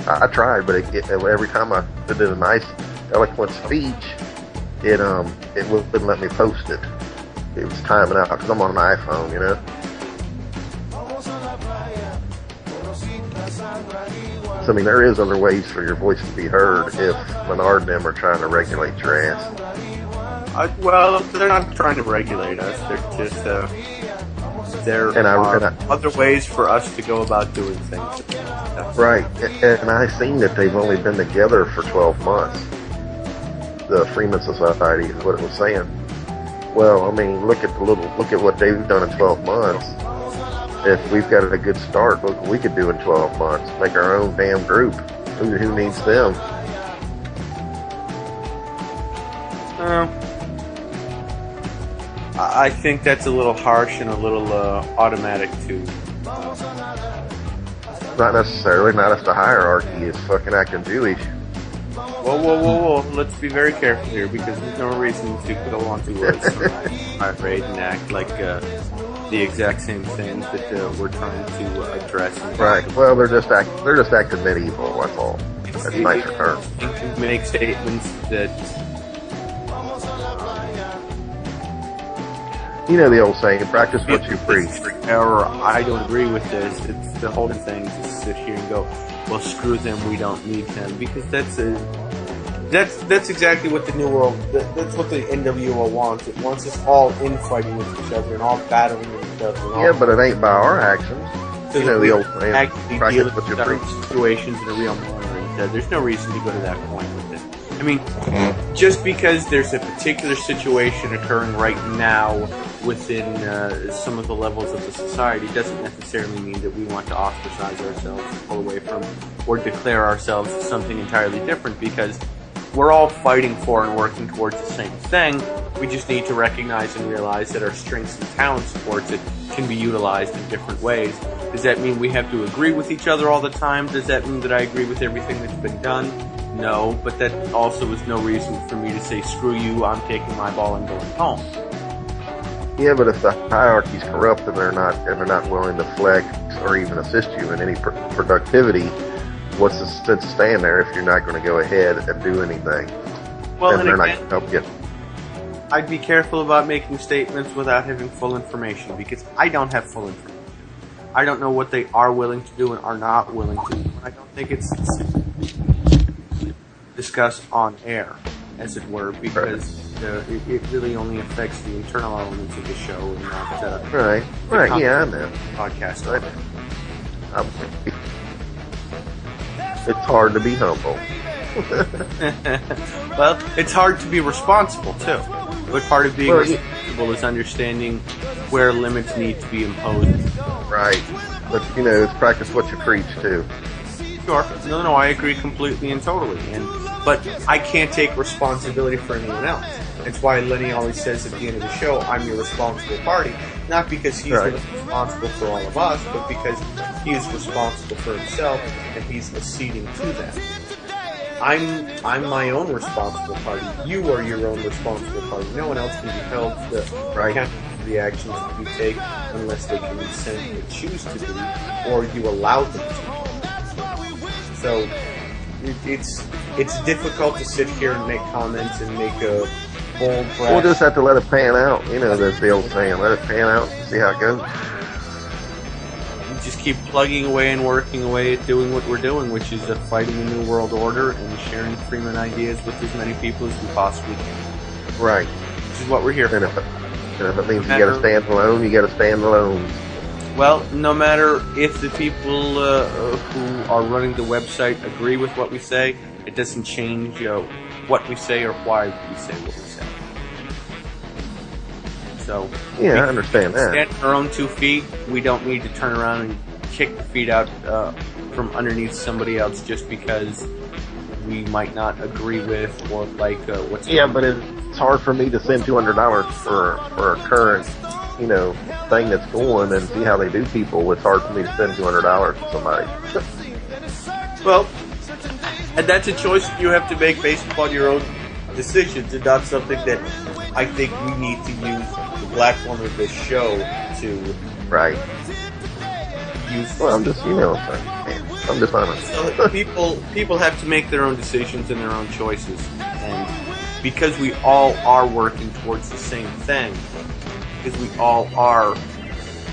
I tried, but every time I did a nice, eloquent speech, it wouldn't let me post it. It was timing out because I'm on an iPhone, you know. So, I mean, there is other ways for your voice to be heard if Menard and them are trying to regulate your ass. Well, they're not trying to regulate us. They're just there are other ways for us to go about doing things. Right, and I've seen that they've only been together for 12 months. The Freeman Society is what it was saying. Well, I mean, look at what they've done in 12 months. If we've got a good start, look what we could do in 12 months. Make our own damn group. Who needs them? I think that's a little harsh and a little automatic too. Not necessarily. Not if the hierarchy is fucking acting Jewish. Whoa. Let's be very careful here, because there's no reason to go on to tirade and act like the exact same things that we're trying to address. Right. Well, they're just acting medieval. That's all. That's a nicer term. You can make statements that. You know the old saying, practice what you preach. Or, I don't agree with this. It's the whole thing to sit here and go, well, screw them, we don't need them. Because that's exactly what the New World, that's what the NWO wants. It wants us all infighting with each other and all battling with each other. Yeah, but it ain't by our actions. You know, the old saying, actually practice dealing what you with our preach. situations in a real manner. And there's no reason to go to that point with it. I mean, just because there's a particular situation occurring right now within some of the levels of the society doesn't necessarily mean that we want to ostracize ourselves, pull away from, or declare ourselves as something entirely different, because we're all fighting for and working towards the same thing. We just need to recognize and realize that our strengths and talents towards it can be utilized in different ways. Does that mean we have to agree with each other all the time? Does that mean that I agree with everything that's been done? No, but that also is no reason for me to say, screw you, I'm taking my ball and going home. Yeah, but if the hierarchy's corrupt and they're not willing to flex or even assist you in any productivity, what's the sense of staying there if you're not going to go ahead and do anything? Well, and they're not again, going to help you. I'd be careful about making statements without having full information, because I don't have full information. I don't know what they are willing to do and are not willing to do. I don't think it's discussed on air, as it were, because it really only affects the internal elements of the show and not Right, yeah, I know. Podcast. It's hard to be humble. Well, it's hard to be responsible, too. But part of being responsible is understanding where limits need to be imposed. Right. But, you know, it's practice what you preach, too. Sure. No, I agree completely and totally. But I can't take responsibility for anyone else. That's why Lenny always says at the end of the show, I'm your responsible party. Not because he's responsible for all of us, but because he is responsible for himself and he's acceding to that. I'm my own responsible party. You are your own responsible party. No one else can be held to account for the actions that you take unless they can consent or choose to do, or you allow them to. So it's difficult to sit here and make comments and make a bold brash. We'll just have to let it pan out. You know, that's the old saying, let it pan out and see how it goes. Just keep plugging away and working away at doing what we're doing, which is fighting a new world order and sharing Freeman ideas with as many people as we possibly can. Right. Which is what we're here for. And if it means you got to stand alone, you got to stand alone. Well, no matter if the people who are running the website agree with what we say, it doesn't change what we say or why we say what we say. So yeah, I understand that. Stand on our own 2 feet. We don't need to turn around and kick the feet out from underneath somebody else just because we might not agree with or like what's going on. Yeah, but it's hard for me to send $200 for a current, thing that's going and see how they do people. It's hard for me to send $200 to somebody. Well, and that's a choice you have to make based upon your own decisions, and not something that I think we need to use the platform of this show to use. Well, I'm just, I'm just honest. So people have to make their own decisions and their own choices, and because we all are working towards the same thing, because we all are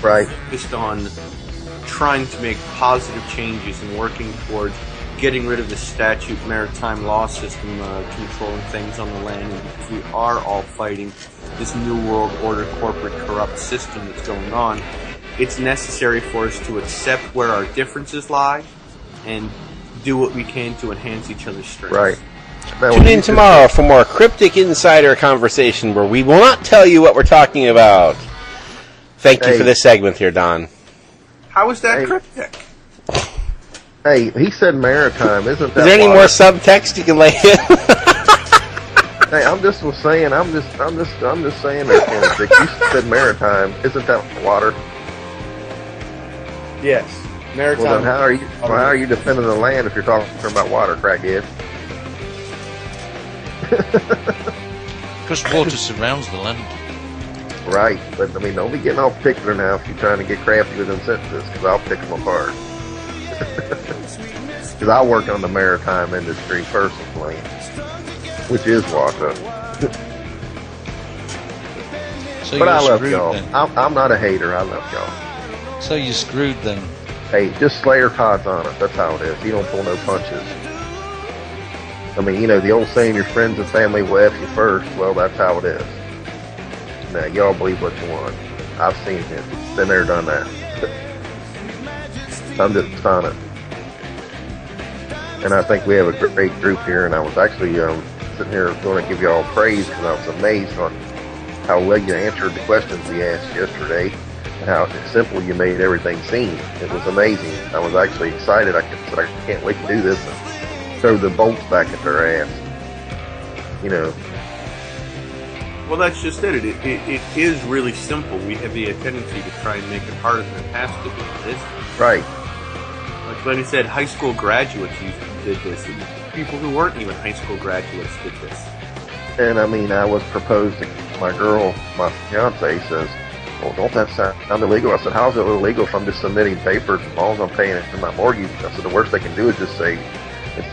focused on trying to make positive changes and working towards getting rid of the statute maritime law system controlling things on the land, and because we are all fighting this new world order corporate corrupt system that's going on, it's necessary for us to accept where our differences lie and do what we can to enhance each other's strengths. Right. Tune in tomorrow for more cryptic insider conversation where we will not tell you what we're talking about. Thank you for this segment here, Don. How is that cryptic? Hey, he said maritime. Isn't that? Is there any more subtext you can lay in? Hey, I'm just saying that you said maritime. Isn't that water? Yes, maritime. Well, then how are you defending the land if you're talking about water, crackhead? Because water surrounds the land. Right, but don't be getting all particular now if you're trying to get crafty with them sentences, because I'll pick them apart. Because I work on the maritime industry personally, which is water. So but I love screwed, y'all. then. I'm not a hater. I love y'all. So you're screwed then. Hey, just slay your cards on it. That's how it is. You don't pull no punches. The old saying, your friends and family will F you first. Well, that's how it is. Now, y'all believe what you want. I've seen it. Been there, done that. I'm just on it. And I think we have a great group here, and I was actually sitting here going to give you all praise because I was amazed on how well you answered the questions we asked yesterday, and how simple you made everything seem. It was amazing. I was actually excited. I can't wait to do this and throw the bolts back at their ass. You know. Well, that's just it. It is really simple. We have the tendency to try and make it harder than it has to be. It is. Right. Like I said, high school graduates did this, and people who weren't even high school graduates did this. And I mean, I was proposed to my girl, my fiance says, well, don't that sound illegal? I said, how's it illegal if I'm just submitting papers as long as I'm paying it for my mortgage? I said, the worst they can do is just say,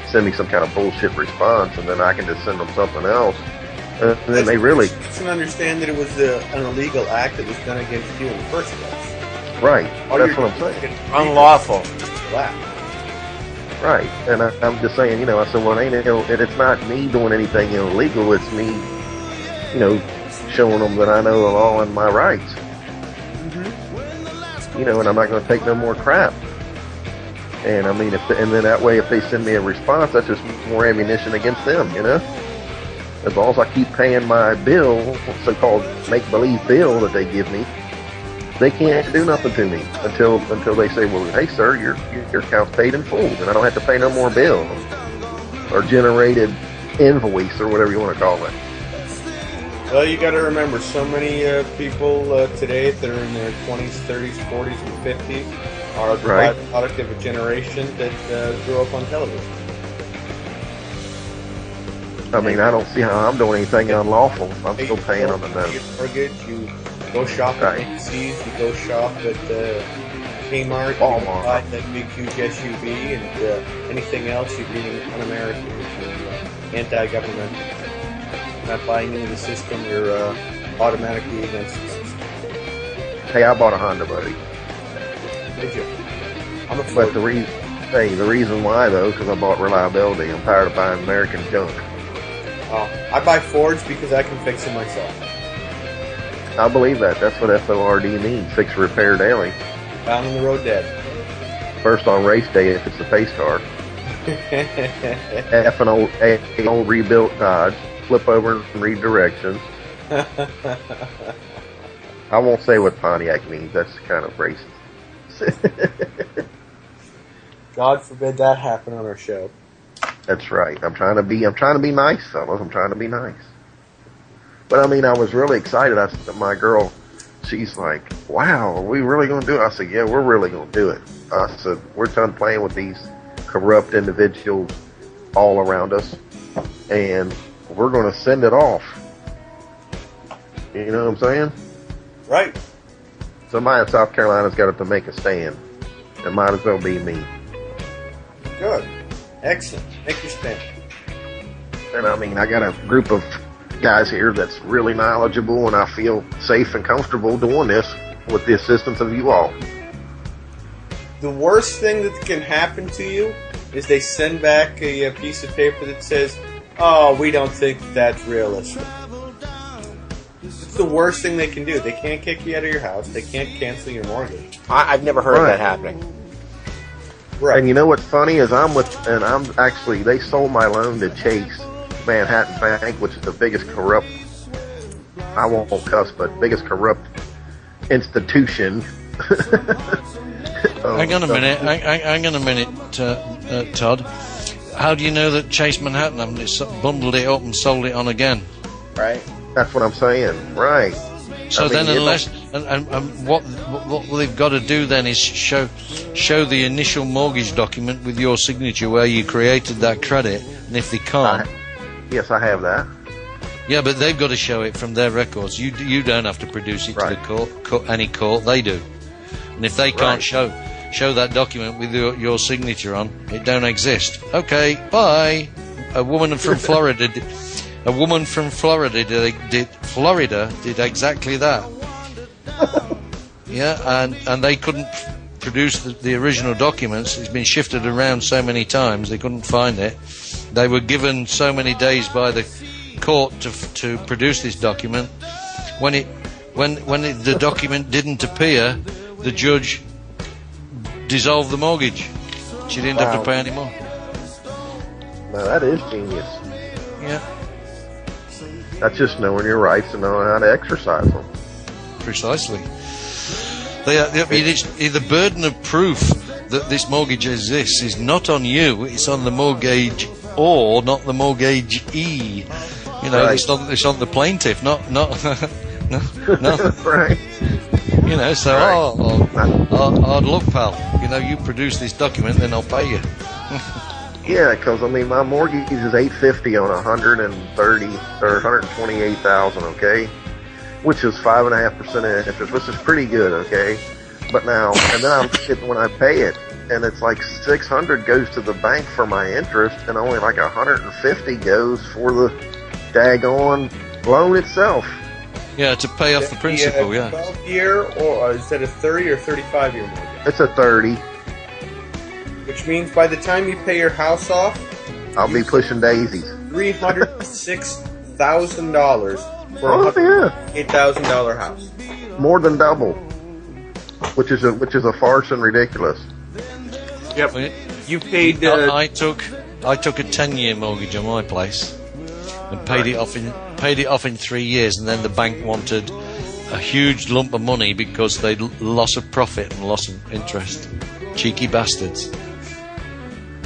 send me some kind of bullshit response, and then I can just send them something else. And then they really... You understand that it was an illegal act that was done against you in the first place. Right. That's what I'm saying. Unlawful. Right. And I'm just saying, you know, I said, well, it's not me doing anything illegal. It's me, you know, showing them that I know the law and my rights. Mm-hmm. You know, and I'm not going to take no more crap. And I mean, and then that way, if they send me a response, that's just more ammunition against them, you know? As long as I keep paying my bill, so-called make-believe bill that they give me, they can't do nothing to me until they say, well, hey, sir, your account's paid in full, and I don't have to pay no more bill or generated invoice or whatever you want to call it. Well, you got to remember, so many people today that are in their 20s, 30s, 40s, and 50s are the product of a generation that grew up on television. I mean, I don't see how I'm doing anything unlawful. I'm still paying on the note. Your mortgage, you go shop at Macy's, you go shop at Kmart, you buy that big, huge SUV, and anything else, you're being un-American, anti-government. You're not buying into the system, you're automatically against the system. Hey, I bought a Honda, buddy. Did you? I'm a Ford. But the reason why, though, because I bought reliability. I'm tired of buying American junk. Oh, I buy Fords because I can fix them myself. I believe that. That's what FORD means. Fix, repair daily. Down on the road dead. First on race day if it's the pace car. F an old rebuilt Dodge. Flip over and read directions. I won't say what Pontiac means. That's kind of racist. God forbid that happen on our show. That's right. I'm trying to be nice, fellas. I'm trying to be nice. But I mean, I was really excited. I said, my girl, she's like, wow, are we really going to do it? I said, yeah, we're really going to do it. I said, we're done playing with these corrupt individuals all around us, and we're going to send it off. You know what I'm saying? Right. Somebody in South Carolina's got to make a stand. It might as well be me. Good. Excellent. Make your stand. And I mean, I got a group of guys here that's really knowledgeable, and I feel safe and comfortable doing this with the assistance of you all. The worst thing that can happen to you is they send back a piece of paper that says, oh, we don't think that's realistic. It's the worst thing they can do. They can't kick you out of your house. They can't cancel your mortgage. I've never heard of that happening. Right. And you know what's funny is they sold my loan to Chase Manhattan Bank, which is the biggest corrupt, I won't cuss, but biggest corrupt institution. Hang on a minute, Todd. How do you know that Chase Manhattan haven't bundled it up and sold it on again? Right. That's what I'm saying. Right. So then, unless what they've got to do then is show the initial mortgage document with your signature where you created that credit, and if they can't, yes, I have that. Yeah, but they've got to show it from their records. You don't have to produce it to the court. Any court, they do. And if they can't show that document with your signature on, it don't exist. Okay, bye. A woman from Florida did exactly that. Yeah, and they couldn't produce the original documents. It's been shifted around so many times they couldn't find it. They were given so many days by the court to produce this document. When the document didn't appear, the judge dissolve the mortgage. She didn't have to pay any more. Now that is genius. Yeah, That's just knowing your rights and knowing how to exercise them. precisely. The burden of proof that this mortgage exists is not on you, it's on the mortgage or not the mortgagee. You know, Right. it's on the plaintiff, not no. Right. You know, so hard luck, pal. You know, you produce this document, then I'll pay you. Yeah, because I mean, my mortgage is $850 on 130 or 128,000. Okay, which is 5.5% interest, which is pretty good. Okay, but now and then I'm when I pay it, and it's like 600 goes to the bank for my interest, and only like 150 goes for the daggone loan itself. Yeah, to pay off the principal. Yeah. 12-year, or is that a 30 or 35-year mortgage? It's a 30. Which means by the time you pay your house off, I'll be pushing daisies. $306,000 for Oh a yeah, $8,000 house. more than double, which is a farce and ridiculous. Yep. You paid. I took a 10-year mortgage on my place and paid it off in 3 years, and then the bank wanted a huge lump of money because they'd loss of profit and loss of interest. Cheeky bastards.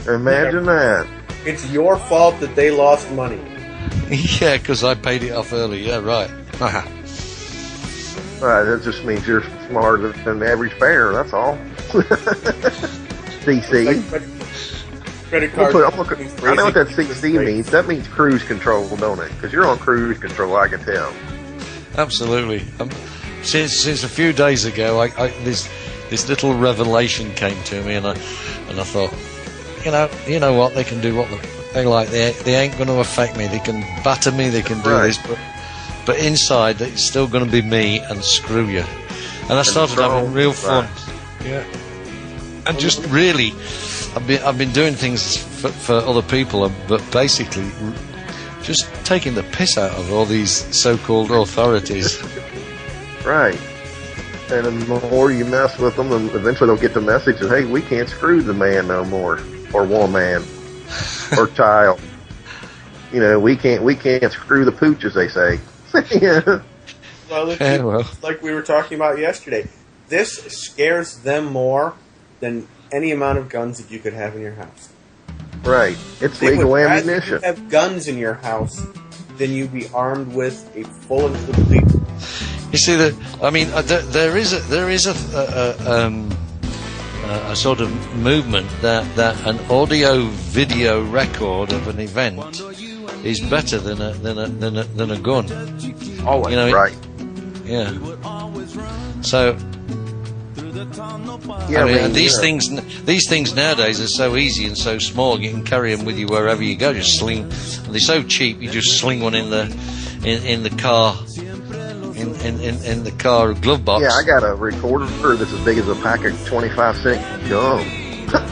Imagine that. It's your fault that they lost money. Yeah, because I paid it off early. Yeah, right. Right, that just means you're smarter than the average bear, that's all. CC. Credit I card. know what that CC means. That means cruise control, don't it? Because you're on cruise control, I can tell. Absolutely. Since a few days ago, this little revelation came to me, and I thought, you know what, they can do what they like. They ain't going to affect me. They can batter me. They can do Right. this, but inside, it's still going to be me, and screw you. And I started having real fun. Right. Yeah. And just really, I've been doing things for other people, but basically just taking the piss out of all these so-called authorities. Right. And the more you mess with them, then eventually they'll get the message that, hey, we can't screw the man no more, or woman, or child. You know, we can't screw the pooch, as they say. Yeah. Well, Well. like we were talking about yesterday, this scares them more than any amount of guns that you could have in your house. Right. It's They legal would rather ammunition. you have guns in your house than you be armed with a full and complete. You see that? I mean, there is a sort of movement that an audio-video record of an event is better than a gun. Always. You know, right. Yeah. So. Yeah, I mean, these yeah. things nowadays are so easy and so small. You can carry them with you wherever you go. Just sling. And they're so cheap. You just sling one in the car, in the car glove box. Yeah, I got a recorder that's as big as a pack of 25-cent gum.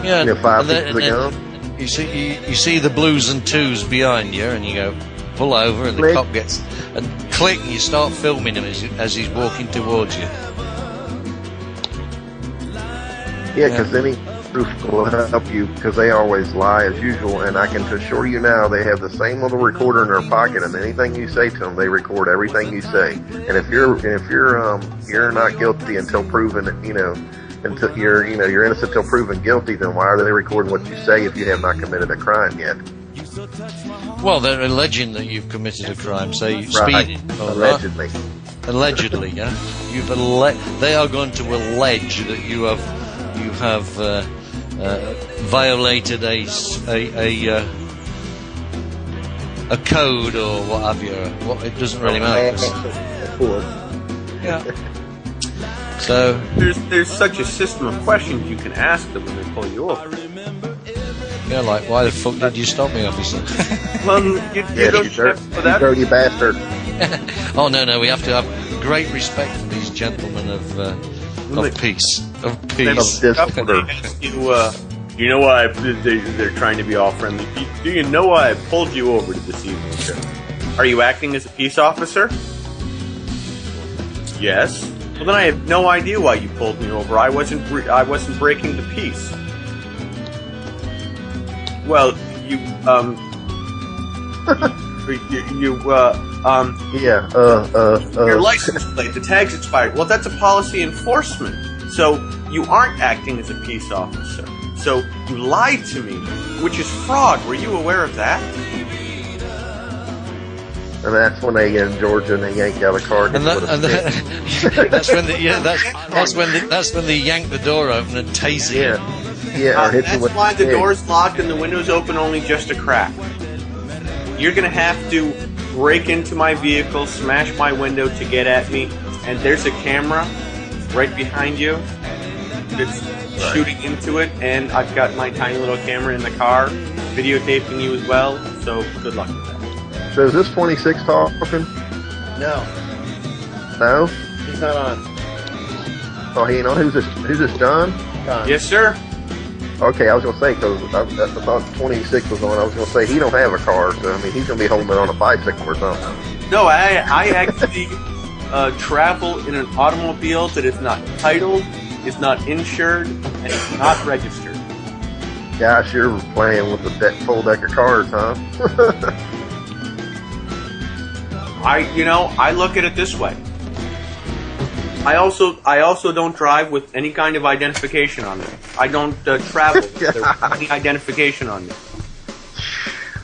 Yeah, You know, 5 and then- pieces of and gum. You see the blues and twos behind you, and you go pull over, and the Click. cop gets and click, and you start filming him as he's walking towards you. Yeah, because any proof will help you, because they always lie as usual. And I can assure you now, they have the same little recorder in their pocket, and anything you say to them, they record everything you say. And if you're not guilty until proven, until you're innocent until proven guilty, then why are they recording what you say if you have not committed a crime yet? Well, they're alleging that you've committed a crime, say Right. speeding. All right. Allegedly. Allegedly, yeah. They are going to allege that you have violated a code or what have you. It doesn't really matter. Of course. Yeah. So There's such a system of questions you can ask them when they pull you over. yeah, like why the fuck did you stop me, officer? Well, you Yes, don't you dirty, for that. dirty bastard. Oh no, we have to have great respect for these gentlemen of peace. Of peace. Of Stuff when they ask you know why they're trying to be all friendly. Do you know why I pulled you over this evening, sir? Are you acting as a peace officer? Yes. Well, then I have no idea why you pulled me over. I wasn't breaking the peace. Well, your license plate, the tag's expired. Well, that's a policy enforcement. So you aren't acting as a peace officer. So you lied to me, which is fraud. Were you aware of that? And that's when they get in Georgia and they yank out a card. That's when they yank the door open and tase you. Yeah. Or hit you That's with why the door's locked and the window's open only just a crack. You're gonna have to break into my vehicle, smash my window to get at me, and there's a camera right behind you that's shooting into it, and I've got my tiny little camera in the car videotaping you as well, so good luck with that. So is this 26 talking? No, No? he's not on. Oh, he ain't on. Who's this, John? Yes, sir. Okay, I was going to say, because I thought 26 was on. I was going to say, he don't have a car, so, I mean, he's going to be holding it on a bicycle or something. No, I actually travel in an automobile that is not titled, is not insured, and is not registered. Gosh, you're playing with the full deck of cards, huh? I look at it this way. I also don't drive with any kind of identification on me. I don't travel with any identification on me.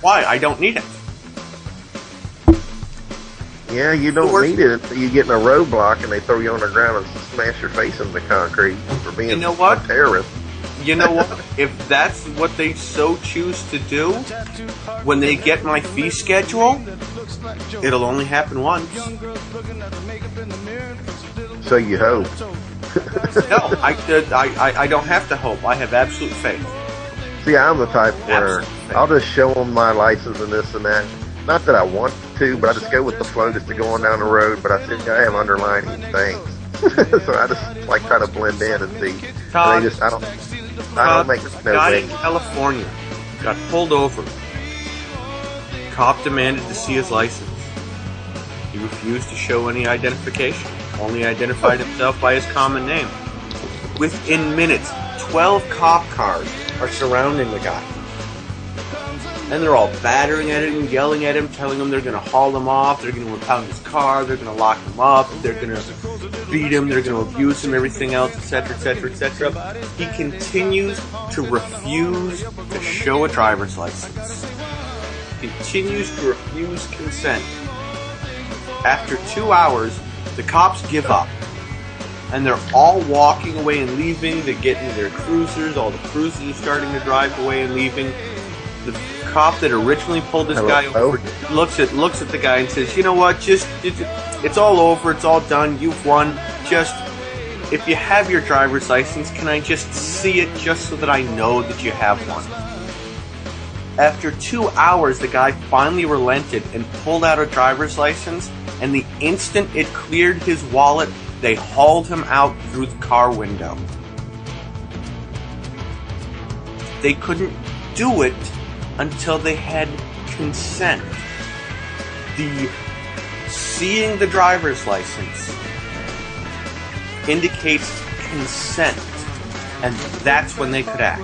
Why? I don't need it. Yeah, you don't need it until you get in a roadblock and they throw you on the ground and smash your face into the concrete for being a terrorist. You know what? If that's what they so choose to do, when they get my fee schedule, it'll only happen once. So you hope. No, I don't have to hope. I have absolute faith. See, I'm the type where I'll just show them my license and this and that. Not that I want to, but I just go with the flow just to go on down the road. But I think I have underlining things. So I just try to blend in and see. Todd, I don't make no guy way. in California got pulled over. Cop demanded to see his license. He refused to show any identification. Only identified himself by his common name. Within minutes, 12 cop cars are surrounding the guy. And they're all battering at him, yelling at him, telling him they're going to haul him off, they're going to impound his car, they're going to lock him up, they're going to beat him, they're going to abuse him, everything else, etc., etc., etc. He continues to refuse to show a driver's license. Continues to refuse consent. After 2 hours, the cops give up. And they're all walking away and leaving. They get into their cruisers. All the cruisers are starting to drive away and leaving. The cop that originally pulled this guy over looks at the guy and says, "You know what? It's all over. It's all done. You've won. Just, if you have your driver's license, can I just see it just so that I know that you have one?" After 2 hours, the guy finally relented and pulled out a driver's license. And the instant it cleared his wallet, they hauled him out through the car window. They couldn't do it until they had consent. Seeing the driver's license indicates consent, and that's when they could act.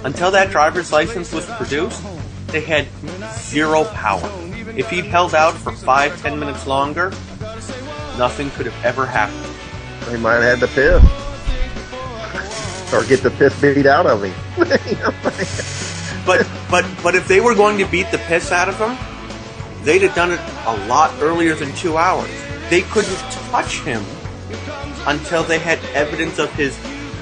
Until that driver's license was produced, they had zero power. If he'd held out for 5-10 minutes longer, nothing could have ever happened. He might have had the piss. Or get the piss beat out of him. But if they were going to beat the piss out of him, they'd have done it a lot earlier than 2 hours. They couldn't touch him until they had evidence of his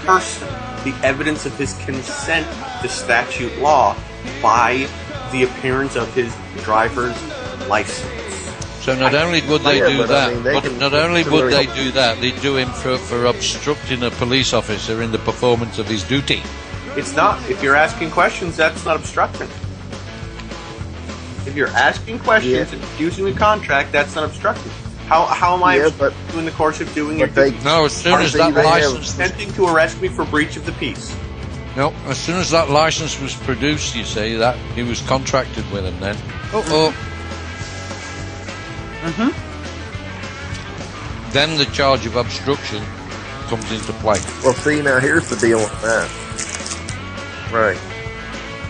person, the evidence of his consent to statute law by the appearance of his driver's license. So not only would they do that, they'd do him for obstructing a police officer in the performance of his duty. It's not. If you're asking questions, that's not obstruction. If you're asking questions and using the contract, that's not obstruction. How am I obstructing in the course of doing your duty? No, as soon as that license... Attempting to arrest me for breach of the peace. No, as soon as that license was produced, you see, that he was contracted with him then. then the charge of obstruction comes into play. Well, see, now here's the deal on that. Right.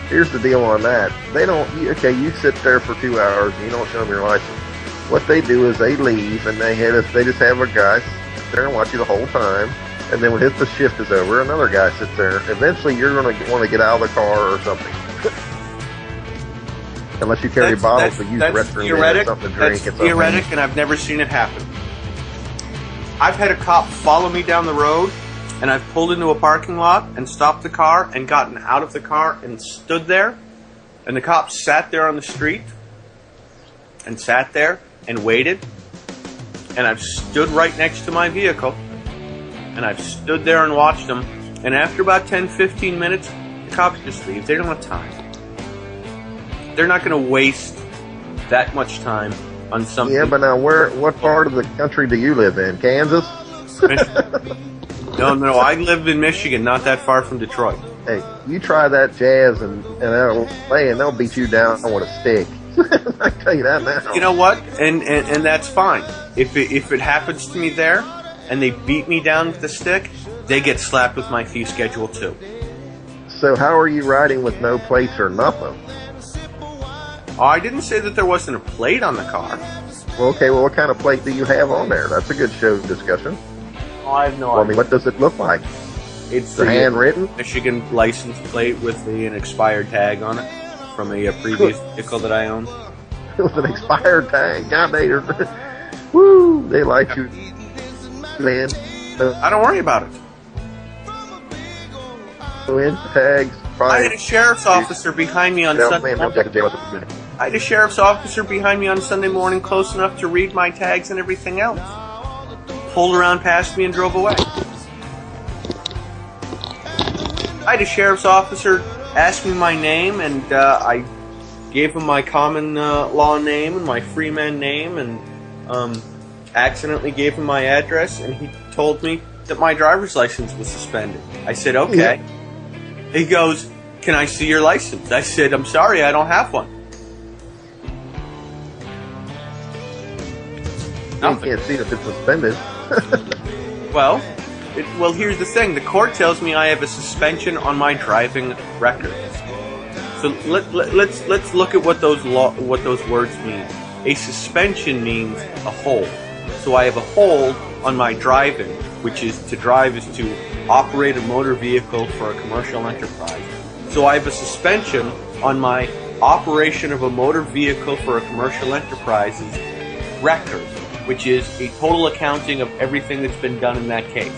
Here's the deal on that. They don't. Okay, you sit there for 2 hours and you don't show them your license. What they do is they leave and they just have a guy sit there and watch you the whole time. And then when the shift is over, another guy sits there. Eventually, you're going to want to get out of the car or something. Unless you carry bottles to use the restroom or something to drink. That's theoretic, and I've never seen it happen. I've had a cop follow me down the road, and I've pulled into a parking lot and stopped the car and gotten out of the car and stood there. And the cop sat there on the street and sat there and waited. And I've stood right next to my vehicle. And I've stood there and watched them. And after about 10, 15 minutes, the cops just leave. They don't have time. They're not going to waste that much time on something. Yeah, but now what part of the country do you live in? Kansas? No, I live in Michigan, not that far from Detroit. Hey, you try that jazz and they'll beat you down with a stick. I can tell you that now. You know what? And that's fine. If it happens to me there, and they beat me down with the stick, they get slapped with my fee schedule too. So how are you riding with no plates or nothing? Oh, I didn't say that there wasn't a plate on the car. Well, okay, well, what kind of plate do you have on there? That's a good show discussion. Oh, I have no Well, I idea. mean, what does it look like? It's the handwritten? Michigan license plate with an expired tag on it from a previous vehicle that I owned. With an expired tag. God, woo, they like you, man. I don't worry about it. Tags. I had a sheriff's officer behind me on Sunday morning. I had a sheriff's officer behind me on Sunday morning, close enough to read my tags and everything else. Pulled around past me and drove away. I had a sheriff's officer ask me my name, and I gave him my common law name and my Freeman name, and accidentally gave him my address, and he told me that my driver's license was suspended. I said, okay. Yeah. He goes, can I see your license? I said, I'm sorry, I don't have one. You can't see if it's suspended. Well, here's the thing. The court tells me I have a suspension on my driving record. So let's look at what those words mean. A suspension means a hold. So I have a hold on my driving, which is to operate a motor vehicle for a commercial enterprise. So I have a suspension on my operation of a motor vehicle for a commercial enterprise's record, which is a total accounting of everything that's been done in that case.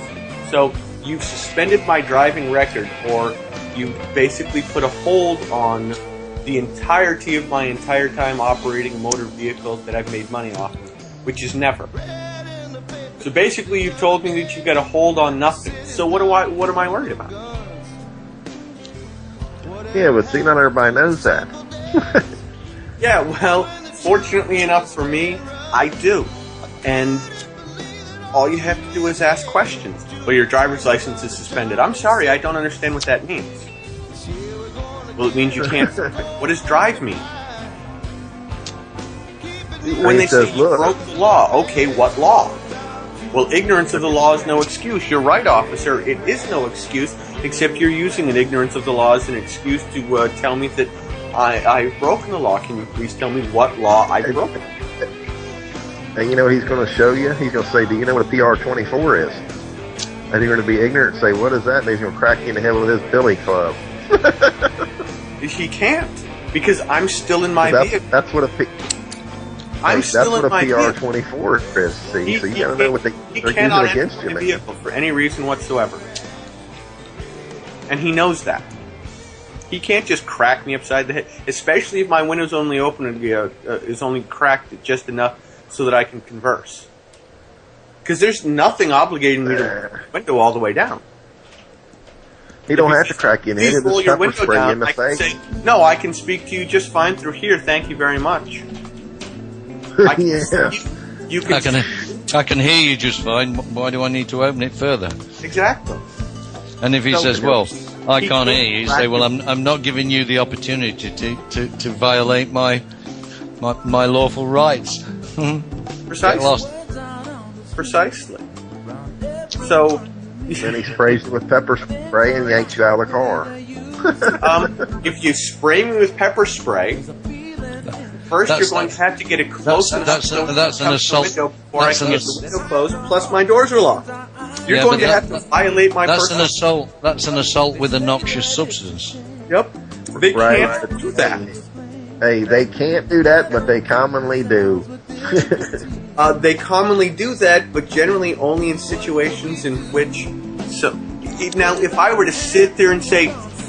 So you've suspended my driving record, or you basically put a hold on the entirety of my entire time operating a motor vehicle that I've made money off of, which is never. So basically you've told me that you've got a hold on nothing. So what am I worried about? Yeah, but see, not everybody knows that. Yeah, well, fortunately enough for me, I do. And all you have to do is ask questions. Well, your driver's license is suspended. I'm sorry, I don't understand what that means. Well, it means you can't. What does drive mean? When they say you broke the law, okay, what law? Well, ignorance of the law is no excuse. You're right, officer. It is no excuse, except you're using an ignorance of the law as an excuse to tell me that I've broken the law. Can you please tell me what law I've broken? And you know he's going to show you? He's going to say, do you know what a PR-24 is? And you're going to be ignorant and say, what is that? And he's going to crack you in the head with his billy club. He can't, because I'm still in my vehicle. That's what a PR-24 is. See, so you got to know what they're using against you. He cannot enter my vehicle for any reason whatsoever, and he knows that. He can't just crack me upside the head, especially if my window's only open and is only cracked just enough so that I can converse. Because there's nothing obligating me to roll the window all the way down. You don't have to crack you in it. Just roll your window spray down. in the face. Say, no, I can speak to you just fine through here. Thank you very much. Yeah. I can hear you just fine. Why do I need to open it further? Exactly. And if he says, "Well, I can't hear you," you say, "Well, I'm not giving you the opportunity to violate my lawful rights." Precisely. Get lost. Precisely. So. Then he sprays you with pepper spray and yanks you out of the car. If you spray me with pepper spray, first you're going to have to get it close enough. That's an assault. Before I can get the window closed. Plus, my doors are locked. You're going to have to violate my. That's an assault. That's an assault with a noxious substance. Yep. They can't do that. Hey, they can't do that, but they commonly do. They commonly do that, but generally only in situations in which. So now, if I were to sit there and say,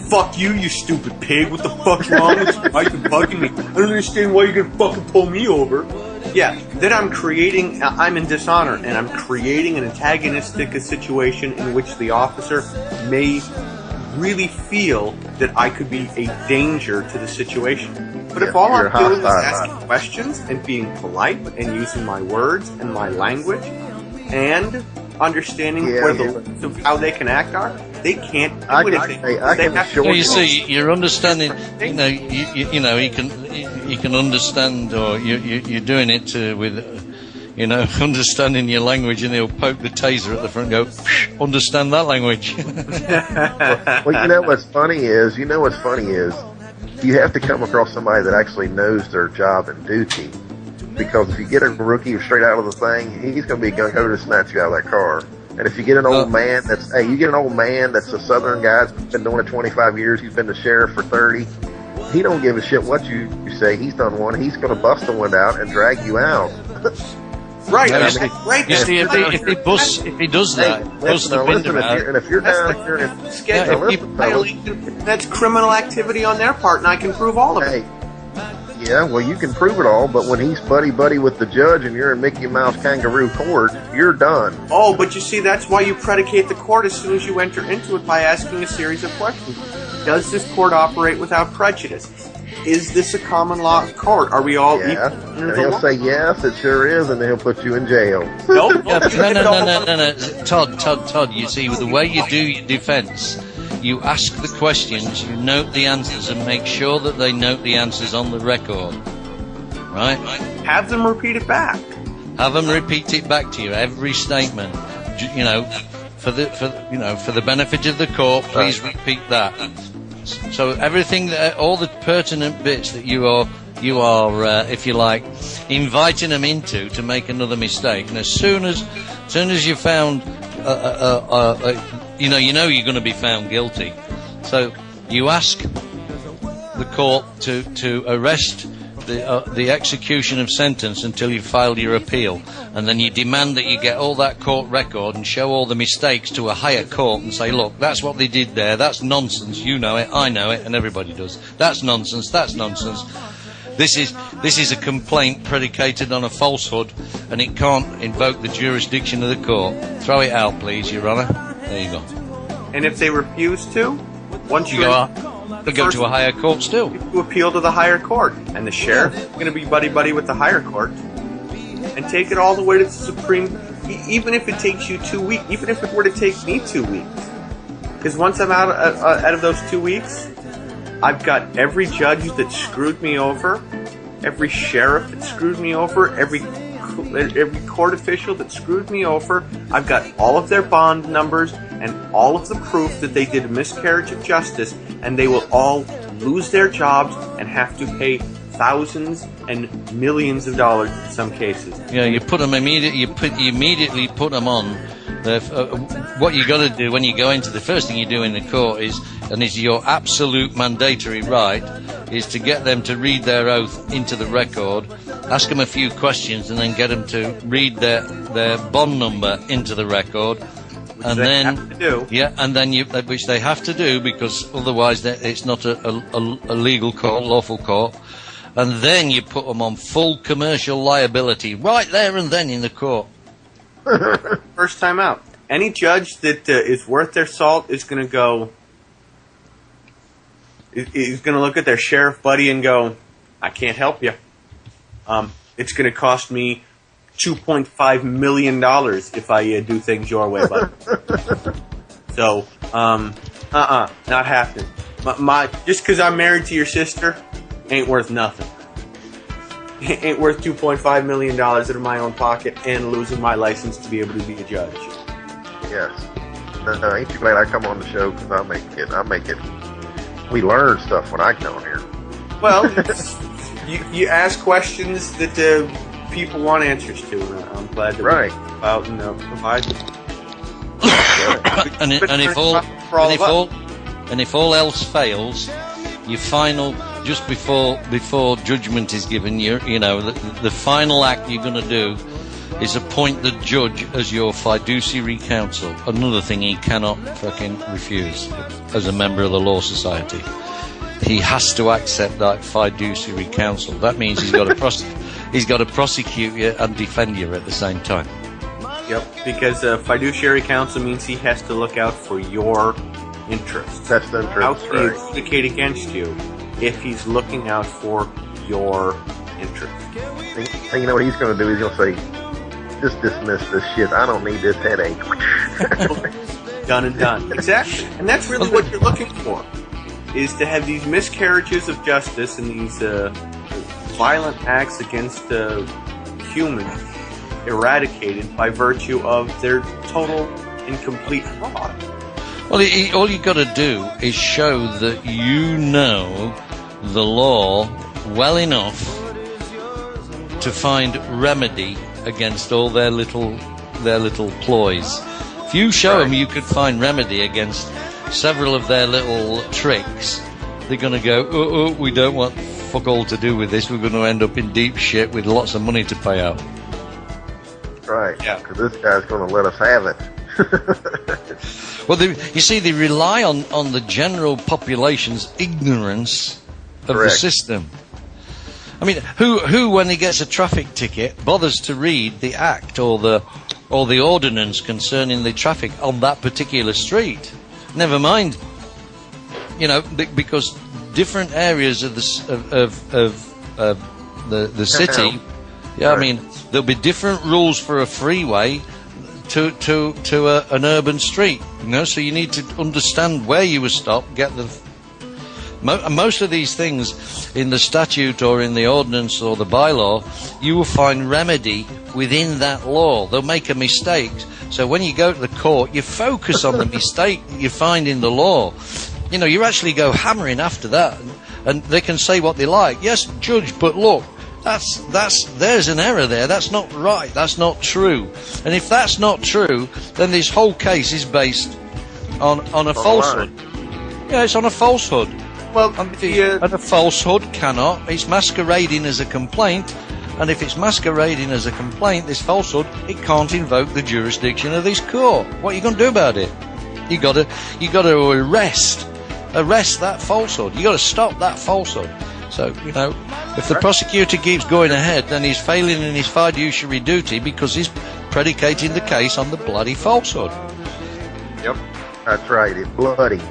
"Fuck you, you stupid pig! What the fuck's wrong with you? Why you bugging me? I don't understand why you're gonna fucking pull me over." Yeah, then I'm in dishonor, and I'm creating an antagonistic situation in which the officer may really feel that I could be a danger to the situation. But if all I'm doing is asking questions and being polite and using my words and my language and understanding where the limits of how they can act are, they can't do anything. You see, you're understanding. You know, you can understand, or you're doing it with, understanding your language, and he'll poke the taser at the front and go, understand that language. Well, you know what's funny is, you have to come across somebody that actually knows their job and duty. Because if you get a rookie straight out of the thing, he's going to be gung-ho to snatch you out of that car. And if you get an old man that's a Southern guy that's been doing it 25 years, he's been the sheriff for 30, he don't give a shit what you say. He's done one. He's going to bust the window out and drag you out. Right. You see, if he does that, bust the window out. And if you're down here in that's criminal activity on their part, and I can prove all of it. Yeah, well, you can prove it all, but when he's buddy-buddy with the judge and you're in Mickey Mouse Kangaroo Court, you're done. Oh, but you see, that's why you predicate the court as soon as you enter into it by asking a series of questions. Does this court operate without prejudice? Is this a common law court? Are we all equal? And he'll say, yes, it sure is, and then he'll put you in jail. Nope. No. Todd, you see, with the way you do your defense, you ask the questions, you note the answers, and make sure that they note the answers on the record. Right? Have them repeat it back. Have them repeat it back to you, every statement. For the benefit of the court, please repeat that. So everything, all the pertinent bits that you are, if you like, inviting them into to make another mistake. And as soon as you found, you're going to be found guilty. So you ask the court to arrest the execution of sentence until you file your appeal, and then you demand that you get all that court record and show all the mistakes to a higher court and say, look, that's what they did there, that's nonsense, you know it, I know it, and everybody does. That's nonsense. This is a complaint predicated on a falsehood, and it can't invoke the jurisdiction of the court. Throw it out, please, Your Honour. There you go. And if they refuse to, once you go to a higher court still. You appeal to the higher court, and the sheriff is going to be buddy-buddy with the higher court, and take it all the way to the Supreme. Even if it takes you 2 weeks, even if it were to take me 2 weeks, because once I'm out of those 2 weeks, I've got every judge that screwed me over, every sheriff that screwed me over, every court official that screwed me over. I've got all of their bond numbers and all of the proof that they did a miscarriage of justice, and they will all lose their jobs and have to pay thousands and millions of dollars in some cases. Yeah, you put them immediately. You immediately put them on. What you got to do when you go into the first thing you do in the court is your absolute mandatory right, is to get them to read their oath into the record, ask them a few questions, and then get them to read their bond number into the record. Which they have to do. Yeah, and then which they have to do, because otherwise it's not a legal court, lawful court. And then you put them on full commercial liability right there and then in the court. First time out. Any judge that is worth their salt is going to go. Is going to look at their sheriff buddy and go, "I can't help you. It's going to cost me $2.5 million if I do things your way, bud." So, not happening. Just because I'm married to your sister ain't worth nothing. ain't worth $2.5 million out of my own pocket and losing my license to be able to be a judge. Yes. No, ain't you glad I come on the show, because I make it. We learn stuff when I get on here. Well, you ask questions that people want answers to, and I'm glad that we can help out and provide them. and if all else fails, your final, just before judgment is given, the final act you're going to do is appoint the judge as your fiduciary counsel. Another thing he cannot fucking refuse as a member of the Law Society. He has to accept that fiduciary counsel. That means he's got to prosecute you and defend you at the same time. Yep, because fiduciary counsel means he has to look out for your interests. That's the interest. How can he advocate against you if he's looking out for your interests? And you know what he's going to do? He's going to say, just dismiss this shit. I don't need this headache. Done and done. Exactly. And that's really what you're looking for, is to have these miscarriages of justice and these violent acts against humans eradicated by virtue of their total and complete fraud. Well, all you got to do is show that you know the law well enough to find remedy against all their little ploys. If you show them you could find remedy against several of their little tricks, they're going to go, oh, we don't want fuck all to do with this. We're going to end up in deep shit with lots of money to pay out. Right. Yeah. Because this guy's going to let us have it. Well, you see, they rely on the general population's ignorance of the system. I mean, who when he gets a traffic ticket bothers to read the act or the ordinance concerning the traffic on that particular street? Never mind, because different areas of the city. Yeah, I mean, there'll be different rules for a freeway to an urban street. So you need to understand where you were stopped. Most of these things in the statute or in the ordinance or the bylaw, you will find remedy within that law. They'll make a mistake. So when you go to the court, you focus on the mistake that you find in the law. You actually go hammering after that, and they can say what they like. Yes, judge, but look, there's an error there. That's not right. That's not true. And if that's not true, then this whole case is based on a falsehood. Yeah, it's on a falsehood. Well, and a falsehood cannot. It's masquerading as a complaint, and if it's masquerading as a complaint, this falsehood, it can't invoke the jurisdiction of this court. What are you going to do about it? You got to arrest that falsehood. You got to stop that falsehood. So if the prosecutor keeps going ahead, then he's failing in his fiduciary duty because he's predicating the case on the bloody falsehood. Yep, that's right. It's bloody.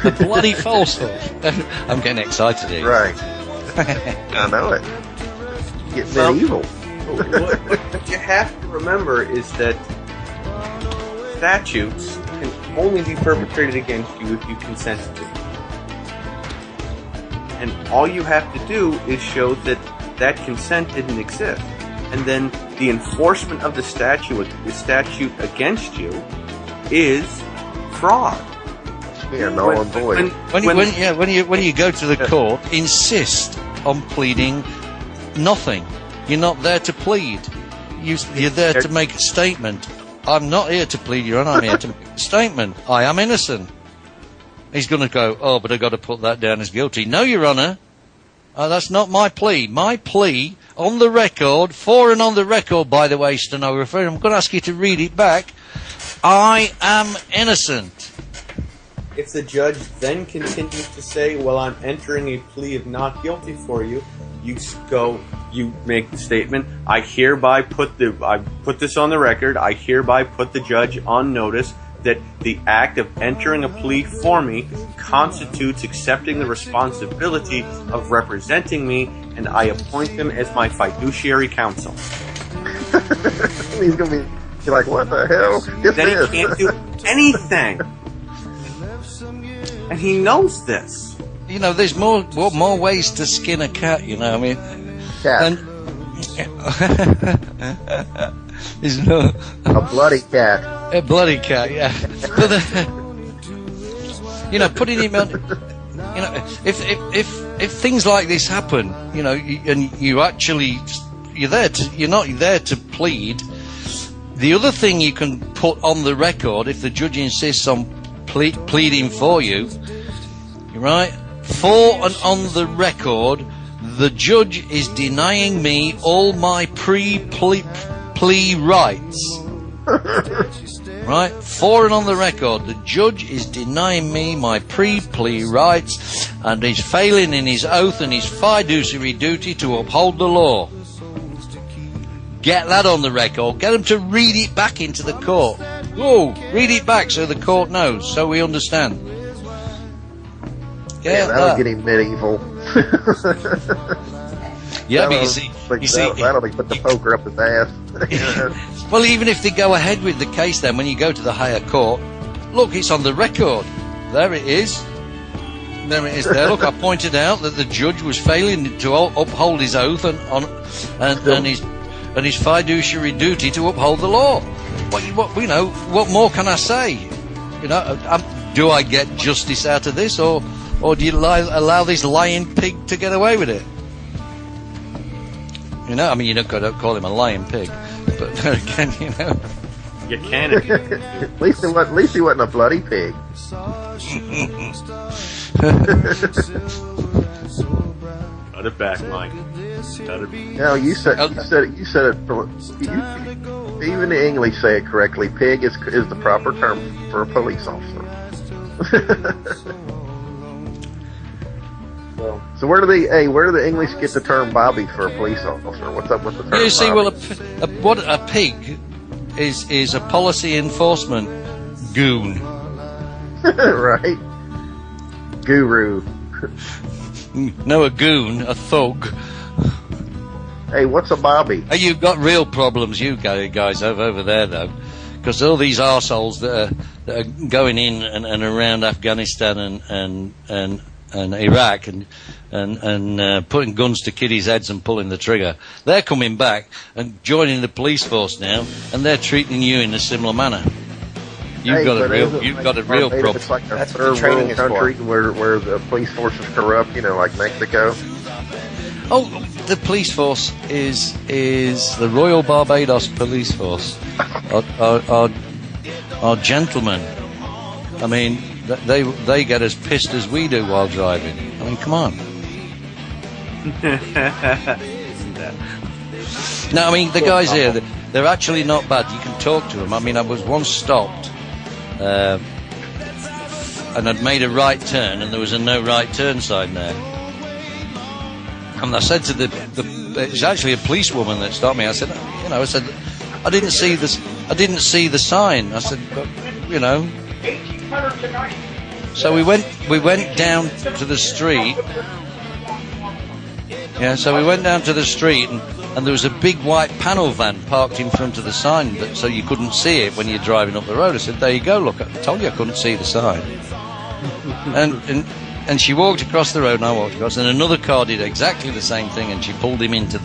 The bloody falsehood. I'm getting excited here. Right. I know it. Get medieval. What you have to remember is that statutes can only be perpetrated against you if you consent to them. And all you have to do is show that consent didn't exist. And then the enforcement of the statute against you is fraud. Yeah, null and void. When you go to the court, insist on pleading nothing. You're not there to plead. You're there to make a statement. I'm not here to plead, Your Honor. I'm here to make a statement. I am innocent. He's going to go, oh, but I've got to put that down as guilty. No, Your Honor. That's not my plea. My plea, on the record, for and on the record, by the way, stenographer, I'm going to ask you to read it back. I am innocent. If the judge then continues to say, well, I'm entering a plea of not guilty for you, you make the statement, I hereby put this on the record, I hereby put the judge on notice that the act of entering a plea for me constitutes accepting the responsibility of representing me, and I appoint them as my fiduciary counsel. He's going to be like, what the hell? Then he can't do anything. And he knows this. you know, there's more ways to skin a cat. You know, I mean, Cat. and there's no A bloody cat. a bloody cat. Yeah, but you know, putting him on. You know, if things like this happen, you know, and you're not there to plead. The other thing you can put on the record, if the judge insists on pleading for you, right? For and on the record, the judge is denying me all my plea rights. Right? For and on the record, the judge is denying me my plea rights and is failing in his oath and his fiduciary duty to uphold the law. Get that on the record. Get them to read it back into the court. Whoa, read it back so the court knows, so we understand. Yeah, that'll get him medieval. Yeah, but you see, that'll be put the poker up his ass. well, even if they go ahead with the case, then when you go to the higher court, look, it's on the record. There it is. There it is. There. Look, I pointed out that the judge was failing to uphold his oath and his fiduciary duty to uphold the law. What more can I say? You know, do I get justice out of this, or do you allow this lying pig to get away with it? You know, I mean, you don't call him a lying pig, but then again, you know, You can. At least he wasn't a bloody pig. Cut it back, Mike. Cut it. No, you said it. Even the English say it correctly. Pig is the proper term for a police officer. So where do the English get the term Bobby for a police officer? What's up with the term? You see, Bobby? well, what a pig is a policy enforcement goon. Right? Guru. No, a goon, a thug. Hey, what's a Bobby? Hey, you've got real problems, you guys over there, though, because all these arseholes that are going in and around Afghanistan and Iraq and putting guns to kiddies' heads and pulling the trigger, they're coming back and joining the police force now, and they're treating you in a similar manner. You've got a real problem. It's like a That's what third the training world is country where the police force is corrupt, like Mexico. Oh, the police force is the Royal Barbados Police Force. Are gentlemen. I mean, they get as pissed as we do while driving. I mean, come on. No, I mean, the guys here, they're actually not bad. You can talk to them. I mean, I was once stopped, and I'd made a right turn, and there was a no right turn sign there. And I said to it was actually a policewoman that stopped me. I said, I didn't see the sign. I said, but, So we went down to the street. Yeah, so we went down to the street, and there was a big white panel van parked in front of the sign, so you couldn't see it when you're driving up the road. I said, there you go, look, I told you I couldn't see the sign. And she walked across the road, and I walked across, and another car did exactly the same thing, and she pulled him into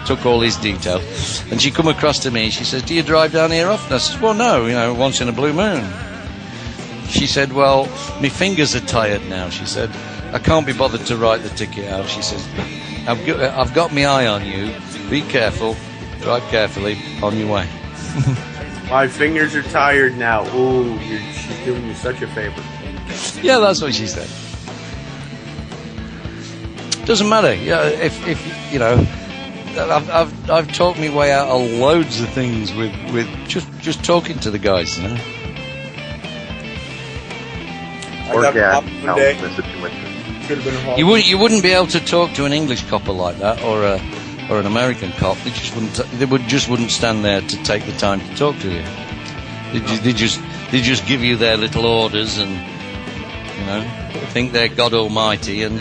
took all his detail. And she come across to me, and she says, do you drive down here often? I said, well, no, once in a blue moon. She said, well, my fingers are tired now, she said. I can't be bothered to write the ticket out, she says. I've got my eye on you. Be careful. Drive carefully on your way. My fingers are tired now. Ooh, she's doing you such a favor. Yeah, that's what she said. Doesn't matter. Yeah, if I've talked my way out of loads of things with just talking to the guys. You wouldn't be able to talk to an English copper like that, or an American cop. They just wouldn't stand there to take the time to talk to you. They just give you their little orders and think they're God Almighty and.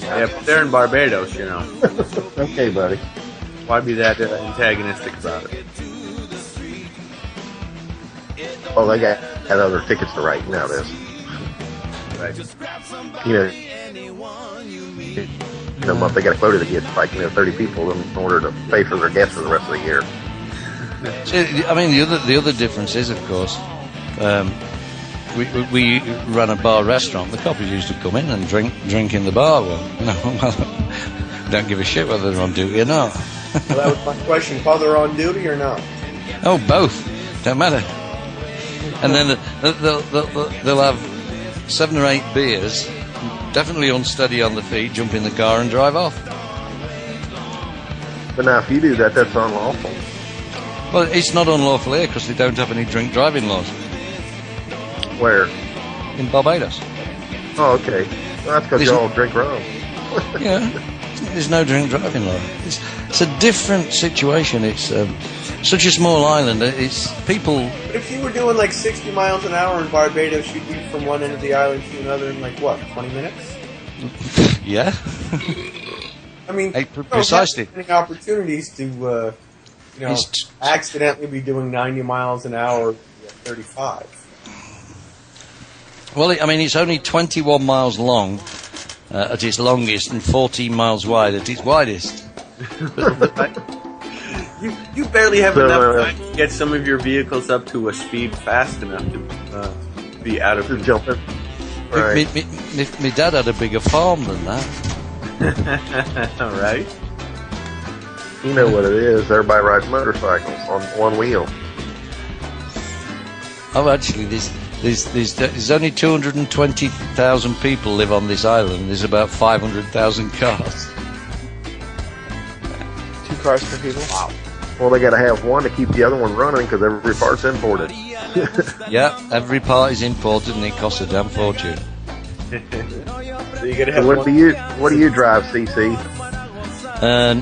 Yeah, but they're in Barbados, Okay, buddy. Why be that antagonistic about it? Oh, they got other tickets to write nowadays. Right. A month they got a quota to get like 30 people in order to pay for their gas for the rest of the year. I mean, the other difference is, of course, we run a bar restaurant. The coppers used to come in and drink in the bar. Well, don't give a shit whether they're on duty or not. Well, that was my question. Whether on duty or not? Oh, both. Don't matter. And then they'll have 7 or 8 beers, definitely unsteady on the feet, jump in the car and drive off. But now, if you do that, that's unlawful. Well, it's not unlawful here because they don't have any drink driving laws Where? in Barbados. Oh, okay. Well, that's because you all drink rum. Yeah, there's no drink driving law. It's a different situation. It's such a small island. It's people. But if you were doing like 60 miles an hour in Barbados, you'd be from one end of the island to another in like what, 20 minutes? Yeah. I mean, precisely. Any opportunities to, accidentally be doing 90 miles an hour at 35. Well, it's only 21 miles long at its longest and 14 miles wide at its widest. You barely have enough time to get some of your vehicles up to a speed fast enough to be out of jumping. Right. My dad had a bigger farm than that. All right. You know what it is. Everybody rides motorcycles on one wheel. Oh, actually, there's only 220,000 people live on this island. There's about 500,000 cars. 2 cars per people? Wow. Well, they got to have one to keep the other one running because every part's imported. Yeah, every part is imported and it costs a damn fortune. So you got to have What do you drive, CC? A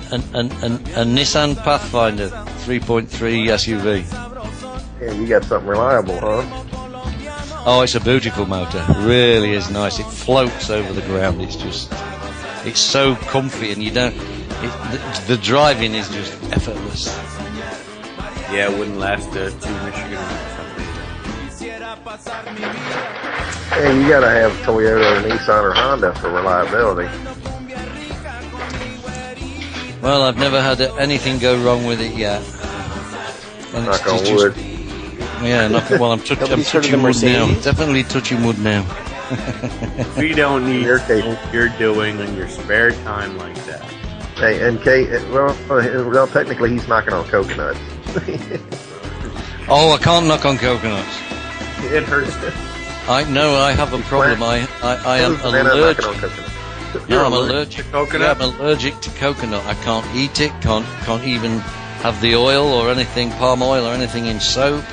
Nissan Pathfinder 3.3 SUV. Yeah, you got something reliable, huh? Oh, it's a beautiful motor. Really is nice. It floats over the ground. It's so comfy, and the driving is just effortless. Yeah, it wouldn't last 2 Michigan or something. Hey, you got to have Toyota or Nissan or Honda for reliability. Well, I've never had anything go wrong with it yet. And Knock on wood. Yeah, I'm touching wood now. Definitely touching wood now. We don't need what you're doing in your spare time like that. Hey, and Kate, well, technically he's knocking on coconuts. Oh, I can't knock on coconuts. It hurts. I have a problem. I am allergic. I'm allergic. Coconut? Yeah, I'm allergic to coconut. I can't eat it. Can't even have the oil or anything, palm oil or anything in soap.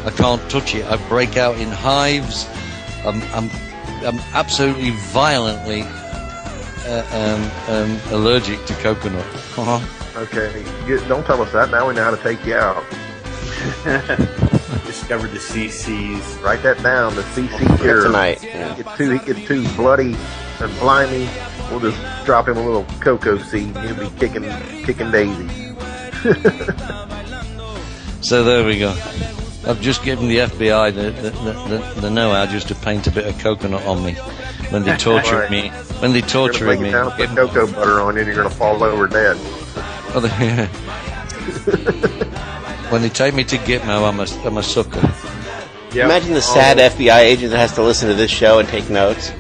I can't touch it. I break out in hives. I'm absolutely violently allergic to coconut. Okay, don't tell us that. Now we know how to take you out. Discovered the CCs. Write that down. The CC cure. Tonight. Yeah. He gets too bloody and slimy. We'll just drop him a little cocoa seed, and he'll be kicking daisies. So there we go. I've just given the FBI the know-how just to paint a bit of coconut on me when they torture me. When they torture me, down, put cocoa butter on you, and you're gonna fall over dead. When they take me to Gitmo, I'm a sucker. Yep. Imagine the sad FBI agent that has to listen to this show and take notes.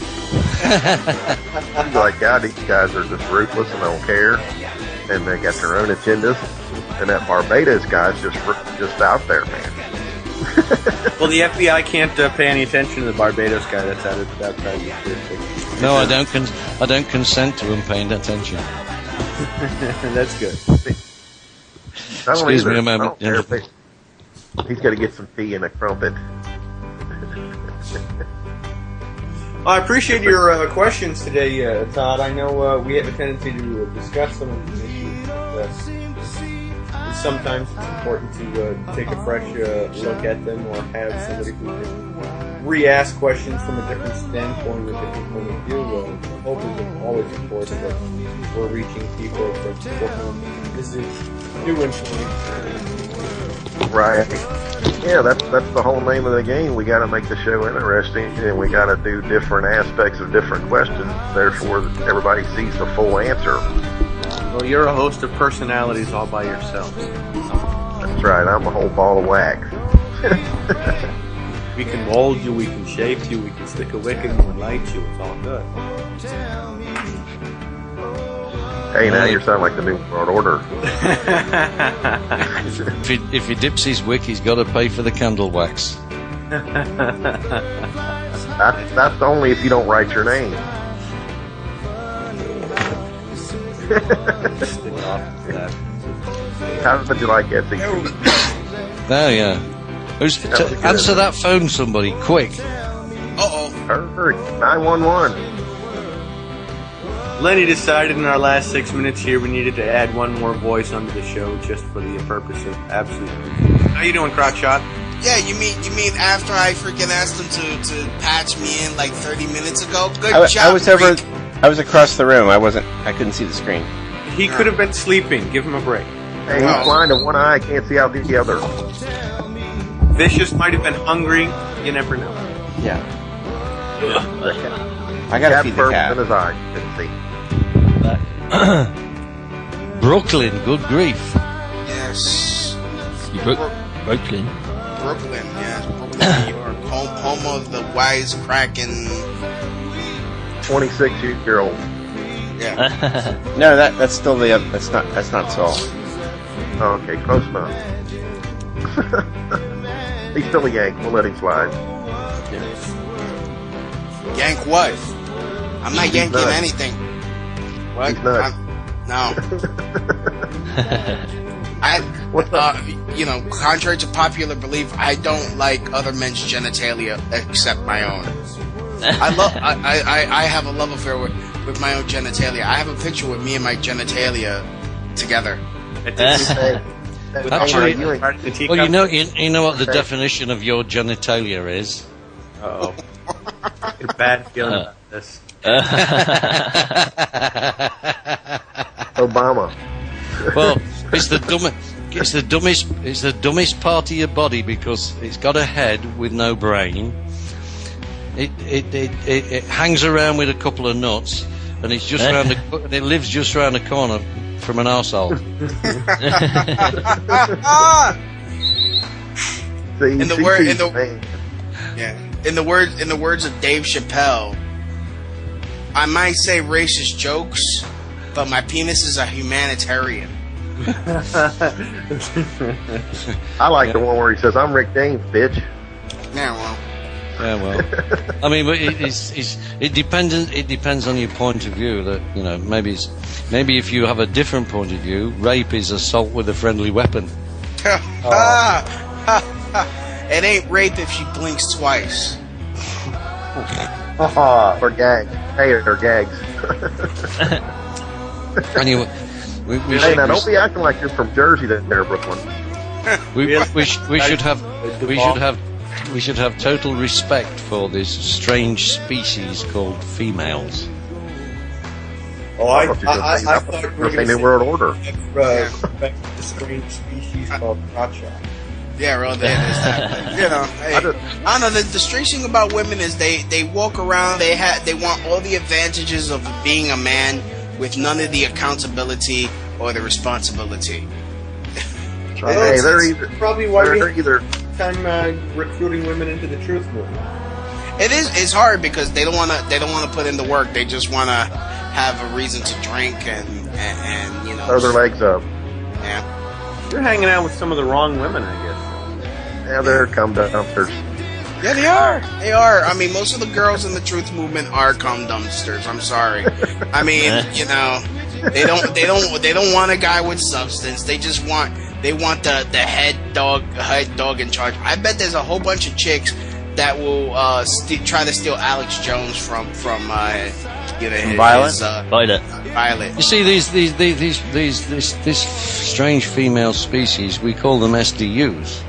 You're like, God, these guys are just ruthless and don't care, and they got their own agendas. And that Barbados guy's just out there, man. Well, the FBI can't pay any attention to the Barbados guy that's outside the jurisdiction. No, I don't consent to him paying attention. That's good. Excuse me a moment. He's got to get some tea and a crumpet. I appreciate your questions today, Todd. I know we have a tendency to discuss some of these issues. Sometimes it's important to take a fresh look at them or have somebody who re-ask questions from a different standpoint, a different point of view. The hope is always, of course, that we're reaching people for whom this is new information. Right. Yeah, that's the whole name of the game. We got to make the show interesting, and we got to do different aspects of different questions. Therefore, everybody sees the full answer. Well, you're a host of personalities all by yourself. That's right. I'm a whole ball of wax. We can mold you, we can shape you, we can stick a wick in you and light you. It's all good. Hey, now you sound like the New World Order. If he dips his wick, he's got to pay for the candle wax. That's only if you don't write your name. How did you like that? There, yeah. Answer that phone, somebody, quick. Hurry, 911. Lenny decided in our last 6 minutes here we needed to add one more voice onto the show just for the purpose of absolute confusion. How you doing, Crotch Shot? Yeah, you mean after I freaking asked them to patch me in like 30 minutes ago? Good job. I was across the room. I couldn't see the screen. He could have been sleeping. Give him a break. Hey, he's blind in one eye, can't see out the other. Vicious might have been hungry. You never know. Yeah. I gotta feed the cat. In his eye. Couldn't see. Brooklyn, good grief. Yes. Brooklyn. Brooklyn, yes. Brooklyn, New York. Home of the wisecracking 26-year-old. Yeah. No, that's still that's not Saul. Oh, okay, close enough. He's still a Yank. We'll let him slide. Yank what? I'm not yanking nuts. anything. What? He's nuts. No. Contrary to popular belief, I don't like other men's genitalia except my own. I have a love affair with my own genitalia. I have a picture with me and my genitalia together. Actually, well, you know what the definition of your genitalia is. Uh-oh. Get a bad feeling about this. Obama. Well, it's the dumbest part of your body because it's got a head with no brain. It hangs around with a couple of nuts, and it's just and it lives just around the corner from an arsehole. In the words of Dave Chappelle, I might say racist jokes, but my penis is a humanitarian. I like the one where he says, "I'm Rick James, bitch." Yeah, well. Yeah, well, I mean, but it depends on your point of view. That maybe if you have a different point of view, rape is assault with a friendly weapon. It ain't rape if she blinks twice. Or gags. Hey, or gags. Anyway, don't be acting like you're from Jersey, there, Brooklyn. We should have total respect for this strange species called females. Oh, I thought we were going to New World Order. Respect the strange species called crotchot. Yeah, well, that is that. Hey, I don't know. The strange thing about women is they walk around. They want all the advantages of being a man with none of the accountability or the responsibility. Hey, they're probably why we're time recruiting women into the truth movement. It's hard because they don't want to put in the work. They just want to have a reason to drink and throw their legs up. Yeah. You're hanging out with some of the wrong women, I guess. Yeah, they're cum dumpsters. Yeah, they are. They are. I mean, most of the girls in the truth movement are cum dumpsters. I'm sorry. I mean, they don't want a guy with substance. They just want the head dog in charge. I bet there's a whole bunch of chicks that will try to steal Alex Jones from Violet. You see this strange female species, we call them SDUs.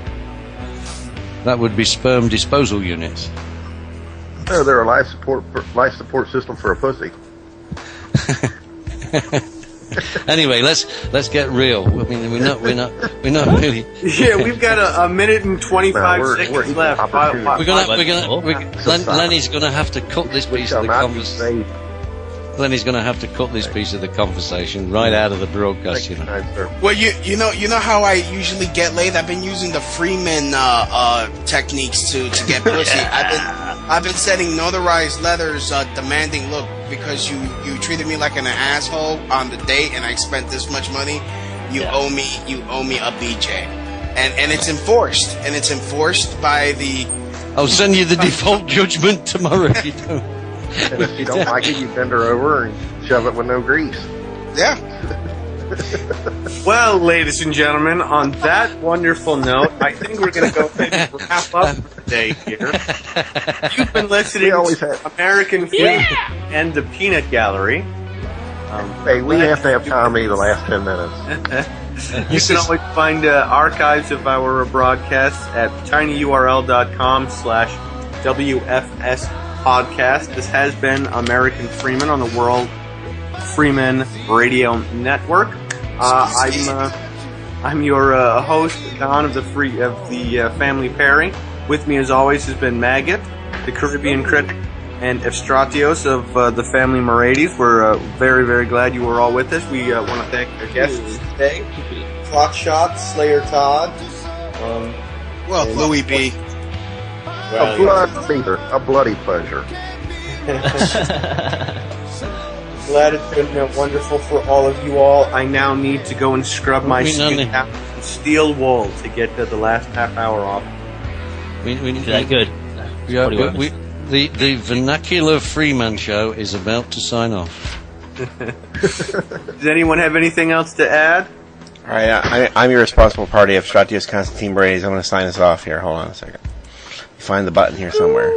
That would be sperm disposal units. No, they're a life support system for a pussy. Anyway, let's get real. I mean, we're not really. Yeah, we've got a minute and 25 seconds left. Lenny's gonna have to cut this piece of the conversation. Lenny's gonna have to cut this piece of the conversation right out of the broadcast. You know. Well, you know how I usually get laid. I've been using the Freeman techniques to get pussy. I've been sending notarized letters demanding, look, because you treated me like an asshole on the date, and I spent this much money. You owe me a BJ, and it's enforced, by the. I'll send you the default judgment tomorrow if you don't. And if you don't like it, you bend her over and shove it with no grease. Yeah. Well, ladies and gentlemen, on that wonderful note, I think we're going to go ahead and wrap up for the day here. You've been listening to American Freeman and the Peanut Gallery. Hey, we have to have comedy the last 10 minutes. You can always find archives of our broadcasts at tinyurl.com/WFS podcast. This has been American Freeman on the World Freeman Radio Network. I'm your host, Don of the Family Perry. With me, as always, has been Maggot, the Caribbean critic, and Efstratios of the Family Morades. We're very, very glad you were all with us. We want to thank our guests today: Clock Shot, Slayer Todd. Louis B. A bloody pleasure. Glad it's been wonderful for all of you all. I now need to go and scrub my skin out with steel wool to get the last half hour off. Is that good? The Vernacular Freeman show is about to sign off. Does anyone have anything else to add? All right, I'm your responsible party of Stratios Constantine Braze. I'm going to sign us off here. Hold on a second. Find the button here somewhere.